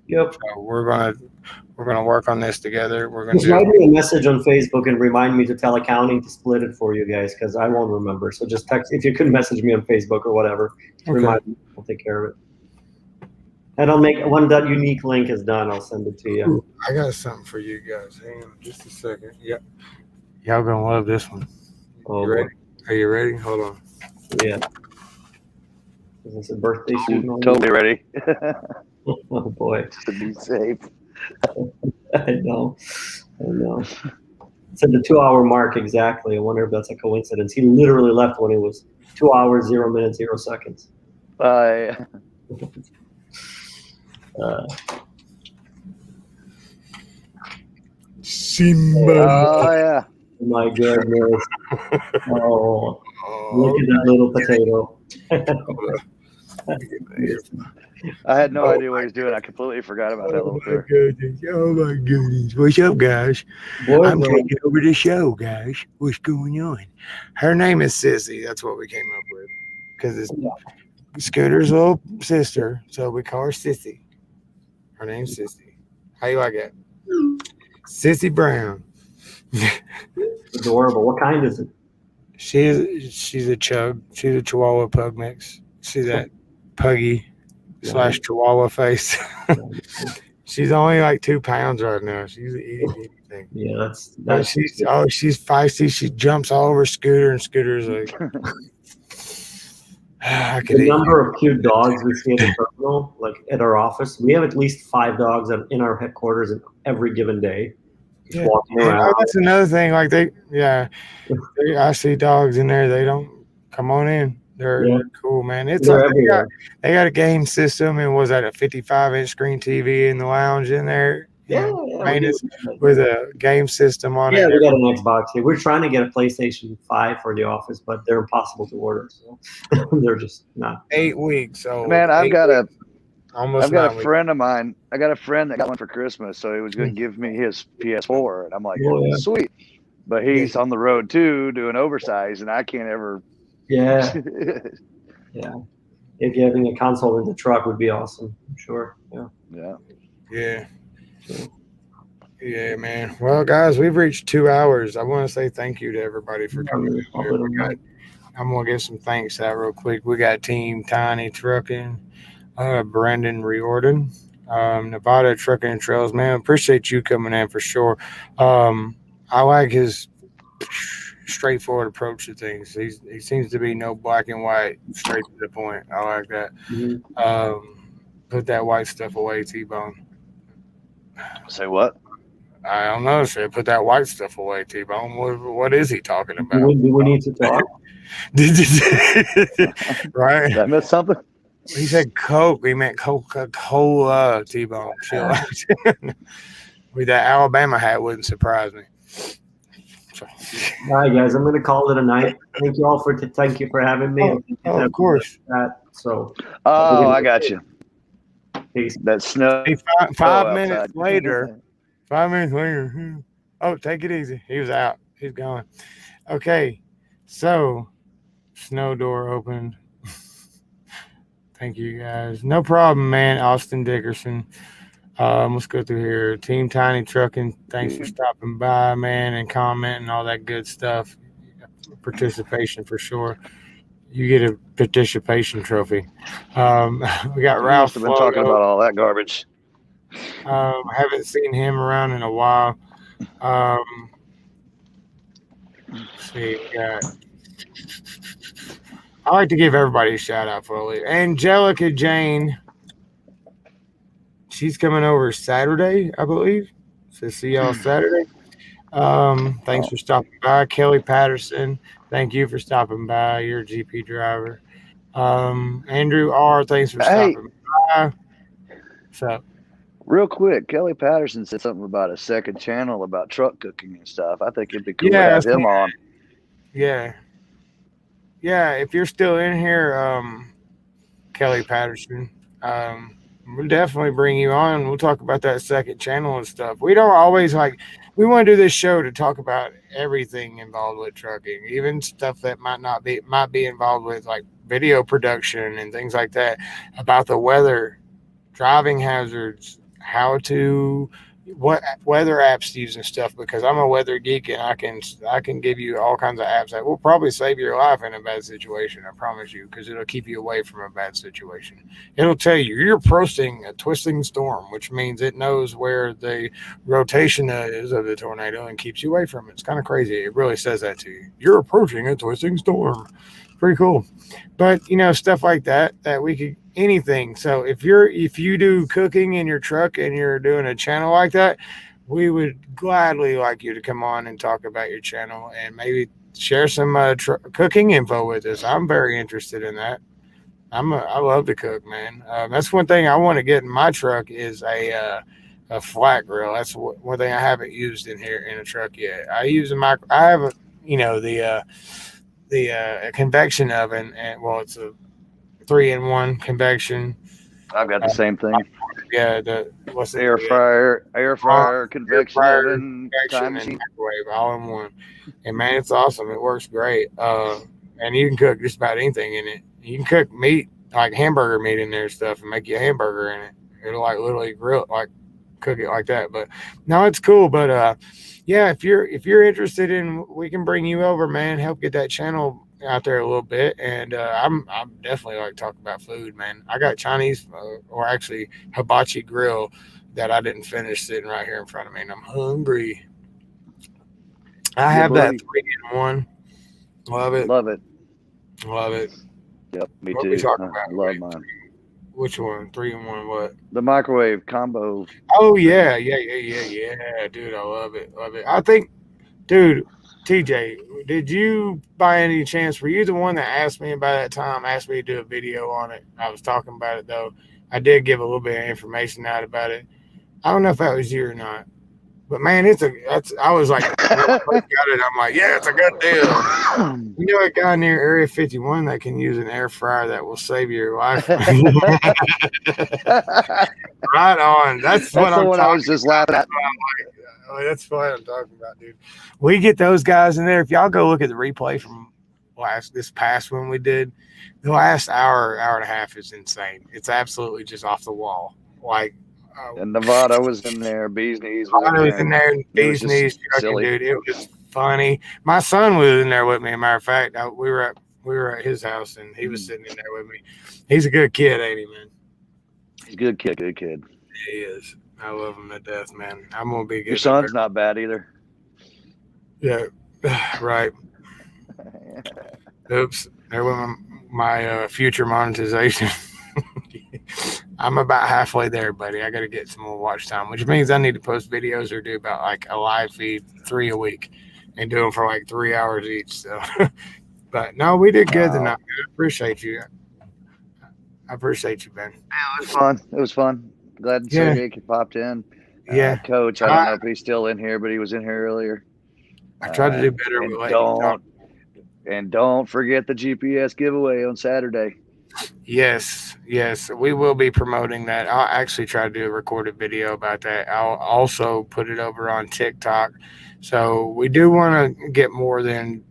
Yep. So we're gonna work on this together. We're gonna Just write me a message on Facebook and remind me to tell accounting to split it for you guys, because I won't remember. So just text, if you could message me on Facebook or whatever, remind me. I'll take care of it. And I'll make, when that unique link is done, I'll send it to you. Ooh, I got something for you guys. Hang on just a second. Yep. Y'all gonna love this one. Oh, You ready? Are you ready? Hold on. Yeah. Is this a birthday shoot? Totally ready. Oh boy. Just to be safe. I know. It's at the 2-hour mark exactly. I wonder if that's a coincidence. He literally left when it was 2 hours, 0 minutes, 0 seconds. Simba. Oh yeah. My goodness. Oh, look at that little potato. I had no idea what he was doing. I completely forgot about that little critter. Oh my goodness. What's up, guys? I'm taking over the show, guys. What's going on? Her name is Sissy. That's what we came up with. Because it's Scooter's little sister. So we call her Sissy. Her name's Sissy. How you like it? Sissy Brown. Adorable. What kind is it? She's a chug. She's a Chihuahua pug mix. See that puggy / Chihuahua face. She's only like 2 pounds right now. She's an itty bitty thing. Yeah, she's feisty. She jumps all over Scooter, and Scooter's like, the number of cute dogs we see at the terminal, like at our office, we have at least 5 dogs in our headquarters every given day. Yeah. Walking around. That's another thing. Like I see dogs in there. They don't come on in. They're cool, man. It's like they got a game system, and was that a 55-inch screen TV in the lounge in there? With a game system on it. Yeah, we got an Xbox here. We're trying to get a PlayStation 5 for the office, but they're impossible to order. So they're just not. 8 weeks. So man, I've got a friend of mine. I got a friend that got one for Christmas, so he was going to give me his PS4, and I'm like, sweet. But he's on the road too, doing oversize, and I can't ever. Yeah. Yeah. If you're having a console in the truck would be awesome. I'm sure. Yeah, man. Well, guys, we've reached 2 hours. I want to say thank you to everybody for coming. I'm going to give some thanks out real quick. We got Team Tiny Trucking, Brandon Riordan, Nevada Trucking and Trails. Man, appreciate you coming in for sure. I like his straightforward approach to things. He seems to be no black and white, straight to the point. I like that. Put that white stuff away, T-Bone. Say what? I don't know. Say put that white stuff away, T-Bone. What is he talking about? Do we need to talk? Right? Did I miss something? He said Coke. He meant Coca-Cola, T-Bone. Chill out. With that Alabama hat wouldn't surprise me. All right, guys, I'm going to call it a night. Thank you all thank you for having me. Of course. I got you. Peace. That snow. Hey, 5 minutes later. 5 minutes later. Oh, take it easy. He was out. He's gone. Okay. So, snow door opened. Thank you, guys. No problem, man. Austin Dickerson. Let's go through here. Team Tiny Trucking, thanks for stopping by, man, and commenting, all that good stuff. Participation for sure. You get a participation trophy. We got Ralph. I've been talking about all that garbage. I haven't seen him around in a while. Let's see. I like to give everybody a shout out for a leave. Angelica Jane. She's coming over Saturday, I believe. So see y'all Saturday. Thanks for stopping by. Kelly Patterson, thank you for stopping by. You're a GP driver. Andrew R, thanks for stopping by. What's up? Real quick, Kelly Patterson said something about a second channel about truck cooking and stuff. I think it'd be cool to have him on. Yeah. Yeah, if you're still in here, Kelly Patterson, we'll definitely bring you on. We'll talk about that second channel and stuff. We don't always we want to do this show to talk about everything involved with trucking, even stuff that might be involved with like video production and things like that, about the weather, driving hazards, what weather apps to use and stuff, because I'm a weather geek and I can give you all kinds of apps that will probably save your life in a bad situation. I promise you, because it'll keep you away from a bad situation. It'll tell you you're approaching a twisting storm, which means it knows where the rotation is of the tornado and keeps you away from it. It's kind of crazy. It really says that to you. You're approaching a twisting storm. Pretty cool. But stuff like that we could, anything. So if you do cooking in your truck and you're doing a channel like that, we would gladly like you to come on and talk about your channel and maybe share some cooking info with us. I'm very interested in that. I love to cook, man. That's one thing I want to get in my truck is a flat grill. That's one thing I haven't used in here in a truck yet. I use I have a convection oven, and it's a 3-in-1 convection. I've got the same thing. Yeah, what's the air fryer, convection oven, time machine, microwave, all in one. And man, it's awesome. It works great. And you can cook just about anything in it. You can cook meat, like hamburger meat in there and stuff, and make you a hamburger in it. It'll like literally grill it, like cook it like that. But no, it's cool. But yeah, if you're interested in, we can bring you over, man. Help get that channel out there a little bit. And I'm definitely like talking about food, man. I got Chinese or actually hibachi grill that I didn't finish sitting right here in front of me, and I'm hungry. I have that 3-in-1. Love it. Love it. Yep, me what too. We talking about? Love mine. Which one? 3-in-1 what? The microwave combo. Oh yeah, dude, I love it. I think, dude, TJ, did you by any chance, were you the one that asked me about that time, asked me to do a video on it? I was talking about it though. I did give a little bit of information out about it. I don't know if that was you or not. But man, I was like, when I first got it, I'm like, yeah, it's a good deal. You know a guy near Area 51 that can use an air fryer that will save your life. Right on. That's what I'm talking I was just laughing at. Oh, that's what I'm talking about, dude. We get those guys in there. If y'all go look at the replay from this past one we did, the last hour and a half is insane. It's absolutely just off the wall. Like, and Nevada was in there. Bees Knees was in there. Bees Knees, dude. It was funny. My son was in there with me. As a matter of fact, we were at his house, and he was sitting in there with me. He's a good kid, ain't he, man? He's a good kid. Good kid. He is. I love him to death, man. I'm gonna be good. Your son's not bad either. Yeah, right. Oops, there went my future monetization. I'm about halfway there, buddy. I got to get some more watch time, which means I need to post videos or do about like a live feed 3 a week and do them for like 3 hours each. So, but no, we did good tonight. I appreciate you. I appreciate you, Ben. Yeah, it was fun. Glad Sergey popped in. Yeah, Coach. I don't know if he's still in here, but he was in here earlier. I tried to do better with don't forget the GPS giveaway on Saturday. Yes, we will be promoting that. I'll actually try to do a recorded video about that. I'll also put it over on TikTok. So we do want to get more than,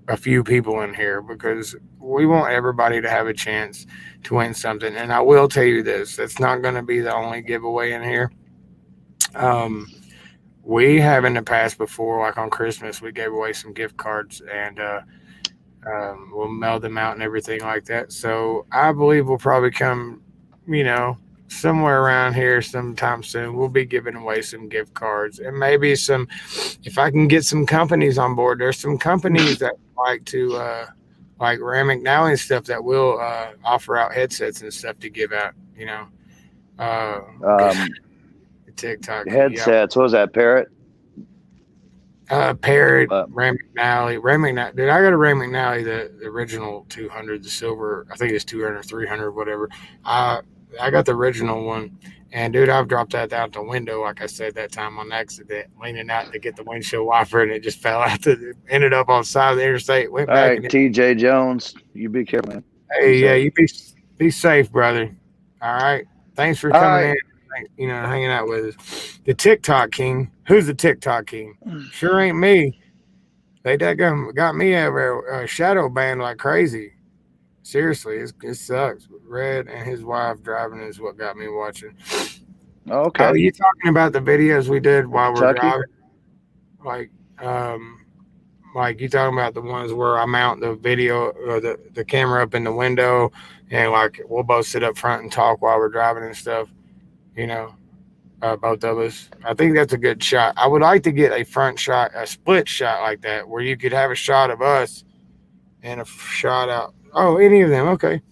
a few people in here, because we want everybody to have a chance to win something. And I will tell you this, that's not going to be the only giveaway in here. We have in the past before, like on Christmas, we gave away some gift cards, and we'll mail them out and everything like that. So I believe we'll probably come, somewhere around here sometime soon. We'll be giving away some gift cards, and maybe if I can get some companies on board. There's some companies that like to, like Mcnally and stuff, that will offer out headsets and stuff to give out, TikTok headsets. What was that, Parrot? Parrot, McNally. Dude, I got a McNally, the original 200, the silver. I think it's 200, 300, whatever. I got the original one, and dude, I've dropped that out the window, like I said that time on accident, leaning out to get the windshield wiper, and it just fell out. Ended up on the side of the interstate. Went all back. Right, TJ Jones, you be careful, man. Hey, yeah, you be safe, brother. All right. Thanks for All coming right. in, you know, hanging out with us. The TikTok king. Who's the TikTok king? Sure ain't me. They got me over shadow banned like crazy. Seriously, it sucks. Red and his wife driving is what got me watching. Okay. Are you talking about the videos we did while we're Kentucky? driving? Like you talking about the ones where I mount the video or the camera up in the window and like we'll both sit up front and talk while we're driving and stuff, you know, both of us. I think that's a good shot. I would like to get a front shot, a split shot like that where you could have a shot of us and a shot out. Oh, any of them. Okay.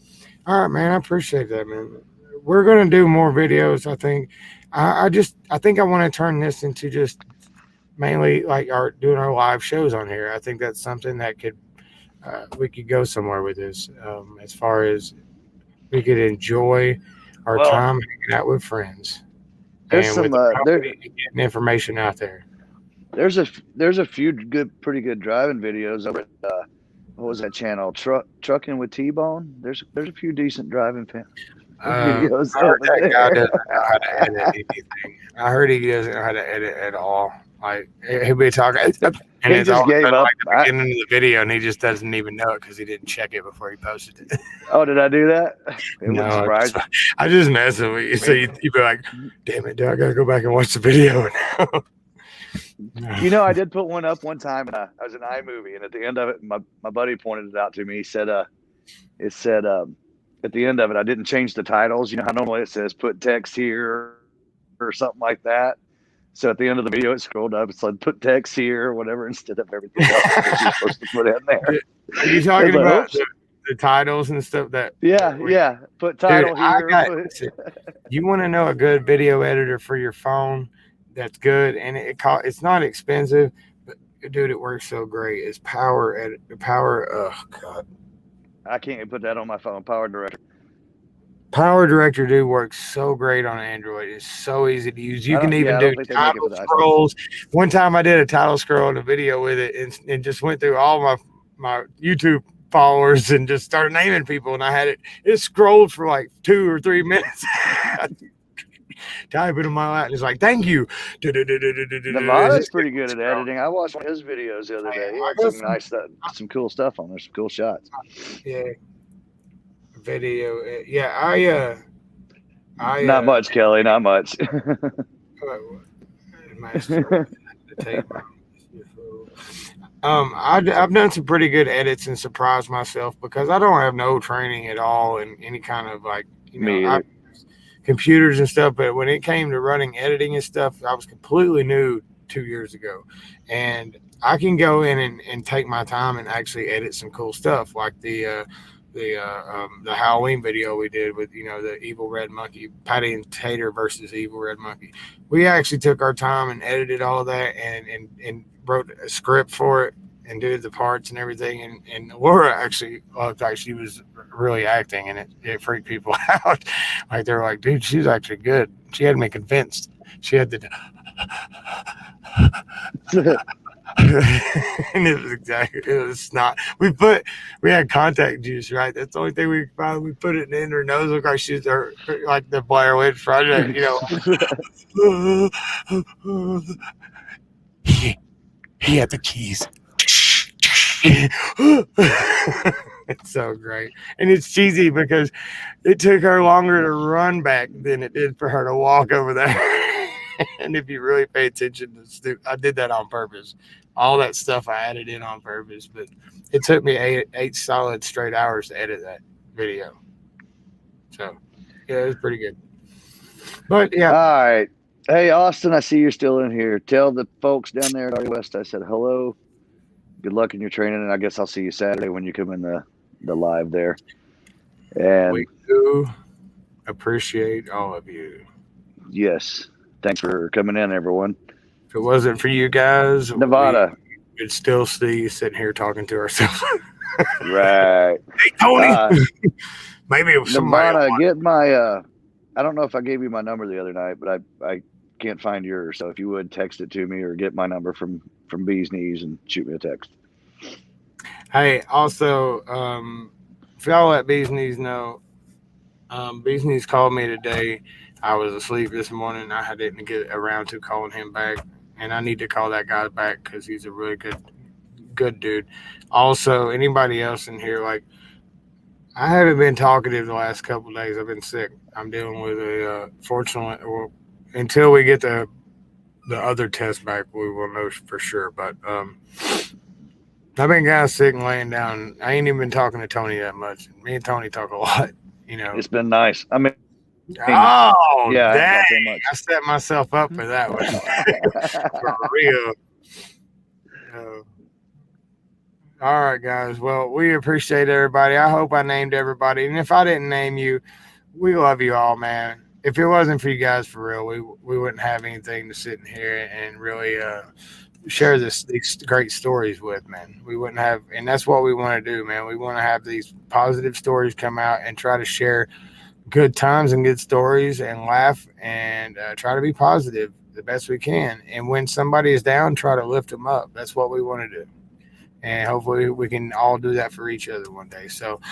All right, man. I appreciate that, man. We're going to do more videos. I think I think I want to turn this into just mainly like doing our live shows on here. I think that's something that we could go somewhere with this, as far as we could enjoy our time hanging out with friends There's and some with getting information out there. There's a few pretty good driving videos over at what was that channel? Trucking with T-Bone. There's a few decent driving videos I heard over that guy there. doesn't know how to edit anything. I heard he doesn't know how to edit at all. Like he'll be talking, and He it's just all of a gave sudden, up. like the beginning of the video, and he just doesn't even know it because he didn't check it before he posted it. Oh, did I do that? It wouldn't No, surprise me. I just messing with you. So you'd be like, "Damn it, dude, I gotta go back and watch the video now." You know, I did put one up one time, and I was in iMovie, and at the end of it, my buddy pointed it out to me. He said, it said at the end of it, I didn't change the titles. You know how normally it says put text here or something like that. So at the end of the video, it scrolled up. It said put text here or whatever instead of everything else that you're supposed to put in there. Are you talking about the titles and stuff that? Yeah. Put title here. You want to know a good video editor for your phone that's good, and it's not expensive, but dude, it works so great. It's Power. Oh God, I can't put that on my phone. Power Director. Power Director, dude, works so great on Android. It's so easy to use. You can even do title scrolls. One time I did a title scroll in a video with it and just went through all my YouTube followers and just started naming people, and I had it scrolled for like 2 or 3 minutes. Type it in my lap and it's like, thank you. Nevada's pretty good at editing. I watched one of his videos the other day. He had some nice stuff, some cool stuff on there, some cool shots. Yeah. Video. Yeah, I not much, Kelly, not much. I've done some pretty good edits and surprised myself because I don't have no training at all in any kind of like, computers and stuff. But when it came to running editing and stuff, I was completely new 2 years ago, and I can go in and take my time and actually edit some cool stuff like the Halloween video we did with, the Evil Red Monkey, Patty and Tater versus Evil Red Monkey. We actually took our time and edited all of that and wrote a script for it and did the parts and everything. And Laura actually looked like she was really acting, and it freaked people out. Like they were like, dude, she's actually good. She had me convinced. She had the and it was not. We had contact juice, right? That's the only thing we found. We put it in her nose, look like she's like the Blair Witch Project, he had the keys. It's so great, and it's cheesy because it took her longer to run back than it did for her to walk over there. And if you really pay attention to I did that on purpose. All that stuff I added in on purpose, but it took me eight solid straight hours to edit that video. So yeah, it was pretty good. But yeah. All right. Hey, Austin, I see you're still in here. Tell the folks down there at West I said hello. Good luck in your training, and I guess I'll see you Saturday when you come in the live there. And we do appreciate all of you. Yes. Thanks for coming in, everyone. If it wasn't for you guys, Nevada, we'd still see you sitting here talking to ourselves. Right. Hey, Tony. Maybe it was Nevada, get my I don't know if I gave you my number the other night, but I can't find yours. So if you would text it to me or get my number from Bee's Knees and shoot me a text. Hey, also, if y'all let Bee's Knees know, Beast Knees called me today. I was asleep this morning. I didn't get around to calling him back, and I need to call that guy back because he's a really good dude. Also, anybody else in here, like, I haven't been talkative the last couple of days. I've been sick. I'm dealing with fortunately, well, until we get the other test back, we will know for sure. But I've been kind of sick and laying down. I ain't even been talking to Tony that much. Me and Tony talk a lot, you know. It's been nice. I mean, oh, yeah, dang. much. I set myself up for that one. For real. All right, guys. Well, we appreciate everybody. I hope I named everybody. And if I didn't name you, we love you all, man. If it wasn't for you guys, for real, we wouldn't have anything to sit in here and really share these great stories with, man. We wouldn't have, and that's what we want to do, man. We want to have these positive stories come out and try to share good times and good stories and laugh and try to be positive the best we can. And when somebody is down, try to lift them up. That's what we want to do. And hopefully we can all do that for each other one day. So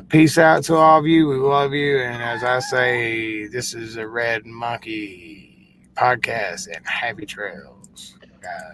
peace out to all of you. We love you. And as I say, this is a Red Monkey podcast, and happy trails, guys.